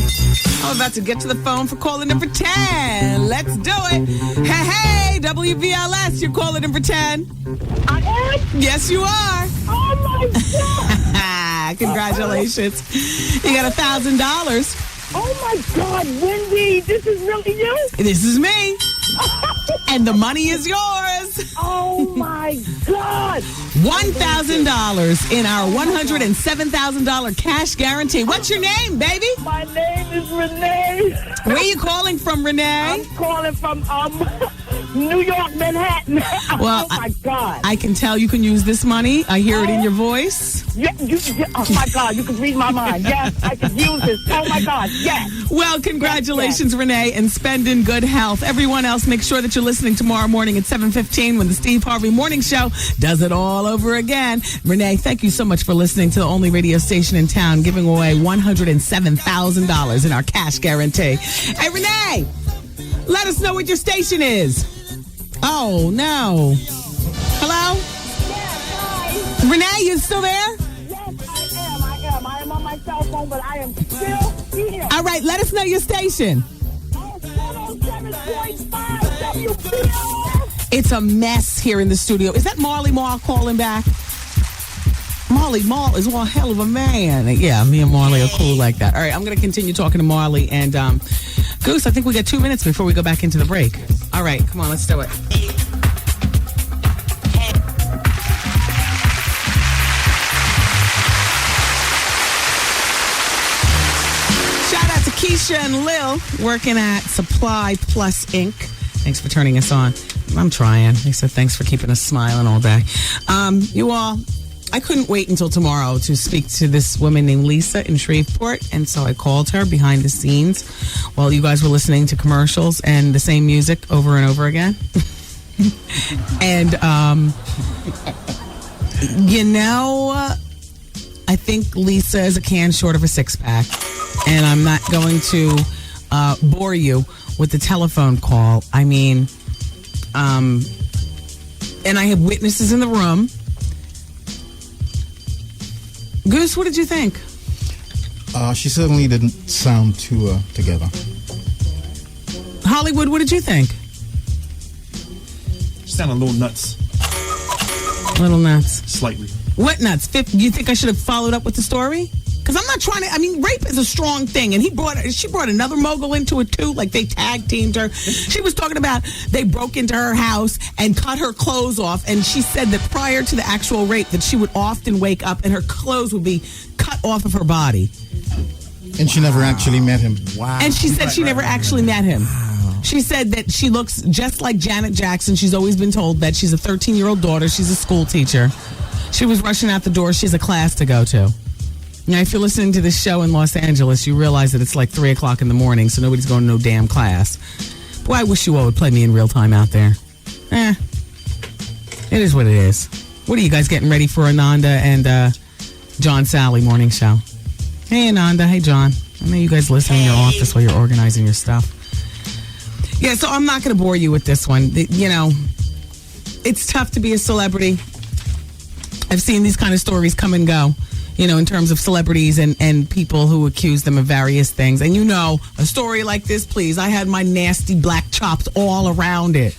I'm about to get to the phone for caller number 10. Let's do it. Hey, WBLS, you're caller number 10. I am? Yes, you are. Oh, my God. Congratulations. You got $1,000. Oh, my God, Wendy, this is really you? This is me. And the money is yours. Oh, my God. $1,000 in our $107,000 cash guarantee. What's your name, baby? My name is Renee. Where are you calling from, Renee? I'm calling from New York, Manhattan. Well, oh, my God. I can tell you can use this money. I hear it in your voice. Yeah, oh, my God, you can read my mind. Yes, I can use this. Oh, my God, yes. Well, congratulations, Renee, and spend in good health. Everyone else, make sure that you're listening tomorrow morning at 7:15 when the Steve Harvey Morning Show does it all over again. Renee, thank you so much for listening to the only radio station in town giving away $107,000 in our cash guarantee. Hey, Renee, let us know what your station is. Oh, no. Hello? Yes, hi. Renee, you still there? Yes, I am. I am on my cell phone, but I am still here. All right, let us know your station. 107.5 WPLS. It's a mess here in the studio. Is that Marley Marl calling back? Marley Marl is one hell of a man. Yeah, me and Marley are cool like that. All right, I'm going to continue talking to Marley. And Goose, I think we got 2 minutes before we go back into the break. All right, come on, let's do it. Shout out to Keisha and Lil working at Supply Plus Inc. Thanks for turning us on. I'm trying. They said thanks for keeping us smiling all day. You all, I couldn't wait until tomorrow to speak to this woman named Lisa in Shreveport, and so I called her behind the scenes while you guys were listening to commercials and the same music over and over again. And, I think Lisa is a can short of a six-pack, and I'm not going to bore you with the telephone call. I mean, and I have witnesses in the room. Goose, what did you think? She certainly didn't sound too together. Hollywood, what did you think? She sounded a little nuts. Little nuts. Slightly. What nuts? You think I should have followed up with the story? Because I'm not trying to. I mean, rape is a strong thing, and she brought another mogul into it too. Like they tag teamed her. She was talking about they broke into her house and cut her clothes off, and she said that prior to the actual rape, that she would often wake up and her clothes would be cut off of her body. And she never actually met him. Wow. And she said she never actually met him. Wow. She said that she looks just like Janet Jackson. She's always been told that she's a 13-year-old daughter. She's a school teacher. She was rushing out the door. She has a class to go to. Now, if you're listening to this show in Los Angeles, you realize that it's like 3 o'clock in the morning, so nobody's going to no damn class. Boy, I wish you all would play me in real time out there. It is what it is. What are you guys getting ready for Ananda and John Sally morning show? Hey, Ananda. Hey, John. I know you guys listen in your office while you're organizing your stuff. Yeah, so I'm not going to bore you with this one. You know, it's tough to be a celebrity. I've seen these kind of stories come and go, you know, in terms of celebrities and people who accuse them of various things. And you know, a story like this, please, I had my nasty black chops all around it.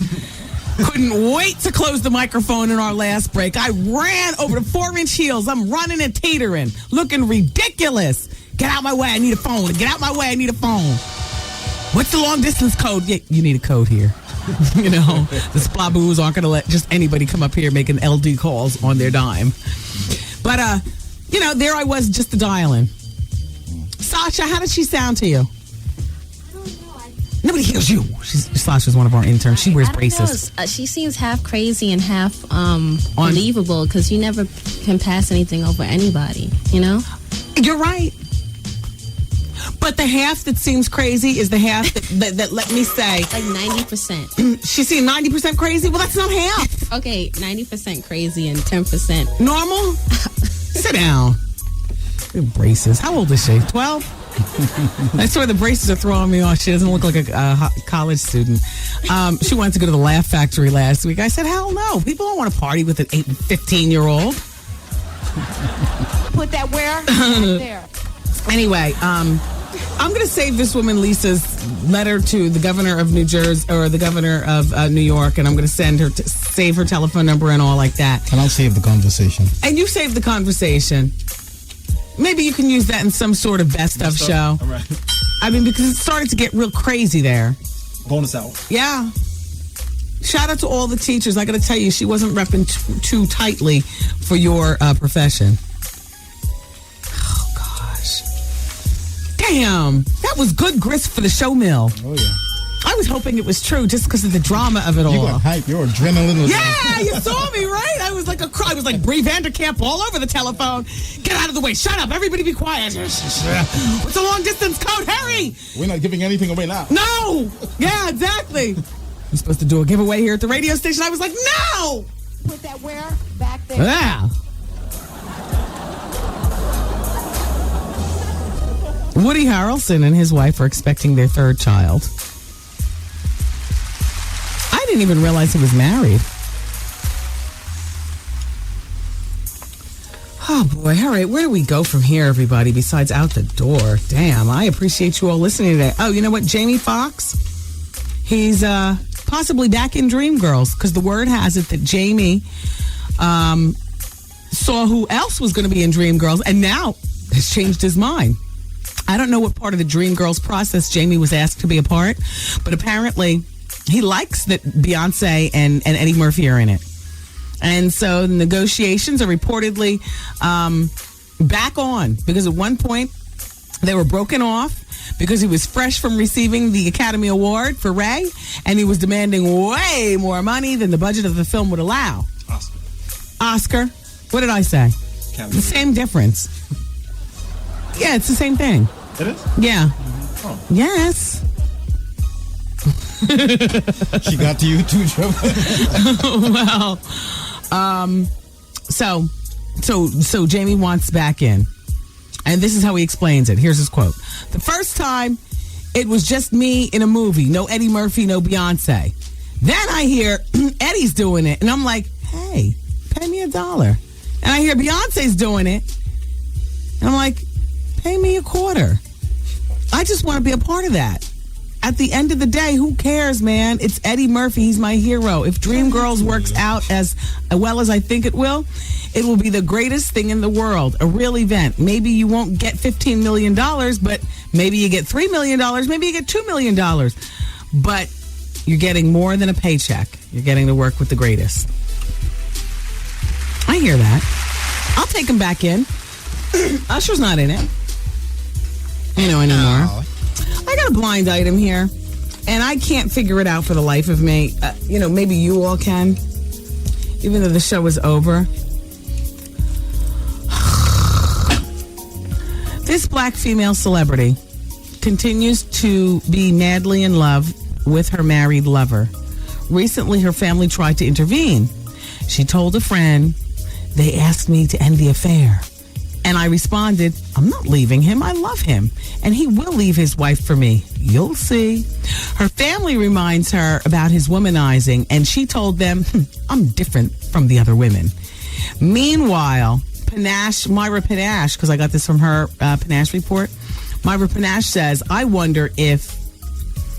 Couldn't wait to close the microphone in our last break. I ran over the 4-inch heels. I'm running and teetering, looking ridiculous. Get out my way, I need a phone. Get out my way, I need a phone. What's the long distance code? Yeah, you need a code here. You know, the splaboos aren't going to let just anybody come up here making LD calls on their dime. But, you know, there I was just dialing. Sasha, how did she sound to you? Nobody hears you. Sasha's one of our interns. She wears braces. She seems half crazy and half believable because you never can pass anything over anybody, you know? You're right. But the half that seems crazy is the half that let me say. Like 90%. She seemed 90% crazy? Well, that's not half. Okay, 90% crazy and 10% normal? Sit down. Braces. How old is she? 12? I swear the braces are throwing me off. She doesn't look like a college student. She wanted to go to the Laugh Factory last week. I said, hell no. People don't want to party with an 15-year-old. Put that where? Right there. Anyway, I'm going to save this woman Lisa's letter to the governor of New Jersey or the governor of New York, and I'm going to send her save her telephone number and all like that. And I'll save the conversation. And you save the conversation. Maybe you can use that in some sort of best of show. All right. I mean, because it started to get real crazy there. Bonus hour. Yeah. Shout out to all the teachers. I got to tell you, she wasn't repping too tightly for your profession. Oh, gosh. Damn. That was good grist for the show mill. Oh, yeah. I was hoping it was true just because of the drama of it all. You got hype. Your adrenaline was... Yeah, you saw me, right? I was like I was like Brie Vanderkamp all over the telephone. Get out of the way. Shut up. Everybody be quiet. What's the long distance code? Hurry. We're not giving anything away now. No. Yeah, exactly. You're supposed to do a giveaway here at the radio station. I was like, no. Put that where? Back there. Yeah. Woody Harrelson and his wife are expecting their third child. I didn't even realize he was married. Oh, boy. All right. Where do we go from here, everybody, besides out the door? Damn. I appreciate you all listening today. Oh, you know what? Jamie Foxx, he's possibly back in Dreamgirls because the word has it that Jamie saw who else was going to be in Dreamgirls and now has changed his mind. I don't know what part of the Dreamgirls process Jamie was asked to be a part, but apparently he likes that Beyonce and Eddie Murphy are in it. And so the negotiations are reportedly back on because at one point they were broken off because he was fresh from receiving the Academy Award for Ray and he was demanding way more money than the budget of the film would allow. Oscar. What did I say? Academy. The same difference. Yeah, it's the same thing. It is? Yeah. Oh. Yes. She got to you too, Trevor. Well, so Jamie wants back in. And this is how he explains it. Here's his quote. The first time, it was just me in a movie. No Eddie Murphy, no Beyonce. Then I hear Eddie's doing it. And I'm like, hey, pay me $1. And I hear Beyonce's doing it. And I'm like, pay me $0.25. I just want to be a part of that. At the end of the day, who cares, man? It's Eddie Murphy. He's my hero. If Dreamgirls works out as well as I think it will be the greatest thing in the world. A real event. Maybe you won't get $15 million, but maybe you get $3 million. Maybe you get $2 million. But you're getting more than a paycheck. You're getting to work with the greatest. I hear that. I'll take him back in. Usher's not in it. Anymore. No. I got a blind item here, and I can't figure it out for the life of me. Maybe you all can, even though the show is over. This black female celebrity continues to be madly in love with her married lover. Recently, her family tried to intervene. She told a friend, they asked me to end the affair. And I responded, I'm not leaving him. I love him. And he will leave his wife for me. You'll see. Her family reminds her about his womanizing, and she told them, I'm different from the other women. Meanwhile, Myra Panache, because I got this from her Panache report, Myra Panache says, I wonder if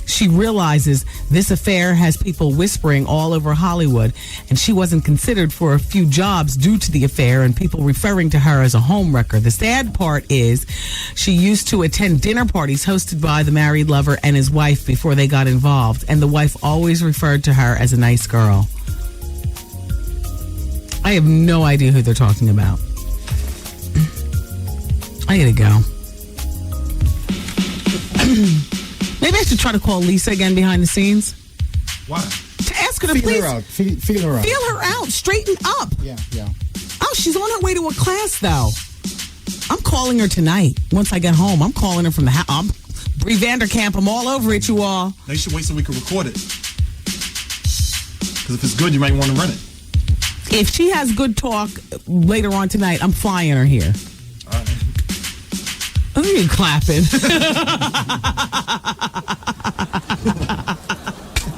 she realizes this affair has people whispering all over Hollywood, and she wasn't considered for a few jobs due to the affair and people referring to her as a homewrecker. The sad part is she used to attend dinner parties hosted by the married lover and his wife before they got involved, and the wife always referred to her as a nice girl. I have no idea who they're talking about. I gotta go. Maybe I should try to call Lisa again behind the scenes. Why? To ask her to Feel please her out. Feel her out. feel her out. Straighten up. Yeah. Oh, she's on her way to a class, though. I'm calling her tonight. Once I get home, I'm calling her from the house. I'm Bree Vanderkamp. I'm all over it, you all. Now you should wait so we can record it. Because if it's good, you might want to run it. If she has good talk later on tonight, I'm flying her here. All right. Who are you clapping?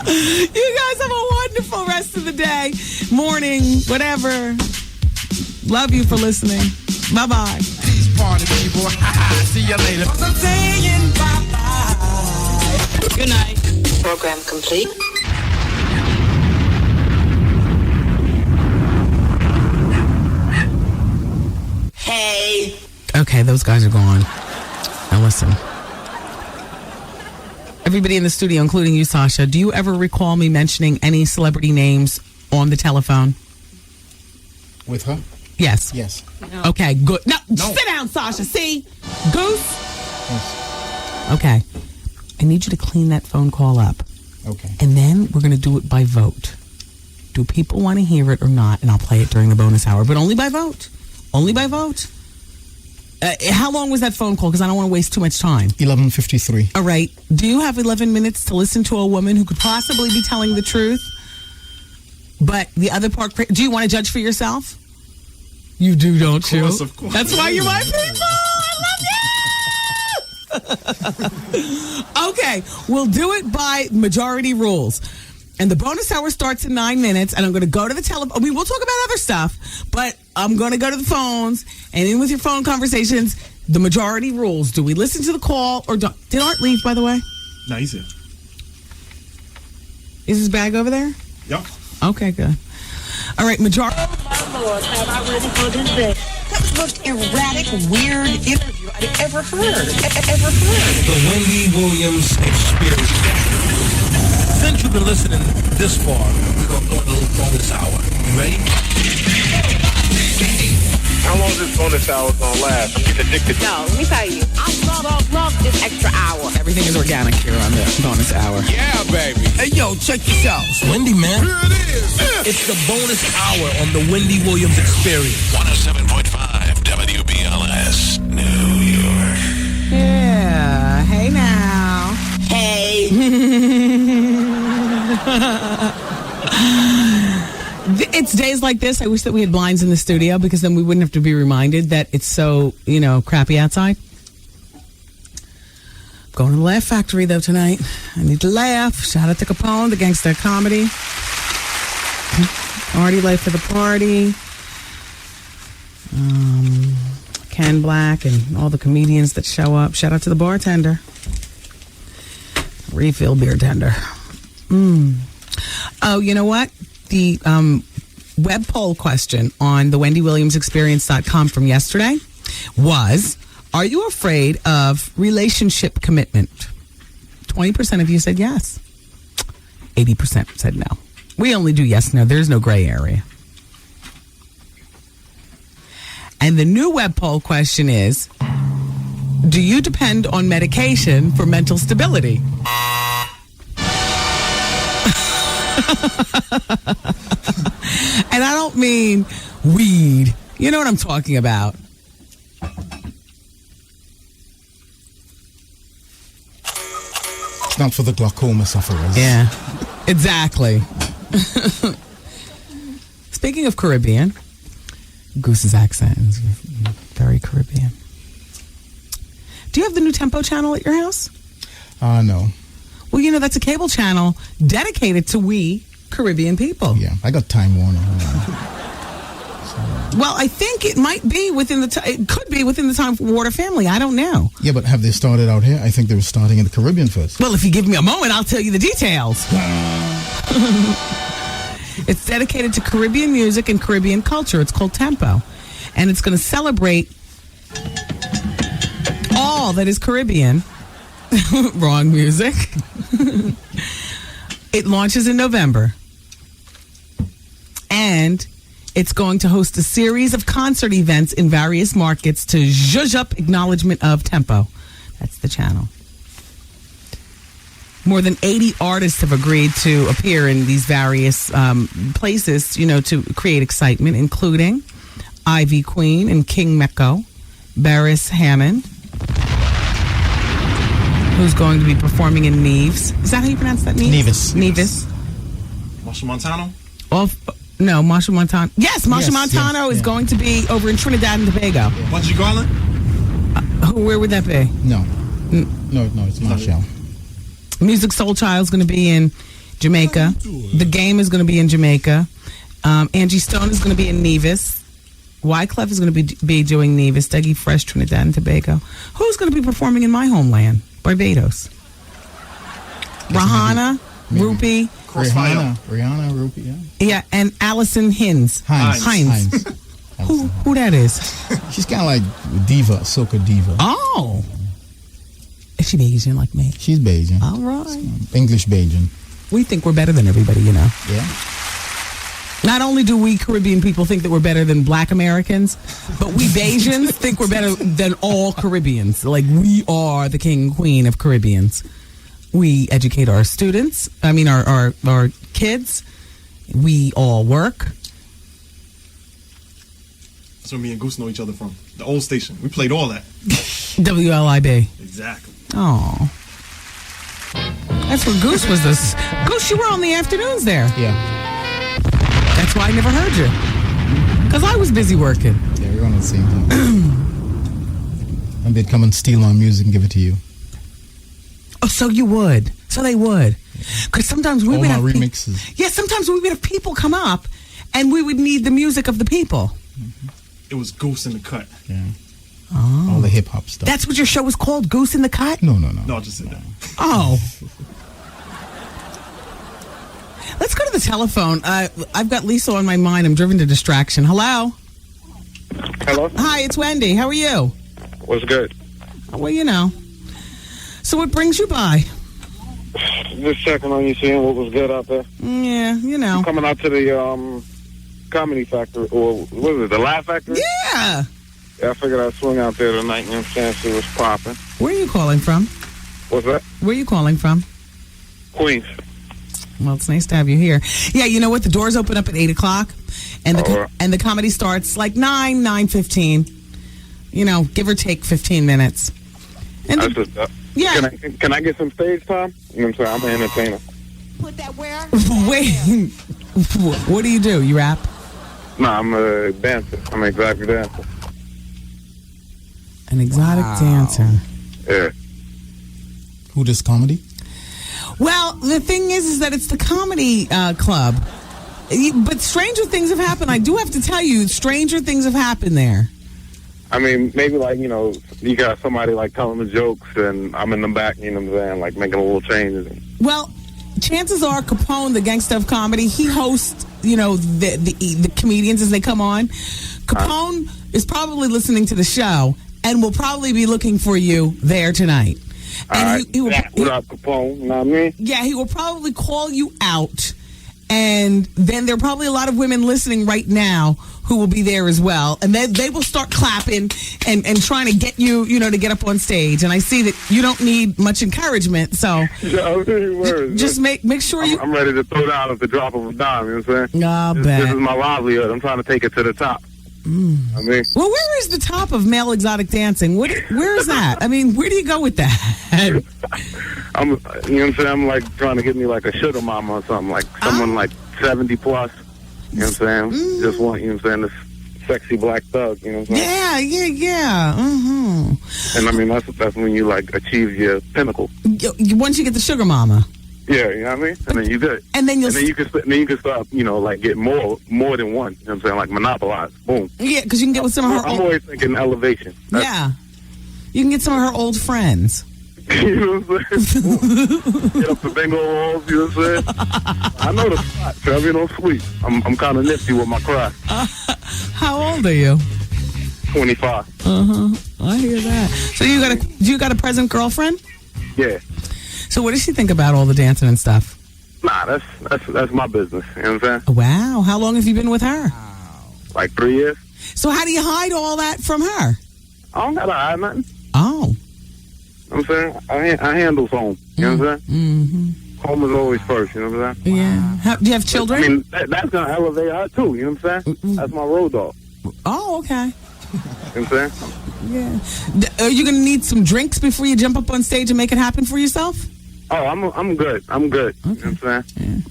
You guys have a wonderful rest of the day, morning, whatever. Love you for listening. Bye-bye. Peace party, people. See you later. I'm saying bye-bye. Good night. Program complete. Hey. Okay, those guys are gone. Now listen. Everybody in the studio, including you, Sasha, do you ever recall me mentioning any celebrity names on the telephone? With her? Yes. Yes. No. Okay, good. No, sit down, Sasha. See? Goose? Yes. Okay. I need you to clean that phone call up. Okay. And then we're going to do it by vote. Do people want to hear it or not? And I'll play it during the bonus hour, but only by vote. Only by vote. How long was that phone call? Because I don't want to waste too much time. 11:53. All right. Do you have 11 minutes to listen to a woman who could possibly be telling the truth? But the other part, do you want to judge for yourself? You do, don't you? Of course. That's why you're my people. I love you. Okay. We'll do it by majority rules. And the bonus hour starts in 9 minutes, and I'm going to go to the telephone. I mean, we'll talk about other stuff, but I'm going to go to the phones, and in with your phone conversations, the majority rules. Do we listen to the call or don't? Did Art leave, by the way? No, he's here. Is his bag over there? Yep. Okay, good. All right, majority. Oh, my Lord, am I ready for this day? That was the most erratic, weird interview I'd ever heard. The Wendy Williams Experience. Since you've been listening this far, we're going to go into a little bonus hour. You ready? How long is this bonus hour gonna last? I'm getting addicted. No, let me tell you, I love this extra hour. Everything is organic here on the bonus hour. Yeah, baby. Hey, yo, check this out. It's Wendy, man. Here it is. It's the bonus hour on the Wendy Williams Experience. 107.5 WBLS, New York. Yeah. Hey now. Hey. It's days like this. I wish that we had blinds in the studio because then we wouldn't have to be reminded that it's so, crappy outside. Going to the Laugh Factory, though, tonight. I need to laugh. Shout out to Capone, the gangster comedy. Already late for the party. Ken Black and all the comedians that show up. Shout out to the bartender. Refill beer tender. Oh, you know what? The web poll question on the WendyWilliamsExperience.com from yesterday was, are you afraid of relationship commitment? 20% of you said yes. 80% said no. We only do yes, no. There's no gray area. And the new web poll question is, do you depend on medication for mental stability? And I don't mean weed. You know what I'm talking about. It's not for the glaucoma sufferers. Yeah, exactly. Speaking of Caribbean, Goose's accent is very Caribbean. Do you have the new Tempo channel at your house? No. Well, you know, that's a cable channel dedicated to we Caribbean people. Yeah, I got Time Warner. Well, I think it might be within it could be within the Time Warner family. I don't know. Yeah, but have they started out here? I think they were starting in the Caribbean first. Well, if you give me a moment, I'll tell you the details. It's dedicated to Caribbean music and Caribbean culture. It's called Tempo. And it's going to celebrate all that is Caribbean. Wrong music. It launches in November. And it's going to host a series of concert events in various markets to zhuzh up acknowledgement of Tempo. That's the channel. More than 80 artists have agreed to appear in these various places, you know, to create excitement, including Ivy Queen and King Mecco, Barris Hammond, who's going to be performing in Neves. Is that how you pronounce that? Neves? Neves. Marshall Montano? No, Marshall Montano. Yes, Marshall Montano is going to be over in Trinidad and Tobago. Bungie Garland? Where would that be? No, it's Marshall. Music Soul Child's going to be in Jamaica. The Game is going to be in Jamaica. Angie Stone is going to be in Nevis. Wyclef is going to be doing Nevis. Dougie Fresh, Trinidad and Tobago. Who's going to be performing in my homeland? Barbados. Rihanna, Rupi. Rihanna, Rupi, yeah. Yeah, and Allison Hines. Who that is? She's kind of like diva, soca diva. Oh. Is she Bayesian like me? She's Bayesian. All right. English Bayesian. We think we're better than everybody, you know. Yeah. Not only do we Caribbean people think that we're better than Black Americans, but we Bayesians think we're better than all Caribbeans. Like, we are the king and queen of Caribbeans. We educate our students. I mean, our kids. We all work. That's where me and Goose know each other from. The old station. We played all that. WLIB. Exactly. Oh. That's where Goose was this. Goose, you were on the afternoons there. Yeah. That's why I never heard you. Because I was busy working. Yeah, we were on the same time. And they'd come and steal our music and give it to you. Oh, so you would. So they would. Because sometimes we would have remixes. Sometimes we would have people come up and we would need the music of the people. Mm-hmm. It was Goose in the Cut. Yeah. Oh. All the hip hop stuff. That's what your show was called, Goose in the Cut? No. No, I just said that. Oh. Let's go to the telephone. I've got Lisa on my mind. I'm driven to distraction. Hello? Hello? Hi, it's Wendy. How are you? What's good? Well, you know. So what brings you by? Just checking on you, seeing what was good out there. Yeah, you know. Coming out to the Comedy Factory, or what is it, the Laugh Factory? Yeah. Yeah, I figured I'd swing out there tonight and see what's popping. Where are you calling from? What's that? Where are you calling from? Queens. Well, it's nice to have you here. Yeah, you know what? The doors open up at 8 o'clock, and the comedy starts like 9:15. You know, give or take 15 minutes. And yeah. Can I get some stage time? You know what I'm saying? I'm an entertainer. Put that where? Wait. What do? You rap? No, I'm a dancer. I'm an exotic dancer. An exotic dancer. Yeah. Who does comedy? Well, the thing is that it's the comedy club. But stranger things have happened. I do have to tell you, stranger things have happened there. I mean, maybe like, you know, you got somebody like telling the jokes and I'm in the back, you know what I'm saying, like making a little changes. Well, chances are Capone, the gangsta of comedy, he hosts, you know, the comedians as they come on. Capone is probably listening to the show and will probably be looking for you there tonight. And what up, Capone? You know what I mean? Yeah, he will probably call you out. And then there are probably a lot of women listening right now who will be there as well. And then they will start clapping and trying to get you, you know, to get up on stage. And I see that you don't need much encouragement. So just make sure I'm ready to throw down at the drop of a dime. You know what I'm saying? This is my livelihood. I'm trying to take it to the top. I mean, well, where is the top of male exotic dancing? Where is that? I mean, where do you go with that? you know what I'm saying? I'm like trying to get me like a sugar mama or something, like someone like 70 plus. You know what I'm saying? Just want, you know what I'm saying, to sexy black thug, you know what I'm saying? Yeah. And I mean, that's when you like achieve your pinnacle. Once you get the sugar mama. Yeah, you know what I mean? And then you good. And then you can start, you know, like get more than one. You know what I'm saying? Like monopolize. Boom. Yeah, because you can get with some of her I'm always thinking elevation. Yeah. You can get some of her old friends. You know what I'm saying? Get up the bingo walls, you know what I'm saying? I know the spot, Trevor, don't sleep. I'm kind of nifty with my craft. How old are you? 25. I hear that. So you got a present girlfriend? Yeah. So what does she think about all the dancing and stuff? Nah, that's my business. You know what I'm saying? Wow. How long have you been with her? Like 3 years. So how do you hide all that from her? I don't gotta hide nothing. Oh. I'm saying I handle home. You know what I'm saying? Home is always first. You know what I'm saying? Yeah. Do you have children? I mean, that's gonna elevate her too. You know what I'm saying? That's my road dog. Oh, okay. You know what I'm saying? Yeah. Are you gonna need some drinks before you jump up on stage and make it happen for yourself? Oh, I'm good. I'm good. Okay. You know what I'm saying?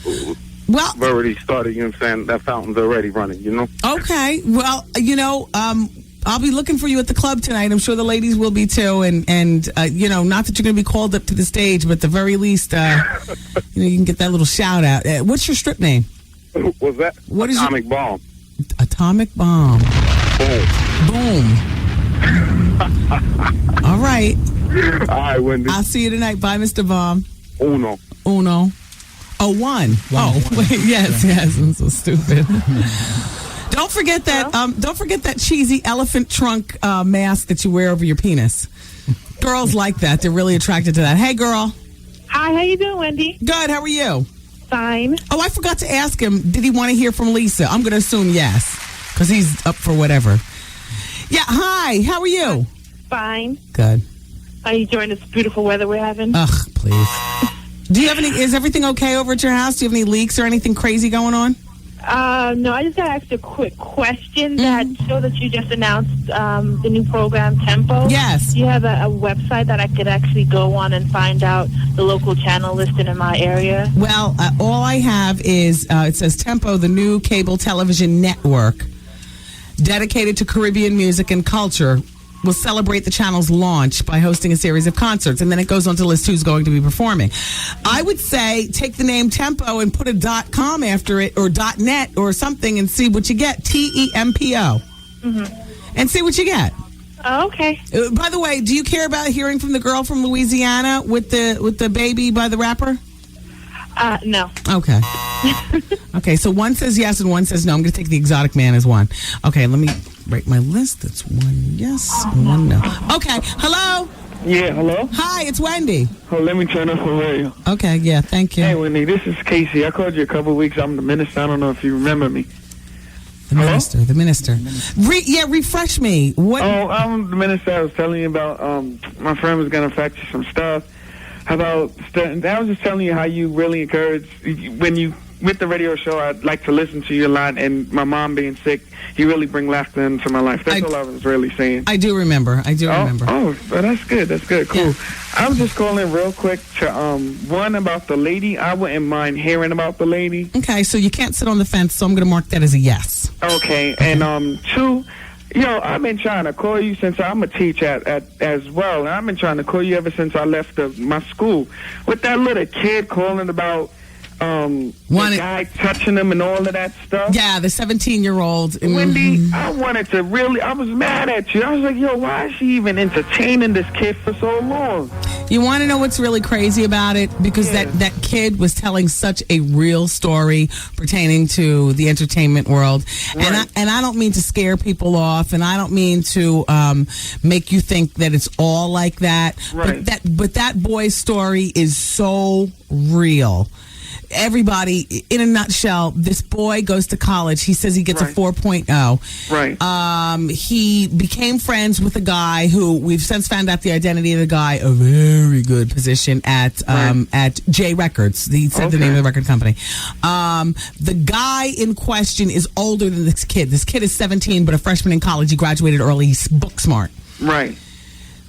Yeah. Well, I've already started. You know what I'm saying? That fountain's already running. You know? Okay. Well, you know, I'll be looking for you at the club tonight. I'm sure the ladies will be too. And you know, not that you're going to be called up to the stage, but at the very least, you know, you can get that little shout out. What's your strip name? What's that? What is Atomic Bomb. Atomic Bomb. Boom. All right. All right, Wendy. I'll see you tonight. Bye, Mr. Bomb. Uno. Oh, one. Wait, yes. I'm so stupid. Don't forget that cheesy elephant trunk mask that you wear over your penis. Girls like that. They're really attracted to that. Hey, girl. Hi, how you doing, Wendy? Good. How are you? Fine. Oh, I forgot to ask him, did he want to hear from Lisa? I'm going to assume yes, because he's up for whatever. Yeah, hi. How are you? Fine. Good. Are you enjoying this beautiful weather we're having? Ugh, please. Do you have is everything okay over at your house? Do you have any leaks or anything crazy going on? No, I just got to ask you a quick question. That show that you just announced, the new program, Tempo. Yes. Do you have a website that I could actually go on and find out the local channel listed in my area? Well, all I have is, it says Tempo, the new cable television network dedicated to Caribbean music and culture, will celebrate the channel's launch by hosting a series of concerts. And then it goes on to list who's going to be performing. I would say take the name Tempo and put a .com after it or .net or something and see what you get. TEMPO. And see what you get. Oh, okay. By the way, do you care about hearing from the girl from Louisiana with the baby by the rapper? No. Okay. Okay, so one says yes and one says no. I'm going to take the exotic man as one. Okay, let me write my list. That's one yes and one no. Okay, hello? Yeah, hello? Hi, it's Wendy. Oh, let me turn off the radio. Okay, yeah, thank you. Hey, Wendy, this is Casey. I called you a couple of weeks. I'm the minister. I don't know if you remember me. The minister. Refresh me. What? Oh, I'm the minister. I was telling you about, my friend was going to fax you some stuff. I was just telling you how you really encourage, when you, with the radio show, I'd like to listen to you a lot, and my mom being sick, you really bring laughter into my life. That's all I was really saying. I do remember. Oh, well, that's good. Cool. Yeah. I was just calling real quick to, one, about the lady. I wouldn't mind hearing about the lady. Okay, so you can't sit on the fence, so I'm going to mark that as a yes. Okay, and, two, I've been trying to call you since I'm a teacher as well. And I've been trying to call you ever since I left my school. With that little kid calling about the guy touching him and all of that stuff. Yeah, the 17-year-old. Wendy, I was mad at you. I was like, why is she even entertaining this kid for so long? You want to know what's really crazy about it? Because that kid was telling such a real story pertaining to the entertainment world. Right. And I don't mean to scare people off, and I don't mean to make you think that it's all like that. Right. But that boy's story is so real. Everybody, in a nutshell, this boy goes to college. He says he gets a 4.0. Right. He became friends with a guy who we've since found out the identity of the guy, a very good position at J Records. He said the name of the record company. The guy in question is older than this kid. This kid is 17, but a freshman in college. He graduated early. He's book smart. Right.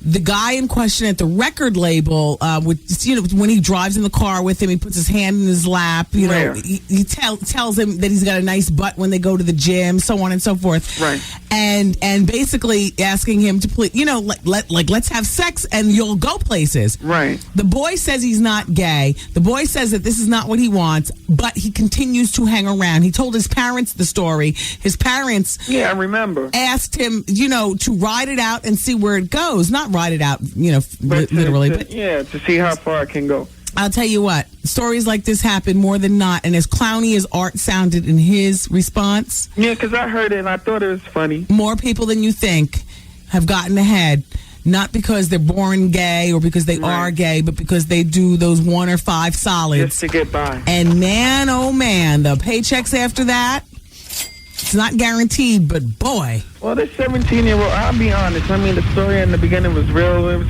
the guy in question at the record label, when he drives in the car with him, he puts his hand in his lap. He tells him that he's got a nice butt when they go to the gym, so on and so forth. Right. And basically asking him to please, let's have sex and you'll go places. Right. The boy says he's not gay. The boy says that this is not what he wants, but he continues to hang around. He told his parents the story. His parents, I remember, asked him, to ride it out and see where it goes. Not ride it out, literally. To see how far it can go. I'll tell you what, stories like this happen more than not, and as clowny as Art sounded in his response... Yeah, because I heard it and I thought it was funny. More people than you think have gotten ahead, not because they're born gay or because they are gay, but because they do those 1 or 5 solids. Just to get by. And man, oh man, the paychecks after that, it's not guaranteed, but boy... Well, this 17-year-old, I'll be honest. I mean, the story in the beginning was real. It was,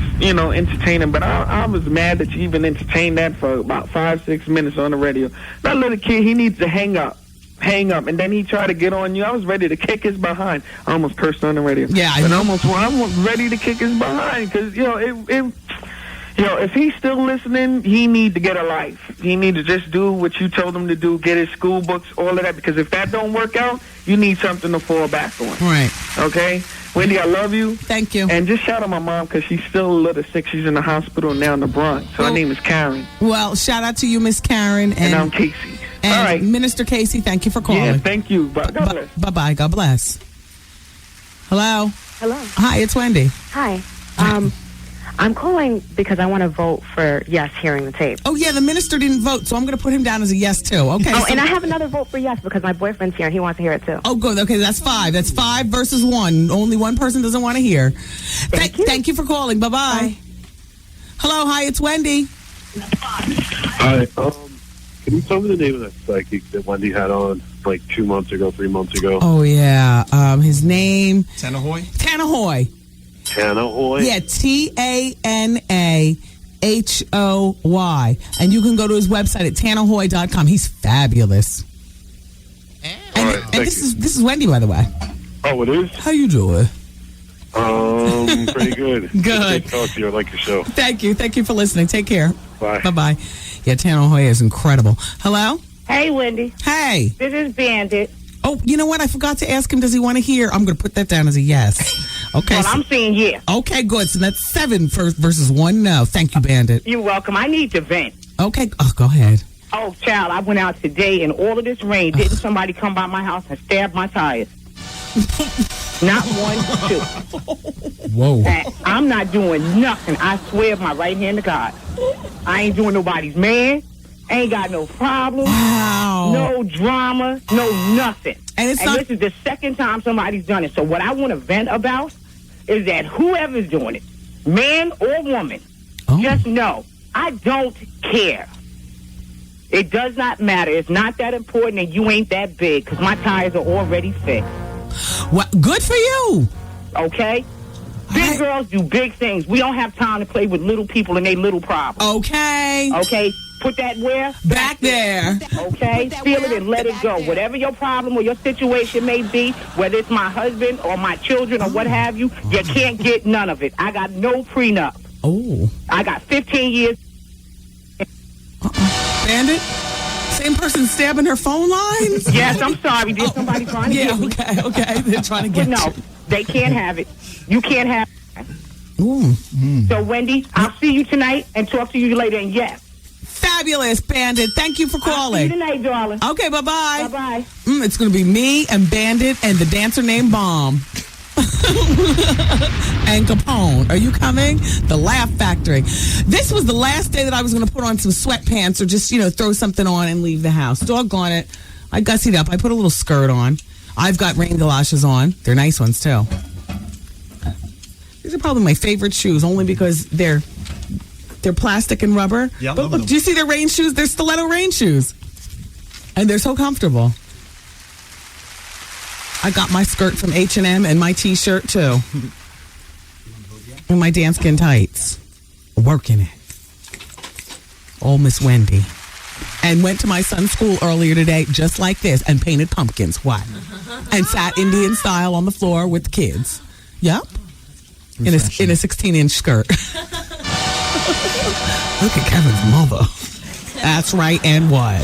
entertaining. But I was mad that you even entertained that for about 5-6 minutes on the radio. That little kid, he needs to hang up. And then he tried to get on you. I was ready to kick his behind. I almost cursed on the radio. Yeah, I was ready to kick his behind because, if he's still listening, he need to get a life. He need to just do what you told him to do, get his school books, all of that. Because if that don't work out, you need something to fall back on. Right. Okay? Wendy, I love you. Thank you. And just shout out my mom because she's still a little sick. She's in the hospital now in the Bronx. So her name is Karen. Well, shout out to you, Miss Karen. And I'm Casey. And all right. Minister Casey, thank you for calling. Yeah, thank you. God bless. Bye-bye. God bless. Hello? Hello. Hi, it's Wendy. Hi. I'm calling because I want to vote for yes, hearing the tape. Oh, yeah, the minister didn't vote, so I'm going to put him down as a yes, too. Okay. Oh, and I have another vote for yes because my boyfriend's here and he wants to hear it, too. Oh, good. Okay, that's 5. That's 5 versus 1. Only one person doesn't want to hear. Thank you for calling. Bye-bye. Bye. Hello, hi, it's Wendy. Hi, can you tell me the name of that psychic that Wendy had on like 2 months ago, 3 months ago? Oh, yeah. His name... Tanahoy? Tanahoy. Tanahoy? Yeah, Tanahoy. And you can go to his website at tanahoy.com. He's fabulous. And this is Wendy, by the way. Oh, it is? How you doing? Pretty good. Good. Good to talk to you. I like your show. Thank you. Thank you for listening. Take care. Bye. Bye-bye. Yeah, Tanahoy is incredible. Hello? Hey, Wendy. Hey. This is Bandit. Oh, you know what? I forgot to ask him, does he want to hear? I'm going to put that down as a yes. Okay. Well, I'm saying yes. Okay, good. So that's 7 versus 1 no. Thank you, Bandit. You're welcome. I need to vent. Okay. Oh, go ahead. Oh, child, I went out today in all of this rain. Didn't somebody come by my house and stab my tires? Not 1, 2. Whoa. And I'm not doing nothing. I swear by my right hand to God. I ain't doing nobody's man. Ain't got no problem. Wow. No drama. No nothing. And this is the second time somebody's done it. So what I want to vent about is that whoever's doing it, man or woman, just know, I don't care. It does not matter. It's not that important and you ain't that big because my tires are already fixed. What? Good for you. Okay? Big girls do big things. We don't have time to play with little people and their little problems. Okay. Okay? Put that where? Back there. Okay? Feel it and let it go. Whatever your problem or your situation may be, whether it's my husband or my children or what have you, you can't get none of it. I got no prenup. Oh. I got 15 years. Bandit? Same person stabbing her phone lines? Yes, I'm sorry. There's somebody trying to get me. Okay. They're trying to get you. No, they can't have it. You can't have it. Ooh. So, Wendy, I'll see you tonight and talk to you later. And yes. Fabulous, Bandit. Thank you for calling. I'll see you tonight, darling. Okay, bye-bye. Bye-bye. It's going to be me and Bandit and the dancer named Bomb. And Capone. Are you coming? The Laugh Factory. This was the last day that I was going to put on some sweatpants or just, throw something on and leave the house. Doggone it. I gussied up. I put a little skirt on. I've got rain galoshes on. They're nice ones, too. These are probably my favorite shoes, only because they're plastic and rubber. Yeah, but look, do you see their rain shoes? They're stiletto rain shoes. And they're so comfortable. I got my skirt from H&M and my T-shirt, too. And my danskin tights. Working it. Oh, Miss Wendy. And went to my son's school earlier today, just like this, and painted pumpkins. What? And sat Indian style on the floor with the kids. Yep. in a 16-inch skirt. Look at Kevin's mother. That's right, and what?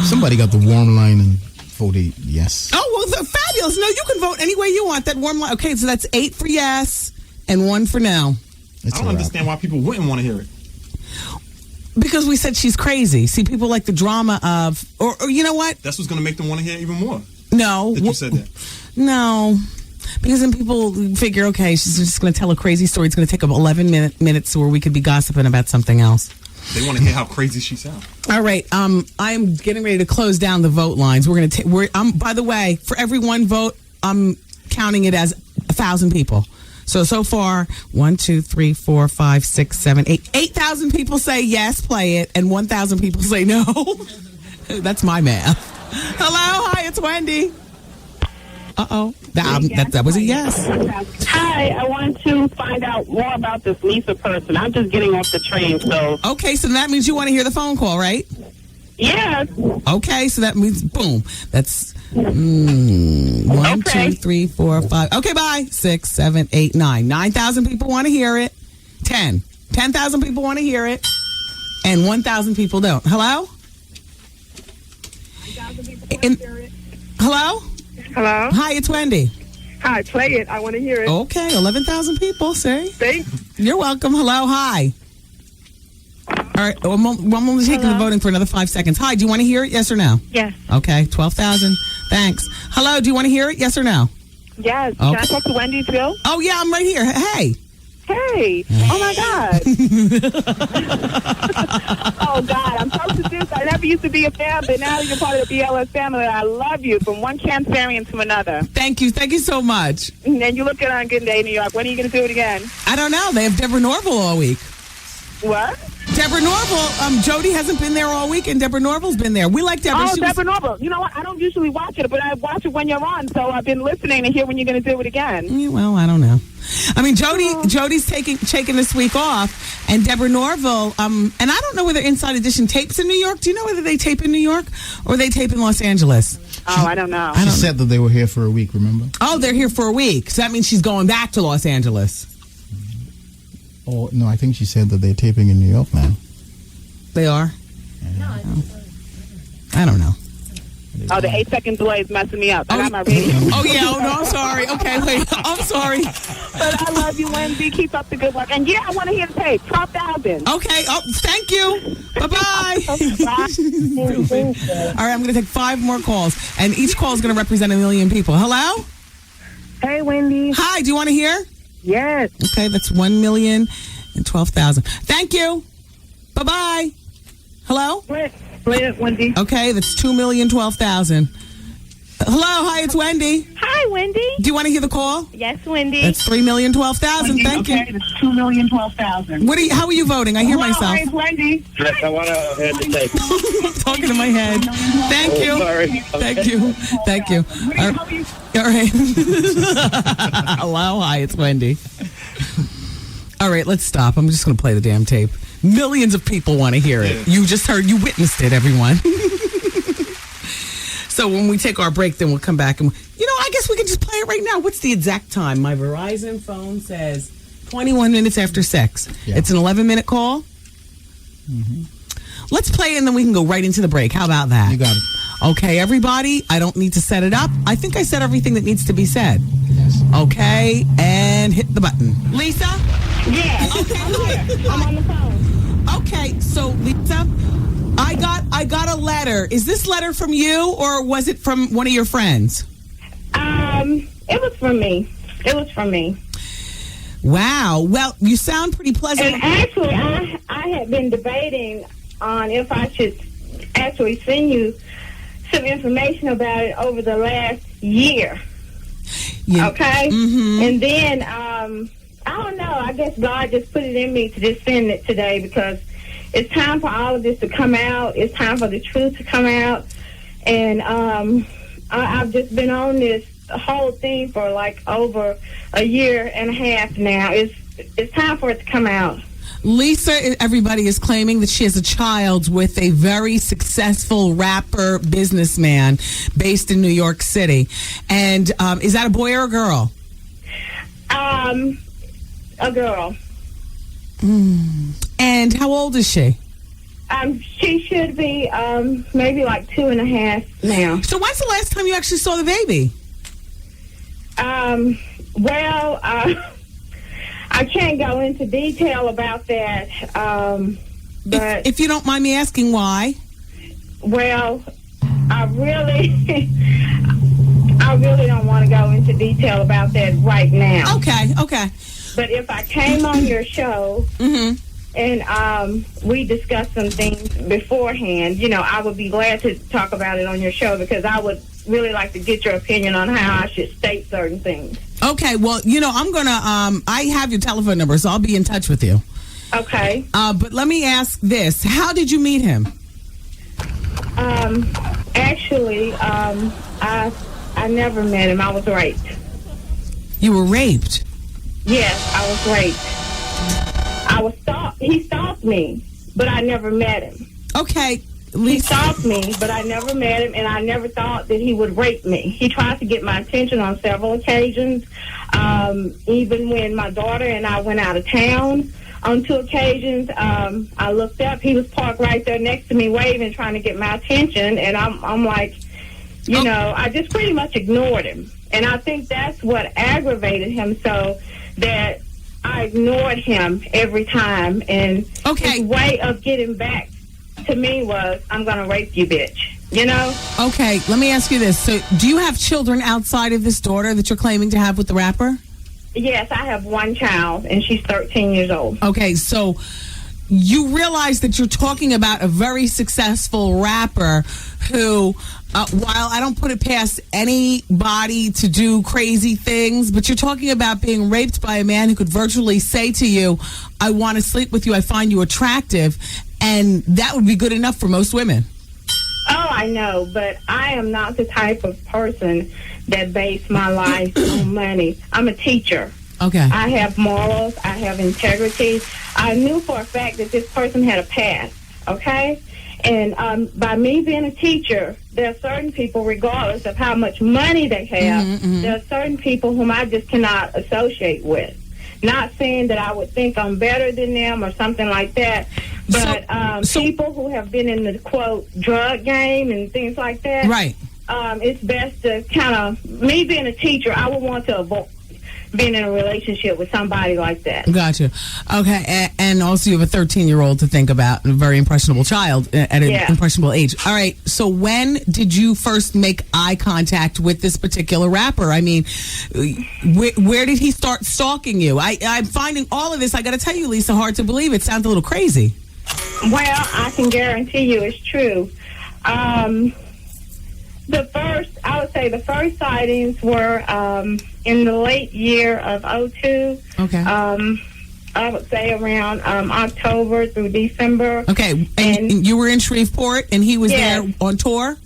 Somebody got the warm line and voted yes. Oh, well, fabulous. No, you can vote any way you want. That warm line. Okay, so that's 8 for yes and 1 for no. I don't understand why people wouldn't want to hear it. Because we said she's crazy. See, people like the drama of, or you know what? That's what's going to make them want to hear even more. No. That you said that. No. Because then people figure, okay, she's just going to tell a crazy story. It's going to take up 11 minutes where we could be gossiping about something else. They want to hear how crazy she sounds. All right. I'm getting ready to close down the vote lines. We're going to by the way, for every one vote, I'm counting it as 1,000 people. So far, 1, 2, 3, 4, 5, 6, 7, 8. 8,000 people say yes, play it, and 1,000 people say no. That's my math. Hello, hi, it's Wendy. Uh-oh. That was a yes. Hi, I want to find out more about this Lisa person. I'm just getting off the train, so... Okay, so that means you want to hear the phone call, right? Yes. Okay, so that means, boom. That's 1, 2, 3, 4, 5. Okay, bye. 6, 7, 8, 9. 9,000 people want to hear it. 10,000 people want to hear it. And 1,000 people don't. Hello? 9,000 people want to hear it. Hello? Hello? Hi, it's Wendy. Hi, play it. I want to hear it. Okay, 11,000 people, say. Thanks. You're welcome. Hello, hi. All right, I'm only taking the voting for another 5 seconds. Hi, do you want to hear it, yes or no? Yes. Okay, 12,000. Thanks. Hello, do you want to hear it, yes or no? Yes. Okay. Can I talk to Wendy, too? Oh, yeah, I'm right here. Hey. Hey. Oh, my God. Oh, God. I'm so seduced. I never used to be a fan, but now you're part of the BLS family. I love you from one Cancerian to another. Thank you. Thank you so much. And you look good on Good Day, New York. When are you going to do it again? I don't know. They have Deborah Norville all week. What? Deborah Norville. Jody hasn't been there all week, and Deborah Norville's been there. We like Deborah. Oh, Deborah Norville. You know what? I don't usually watch it, but I watch it when you're on, so I've been listening to hear when you're going to do it again. Yeah, well, I don't know. I mean, Jody's taking this week off, and Deborah Norville, and I don't know whether Inside Edition tapes in New York. Do you know whether they tape in New York or they tape in Los Angeles? Oh, I don't know. She said that they were here for a week, remember? Oh, they're here for a week. So that means she's going back to Los Angeles. Oh, no, I think she said that they're taping in New York now. They are? No, I don't know. Oh, the 8-second delay is messing me up. I got my radio. Oh, yeah. Oh, no, I'm sorry. Okay, wait. I'm sorry. But I love you, Wendy. Keep up the good work. And, yeah, I want to hear the tape. 12,000. Okay. Oh, thank you. Bye-bye. All right, I'm going to take 5 more calls, and each call is going to represent 1 million people. Hello? Hey, Wendy. Hi. Do you want to hear? Yes. Okay, that's 1,012,000. Thank you. Bye-bye. Hello? Play it, Wendy. Okay, that's 2,012,000. Hello, hi, it's Wendy. Hi, Wendy. Do you want to hear the call? Yes, Wendy. That's 3,012,000. Thank you. Okay, that's 2,012,000. How are you voting? I hear Hello, myself. Hi, it's Wendy. Yes, I want to head the tape. I'm talking to my head. Thank you. Sorry. Thank you. Thank you. All right. Hello, hi, it's Wendy. All right, let's stop. I'm just going to play the damn tape. Millions of people want to hear it. You witnessed it, everyone. So when we take our break, then we'll come back and, I guess we can just play it right now. What's the exact time? My Verizon phone says 21 minutes after 6. Yeah. It's an 11-minute call. Mm-hmm. Let's play it and then we can go right into the break. How about that? You got it. Okay, everybody, I don't need to set it up. I think I said everything that needs to be said. Yes. Okay, and hit the button. Lisa? Yeah. Okay, I'm on the phone. Okay, so Lisa, I got a letter. Is this letter from you or was it from one of your friends? It was from me. Wow. Well, you sound pretty pleasant. And actually, I had been debating on if I should actually send you some information about it over the last year. Yeah. Okay? Mm-hmm. And then, I don't know, I guess God just put it in me to just send it today because it's time for all of this to come out. It's time for the truth to come out. And I've just been on this whole thing for like over a year and a half now. It's time for it to come out. Lisa, everybody is claiming that she has a child with a very successful rapper businessman based in New York City. And is that a boy or a girl? A girl. And how old is she? She should be maybe like 2.5 now. So when's the last time you actually saw the baby? Well, I can't go into detail about that. But if you don't mind me asking, why? Well, I really don't want to go into detail about that right now. Okay. But if I came on your show and we discussed some things beforehand, I would be glad to talk about it on your show because I would really like to get your opinion on how I should state certain things. Okay, well, I'm going to, I have your telephone number, so I'll be in touch with you. Okay. But let me ask this. How did you meet him? Actually, I never met him. I was raped. You were raped? Yes, I was raped. He stalked me, but I never met him. Okay. He stalked me, but I never met him, and I never thought that he would rape me. He tried to get my attention on several occasions. Even when my daughter and I went out of town on 2 occasions, I looked up. He was parked right there next to me, waving, trying to get my attention, and I'm like, I just pretty much ignored him. And I think that's what aggravated him so that I ignored him every time. And his way of getting back to me was, I'm going to rape you, bitch. Okay, let me ask you this. So do you have children outside of this daughter that you're claiming to have with the rapper? Yes, I have one child, and she's 13 years old. Okay, so you realize that you're talking about a very successful rapper who, while I don't put it past anybody to do crazy things, but you're talking about being raped by a man who could virtually say to you, I want to sleep with you, I find you attractive, and that would be good enough for most women. Oh, I know, but I am not the type of person that base my life on money. I'm a teacher. Okay. I have morals. I have integrity. I knew for a fact that this person had a past, okay? And by me being a teacher, there are certain people, regardless of how much money they have, there are certain people whom I just cannot associate with. Not saying that I would think I'm better than them or something like that, but people who have been in the, quote, drug game and things like that, right? It's best to kind of, me being a teacher, I would want to avoid being in a relationship with somebody like that. Gotcha. Okay, and also you have a 13-year-old to think about, and a very impressionable child at an impressionable age. All right, so when did you first make eye contact with this particular rapper? I mean, where did he start stalking you? I'm finding all of this, I got to tell you, Lisa, hard to believe. It sounds a little crazy. Well, I can guarantee you it's true. I would say the first sightings were in the late year of 2002. Okay. I would say around October through December. Okay, and you were in Shreveport, and he was there on tour?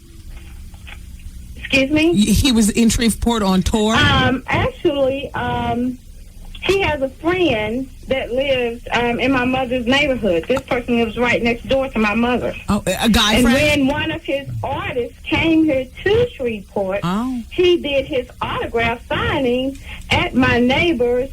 Excuse me? He was in Shreveport on tour? Actually, he has a friend that lives in my mother's neighborhood. This person lives right next door to my mother. Oh, a guy friend? And when one of his artists came here to Shreveport, he did his autograph signing at my neighbor's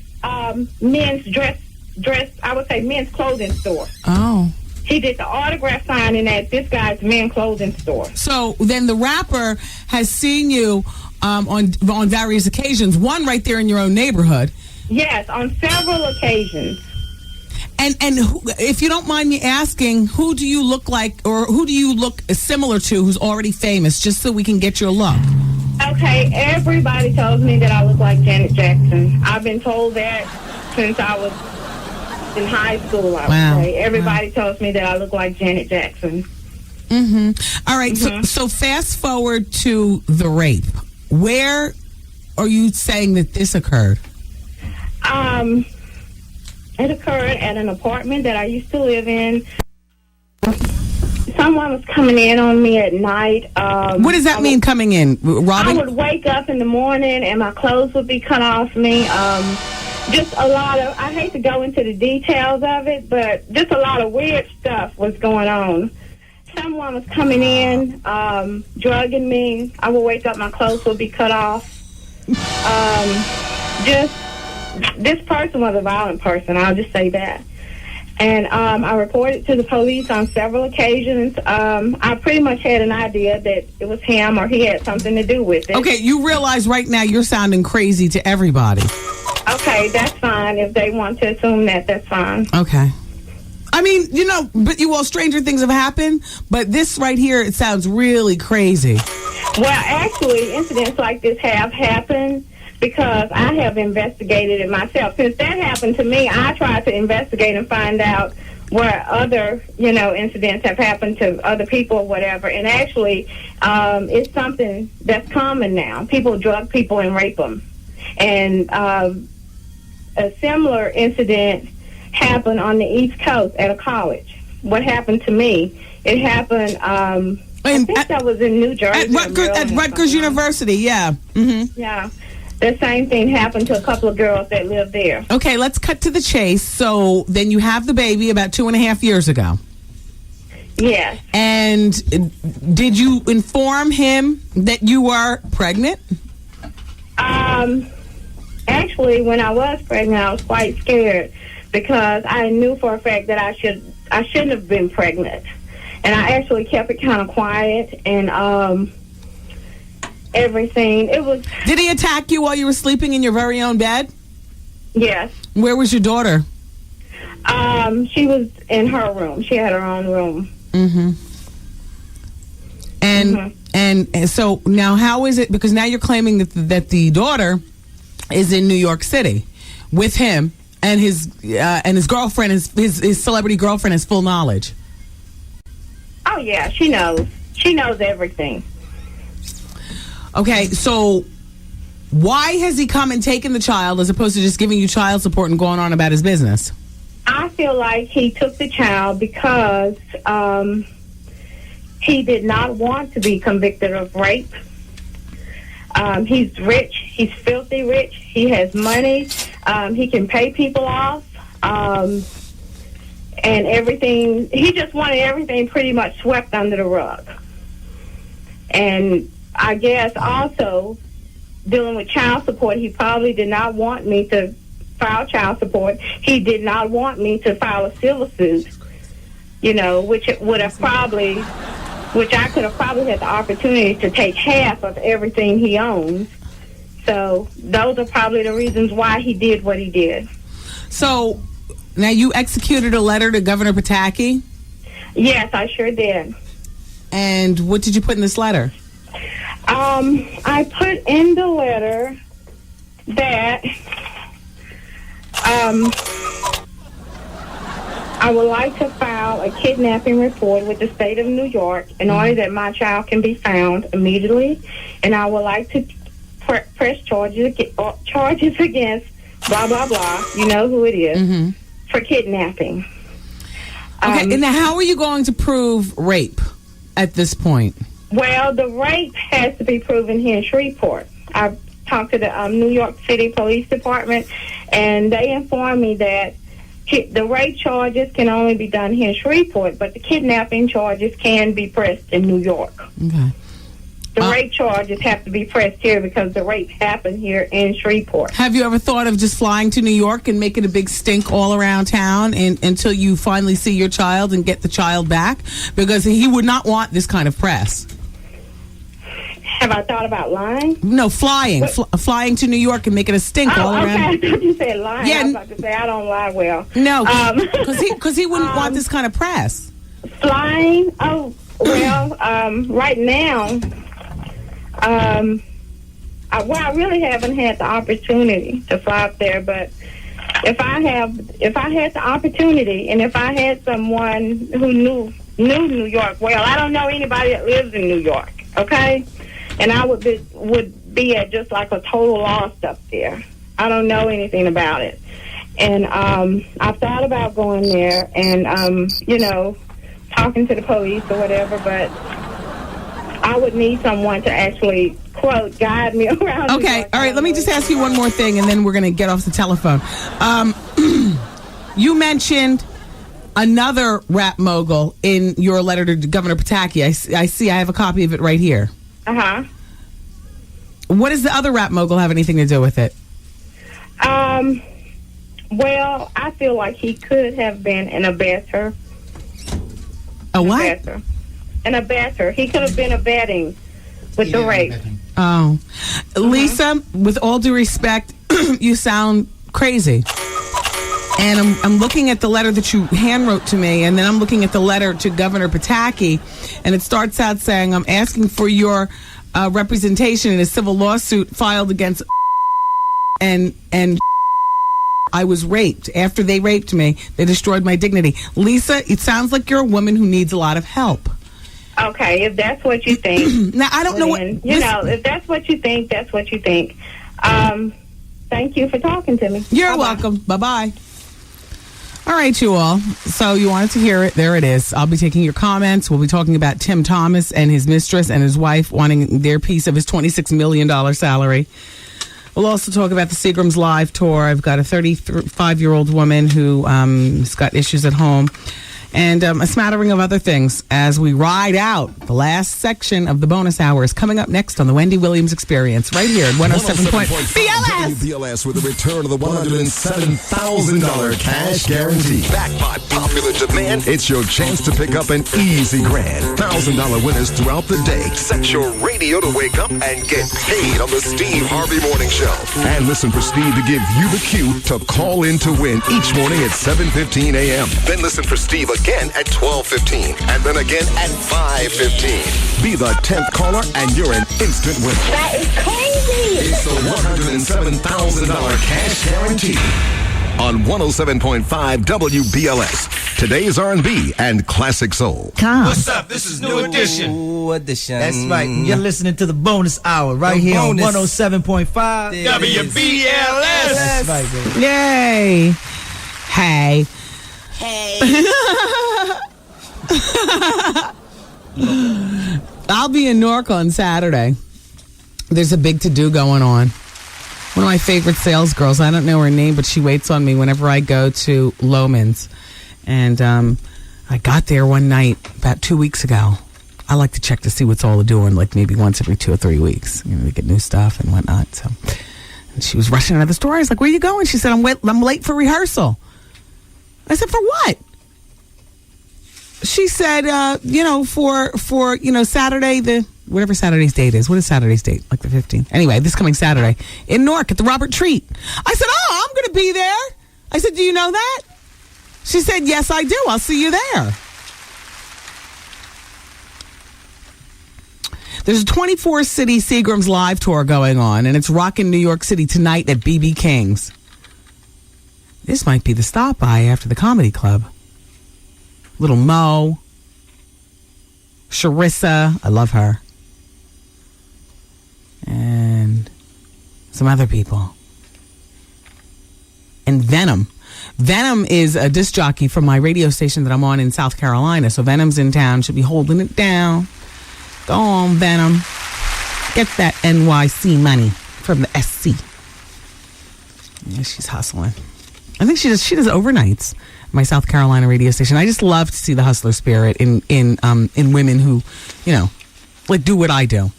men's men's clothing store. Oh. He did the autograph signing at this guy's men's clothing store. So then the rapper has seen you on various occasions, one right there in your own neighborhood. Yes, on several occasions. And if you don't mind me asking, who do you look like, or who do you look similar to who's already famous, just so we can get your look? Okay, everybody tells me that I look like Janet Jackson. I've been told that since I was in high school, I would say. Everybody tells me that I look like Janet Jackson. All right, so fast forward to the rape. Where are you saying that this occurred? It occurred at an apartment that I used to live in. Someone was coming in on me at night. What does that mean, coming in? Robbing? I would wake up in the morning and my clothes would be cut off me. Just a lot of, I hate to go into the details of it, but just a lot of weird stuff was going on. Someone was coming in, drugging me. I would wake up, my clothes would be cut off. Just this person was a violent person. I'll just say that. And I reported to the police on several occasions. I pretty much had an idea that it was him or he had something to do with it. Okay, you realize right now you're sounding crazy to everybody. Okay, that's fine. If they want to assume that, that's fine. Okay. I mean, but stranger things have happened, but this right here, it sounds really crazy. Well, actually, incidents like this have happened because I have investigated it myself. Since that happened to me, I tried to investigate and find out where other, incidents have happened to other people or whatever. And actually, it's something that's common now. People drug people and rape them. And a similar incident happened on the East Coast at a college. What happened to me? It happened, I think that was in New Jersey. At Rutgers University, yeah. Mm-hmm. Yeah. The same thing happened to a couple of girls that lived there. Okay, let's cut to the chase. So then you have the baby about 2.5 years ago. Yes. And did you inform him that you were pregnant? Actually, when I was pregnant, I was quite scared because I knew for a fact that I shouldn't have been pregnant. And I actually kept it kind of quiet and everything. Did he attack you while you were sleeping in your very own bed? Yes. Where was your daughter? She was in her room. She had her own room. Mm-hmm. And so now how is it, because now you're claiming that the daughter is in New York City with him and his girlfriend, his celebrity girlfriend has full knowledge. Oh yeah, she knows. She knows everything. Okay, so why has he come and taken the child as opposed to just giving you child support and going on about his business? I feel like he took the child because he did not want to be convicted of rape. He's rich. He's filthy rich. He has money. He can pay people off. And everything. He just wanted everything pretty much swept under the rug. And I guess also dealing with child support, he probably did not want me to file child support. He did not want me to file a civil suit, which I could have probably had the opportunity to take half of everything he owns. So those are probably the reasons why he did what he did. So now you executed a letter to Governor Pataki? Yes, I sure did. And what did you put in this letter? I put in the letter that I would like to file a kidnapping report with the state of New York in order that my child can be found immediately, and I would like to press charges against blah, blah, blah, you know who it is, for kidnapping. Okay, and now how are you going to prove rape at this point? Well, the rape has to be proven here in Shreveport. I've talked to the New York City Police Department, and they informed me that the rape charges can only be done here in Shreveport, but the kidnapping charges can be pressed in New York. Okay. The rape charges have to be pressed here because the rape happened here in Shreveport. Have you ever thought of just flying to New York and making a big stink all around town until you finally see your child and get the child back? Because he would not want this kind of press. Have I thought about lying? No, flying. Flying to New York and making a stink all around. I thought you said lying. Yeah. I was about to say I don't lie well. No, because he wouldn't want this kind of press. Flying? Oh, well, right now, I really haven't had the opportunity to fly up there, but if I had the opportunity and if I had someone who knew New York well, I don't know anybody that lives in New York, okay? And I would be at just like a total loss up there. I don't know anything about it. And I've thought about going there and, talking to the police or whatever, but I would need someone to actually, quote, guide me around. Okay, all right, let me just ask you one more thing, and then we're going to get off the telephone. You mentioned another rap mogul in your letter to Governor Pataki. I see, I have a copy of it right here. Uh-huh. What does the other rap mogul have anything to do with it? Well, I feel like he could have been an abettor. A what? An abettor. He could have been abetting with the rape. Oh. Lisa, with all due respect, you sound crazy. And I'm looking at the letter that you hand wrote to me, and then I'm looking at the letter to Governor Pataki, and it starts out saying, I'm asking for your representation in a civil lawsuit filed against and I was raped. After they raped me, they destroyed my dignity. Lisa, it sounds like you're a woman who needs a lot of help. Okay, if that's what you think. Now, I don't know what... if that's what you think, that's what you think. Thank you for talking to me. You're welcome. Bye-bye. All right, you all. So you wanted to hear it. There it is. I'll be taking your comments. We'll be talking about Tim Thomas and his mistress and his wife wanting their piece of his $26 million salary. We'll also talk about the Seagram's live tour. I've got a 35-year-old woman who has got issues at home. And a smattering of other things as we ride out. The last section of the bonus hour is coming up next on the Wendy Williams Experience, right here at 107.5 BLS with a return of the $107,000 cash guarantee. Backed by popular demand, it's your chance to pick up an easy grand. $1,000 winners throughout the day. Set your radio to wake up and get paid on the Steve Harvey Morning Show. And listen for Steve to give you the cue to call in to win each morning at 7:15 a.m. Then listen for Steve again at 12:15 and then again at 5:15. Be the 10th caller and you're an instant winner. That is crazy. It's the $107,000 cash guarantee on 107.5 WBLS. Today's R&B and classic soul. What's up? This is New Edition. New Edition. That's right. You're listening to the bonus hour right here on 107.5 WBLS. That's right, baby. Yay. Hey. I'll be in Newark on Saturday. There's a big to-do going on. One of my favorite sales girls, I don't know her name, but she waits on me whenever I go to Loman's. And I got there one night about 2 weeks ago. I like to check to see what's all doing, like maybe once every 2 or 3 weeks. You know, to get new stuff and whatnot. So, and she was rushing out of the store. I was like, where are you going? She said, I'm late for rehearsal. I said, for what? She said, for Saturday, whatever Saturday's date is. What is Saturday's date? Like the 15th. Anyway, this coming Saturday in Newark at the Robert Treat. I said, oh, I'm going to be there. I said, do you know that? She said, yes, I do. I'll see you there. There's a 24-city Seagram's live tour going on, and it's rocking New York City tonight at BB King's. This might be the stop by after the comedy club. Little Mo, Sharissa, I love her, and some other people. And Venom. Venom is a disc jockey from my radio station that I'm on in South Carolina. So Venom's in town. Should be holding it down. Go on, Venom. Get that NYC money from the SC. Yeah, she's hustling. I think she does overnights. My South Carolina radio station. I just love to see the hustler spirit in women who, like do what I do.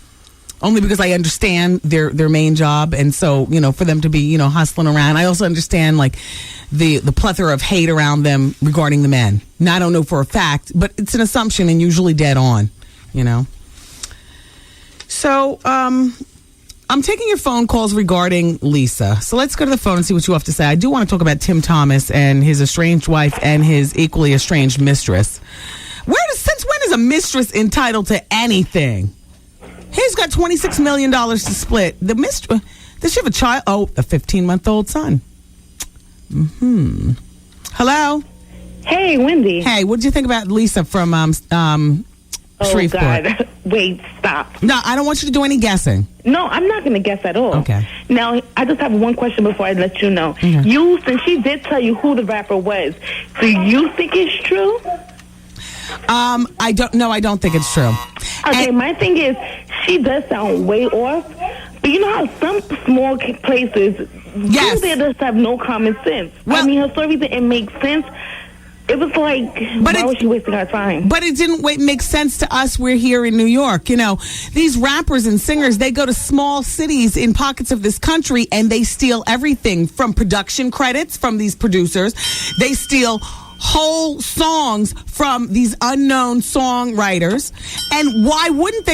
Only because I understand their main job, and so for them to be hustling around. I also understand like the plethora of hate around them regarding the men. Now I don't know for a fact, but it's an assumption and usually dead on. So I'm taking your phone calls regarding Lisa. So let's go to the phone and see what you have to say. I do want to talk about Tim Thomas and his estranged wife and his equally estranged mistress. Since when is a mistress entitled to anything? He's got $26 million to split. The mistress, does she have a child? Oh, a 15-month-old son. Hello? Hey, Wendy. Hey, what did you think about Lisa from Shreveport? God. Wait, stop. No, I don't want you to do any guessing. No, I'm not going to guess at all. Okay. Now, I just have one question before I let you know. Okay. Since she did tell you who the rapper was, do you think it's true? I don't think it's true. Okay, my thing is, she does sound way off, but you know how some small places, yes, they just have no common sense. Well, I mean, her story didn't make sense, It was like, why was she wasting her time? But it didn't make sense to us. We're here in New York. You know, these rappers and singers, they go to small cities in pockets of this country and they steal everything from production credits from these producers. They steal whole songs from these unknown songwriters. And why wouldn't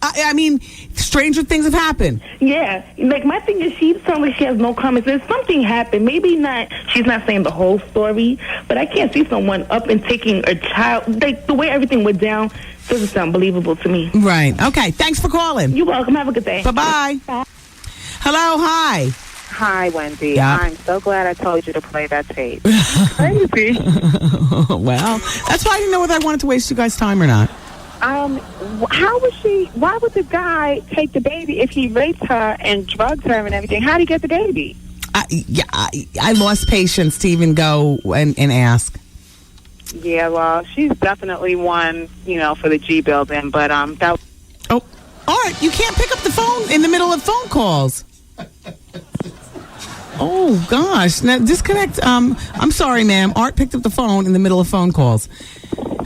I mean, stranger things have happened. Yeah, like my thing is, she sounds like she has no common sense. Something happened. Maybe not. She's not saying the whole story, but I can't see someone up and taking a child. Like the way everything went down doesn't sound believable to me. Right. Okay. Thanks for calling. You're welcome. Have a good day. Bye-bye. Bye. Hello. Hi. Hi, Wendy. Yeah. I'm so glad I told you to play that tape. Crazy. Well, that's why I didn't know whether I wanted to waste you guys' time or not. How was she? Why would the guy take the baby if he raped her and drugged her and everything? How did he get the baby? I lost patience to even go and ask. Yeah, well, she's definitely one, for the G building, but that. Oh, all right. You can't pick up the phone in the middle of phone calls. Oh gosh! Now disconnect. I'm sorry, ma'am. Art picked up the phone in the middle of phone calls.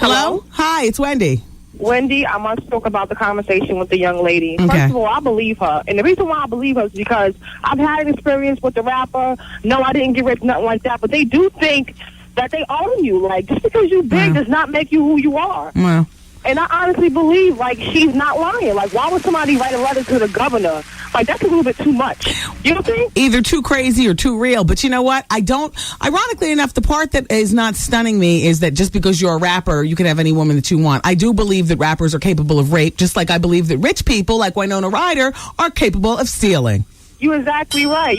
Hello? Hi, it's Wendy. Wendy, I must talk about the conversation with the young lady. Okay. First of all, I believe her. And the reason why I believe her is because I've had an experience with the rapper. No, I didn't get raped, nothing like that. But they do think that they own you. Like, just because you big does not make you who you are. Well. And I honestly believe, like, she's not lying. Like, why would somebody write a letter to the governor? Like, that's a little bit too much. You know what I mean? Either too crazy or too real. But you know what? Ironically enough, the part that is not stunning me is that just because you're a rapper, you can have any woman that you want. I do believe that rappers are capable of rape, just like I believe that rich people, like Winona Ryder, are capable of stealing. You're exactly right.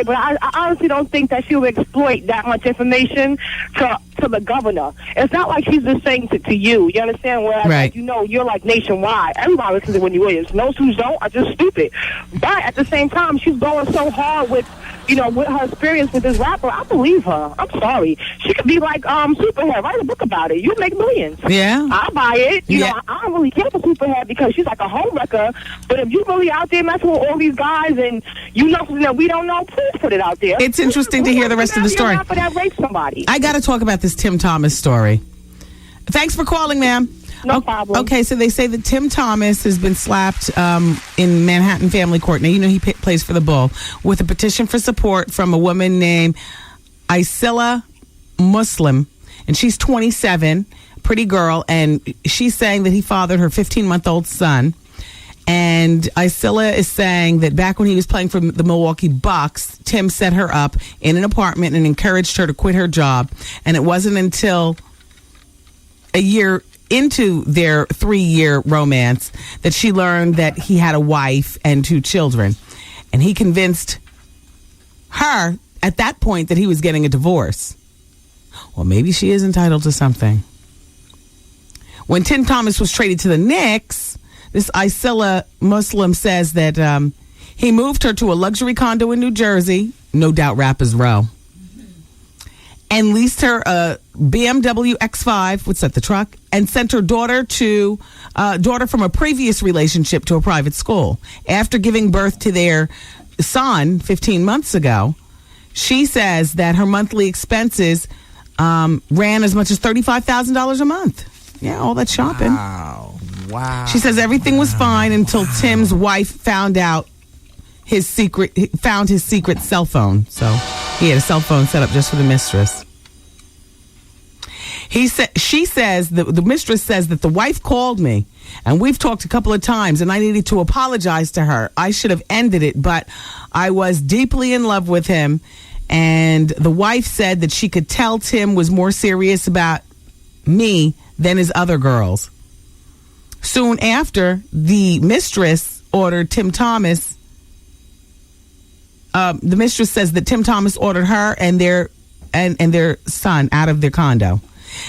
But I honestly don't think that she'll exploit that much information to the governor. It's not like she's just saying to you. You understand? Whereas, right. You're like nationwide. Everybody listens to Wendy Williams. Those who don't are just stupid. But at the same time, she's going so hard with her experience with this rapper. I believe her. I'm sorry. She could be like Superhead. Write a book about it. You'd make millions. Yeah. I'll buy it. I don't really care for Superhead because she's like a homewrecker. But if you really out there messing with all these guys and you know something that we don't know, please put it out there. It's interesting to hear the rest of the story. That raped somebody. I got to talk about this Tim Thomas story. Thanks for calling, ma'am. No problem. Okay, so they say that Tim Thomas has been slapped in Manhattan Family Court. Now, he plays for the Bull, with a petition for support from a woman named Isilla Muslim, and she's 27, pretty girl, and she's saying that he fathered her 15-month-old son. And Isilla is saying that back when he was playing for the Milwaukee Bucks, Tim set her up in an apartment and encouraged her to quit her job. And it wasn't until a year into their 3-year romance that she learned that he had a wife and 2 children. And he convinced her at that point that he was getting a divorce. Well, maybe she is entitled to something. When Tim Thomas was traded to the Knicks, this Isilla Muslim says that he moved her to a luxury condo in New Jersey, no doubt Rappers Row, and leased her a BMW X5, what's that, the truck, and sent her daughter from a previous relationship to a private school. After giving birth to their son 15 months ago, she says that her monthly expenses ran as much as $35,000 a month. Yeah, all that shopping. Wow. She says everything was fine until Tim's wife found his secret cell phone. So he had a cell phone set up just for the mistress. She says the mistress says that the wife called me, and we've talked a couple of times, and I needed to apologize to her. I should have ended it, but I was deeply in love with him, and the wife said that she could tell Tim was more serious about me than his other girls. Soon after, the mistress ordered Tim Thomas. The mistress says that Tim Thomas ordered her and their son out of their condo.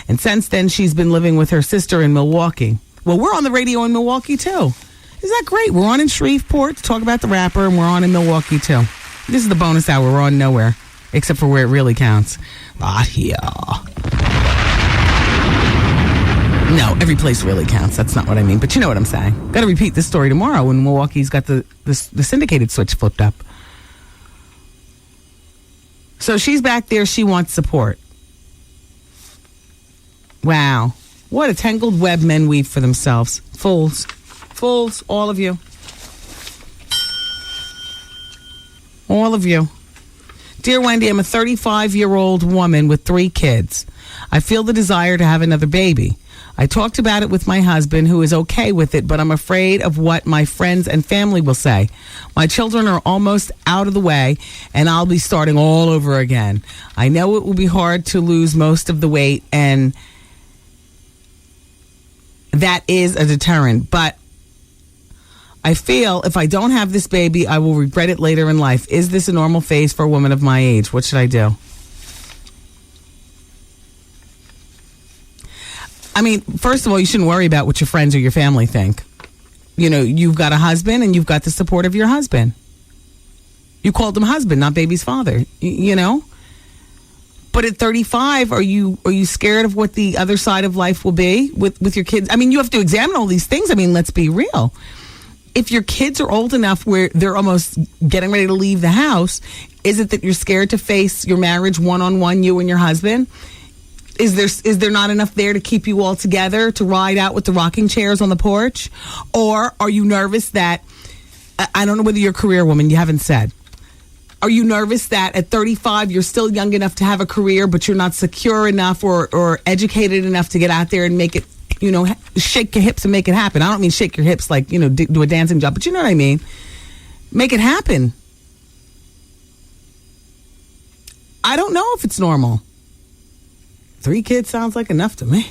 And since then, she's been living with her sister in Milwaukee. Well, we're on the radio in Milwaukee, too. Isn't that great? We're on in Shreveport to talk about the rapper, and we're on in Milwaukee, too. This is the bonus hour. We're on nowhere, except for where it really counts. Right here. No, every place really counts. That's not what I mean, but you know what I'm saying. Got to repeat this story tomorrow when Milwaukee's got the syndicated switch flipped up. So she's back there. She wants support. Wow. What a tangled web men weave for themselves. Fools. Fools, all of you. All of you. Dear Wendy, I'm a 35-year-old woman with 3 kids. I feel the desire to have another baby. I talked about it with my husband, who is okay with it, but I'm afraid of what my friends and family will say. My children are almost out of the way, and I'll be starting all over again. I know it will be hard to lose most of the weight, and that is a deterrent, but I feel if I don't have this baby, I will regret it later in life. Is this a normal phase for a woman of my age? What should I do? I mean, first of all, you shouldn't worry about what your friends or your family think. You know, you've got a husband and you've got the support of your husband. You called him husband, not baby's father, you know? But at 35, are you scared of what the other side of life will be with your kids? I mean, you have to examine all these things. I mean, let's be real. If your kids are old enough where they're almost getting ready to leave the house, is it that you're scared to face your marriage one-on-one, you and your husband? Is there not enough there to keep you all together, to ride out with the rocking chairs on the porch? Or are you nervous that, I don't know whether you're a career woman, you haven't said. Are you nervous that at 35 you're still young enough to have a career, but you're not secure enough or educated enough to get out there and make it, you know, shake your hips and make it happen? I don't mean shake your hips like, you know, do a dancing job, but you know what I mean. Make it happen. I don't know if it's normal. 3 kids sounds like enough to me.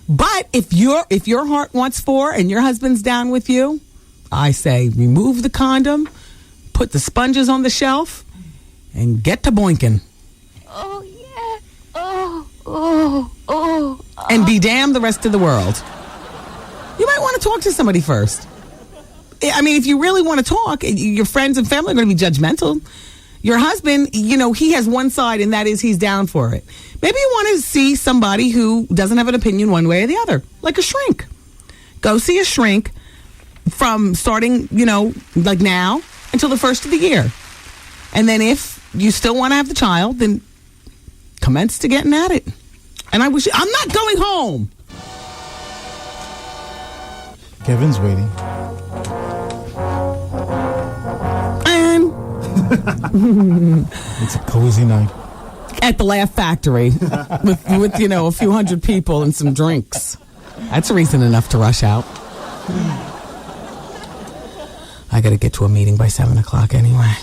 But if your heart wants 4 and your husband's down with you, I say remove the condom, put the sponges on the shelf, and get to boinking. Oh, yeah. Oh. And be damned the rest of the world. You might want to talk to somebody first. I mean, if you really want to talk, your friends and family are going to be judgmental. Your husband, you know, he has one side, and that is he's down for it. Maybe you want to see somebody who doesn't have an opinion one way or the other, like a shrink. Go see a shrink from starting, you know, like now until the first of the year. And then if you still want to have the child, then commence to getting at it. And I'm not going home. Kevin's waiting. And it's a cozy night. At the Laugh Factory with you know, a few hundred people and some drinks. That's reason enough to rush out. I got to get to a meeting by 7 o'clock anyway.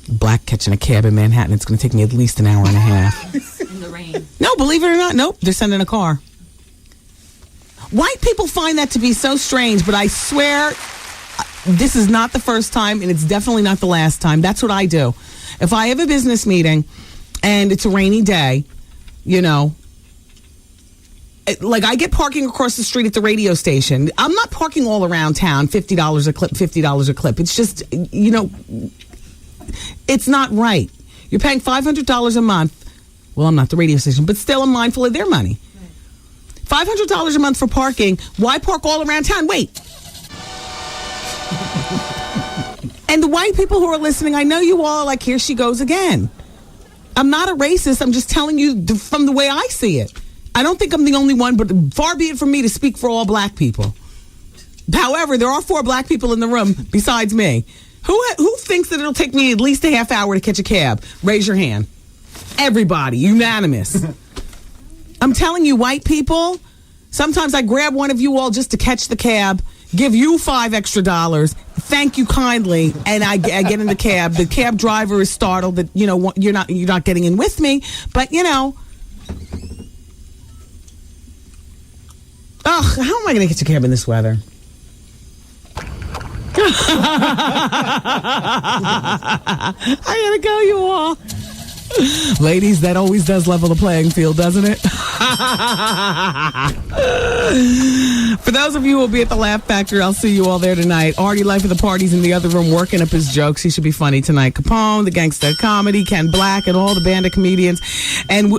Black catching a cab in Manhattan. It's going to take me at least an hour and a half. In the rain. No, believe it or not, nope. They're sending a car. White people find that to be so strange, but I swear this is not the first time, and it's definitely not the last time. That's what I do. If I have a business meeting and it's a rainy day, you know, like I get parking across the street at the radio station. I'm not parking all around town, $50 a clip, $50 a clip. It's just, you know, it's not right. You're paying $500 a month. Well, I'm not the radio station, but still I'm mindful of their money. $500 a month for parking. Why park all around town? Wait. And the white people who are listening, I know you all are like, here she goes again. I'm not a racist. I'm just telling you from the way I see it. I don't think I'm the only one, but far be it from me to speak for all black people. However, there are 4 black people in the room besides me. Who thinks that it'll take me at least a half hour to catch a cab? Raise your hand. Everybody, unanimous. I'm telling you, white people, sometimes I grab one of you all just to catch the cab, give you $5 extra, thank you kindly, and I get in the cab. The cab driver is startled that, you know, you're not getting in with me, but you know, how am I going to get a cab in this weather? I gotta go, you all. Ladies, that always does level the playing field, doesn't it? For those of you who will be at the Laugh Factory, I'll see you all there tonight. Artie Life of the Party's in the other room working up his jokes. He should be funny tonight. Capone, the Gangsta Comedy, Ken Black, and all the band of comedians. And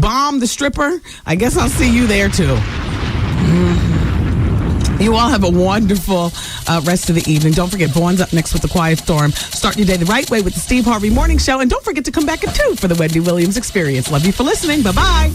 Bomb, the stripper. I guess I'll see you there, too. You all have a wonderful rest of the evening. Don't forget, Vaughn's up next with The Quiet Storm. Start your day the right way with the Steve Harvey Morning Show. And don't forget to come back at 2 for the Wendy Williams Experience. Love you for listening. Bye-bye.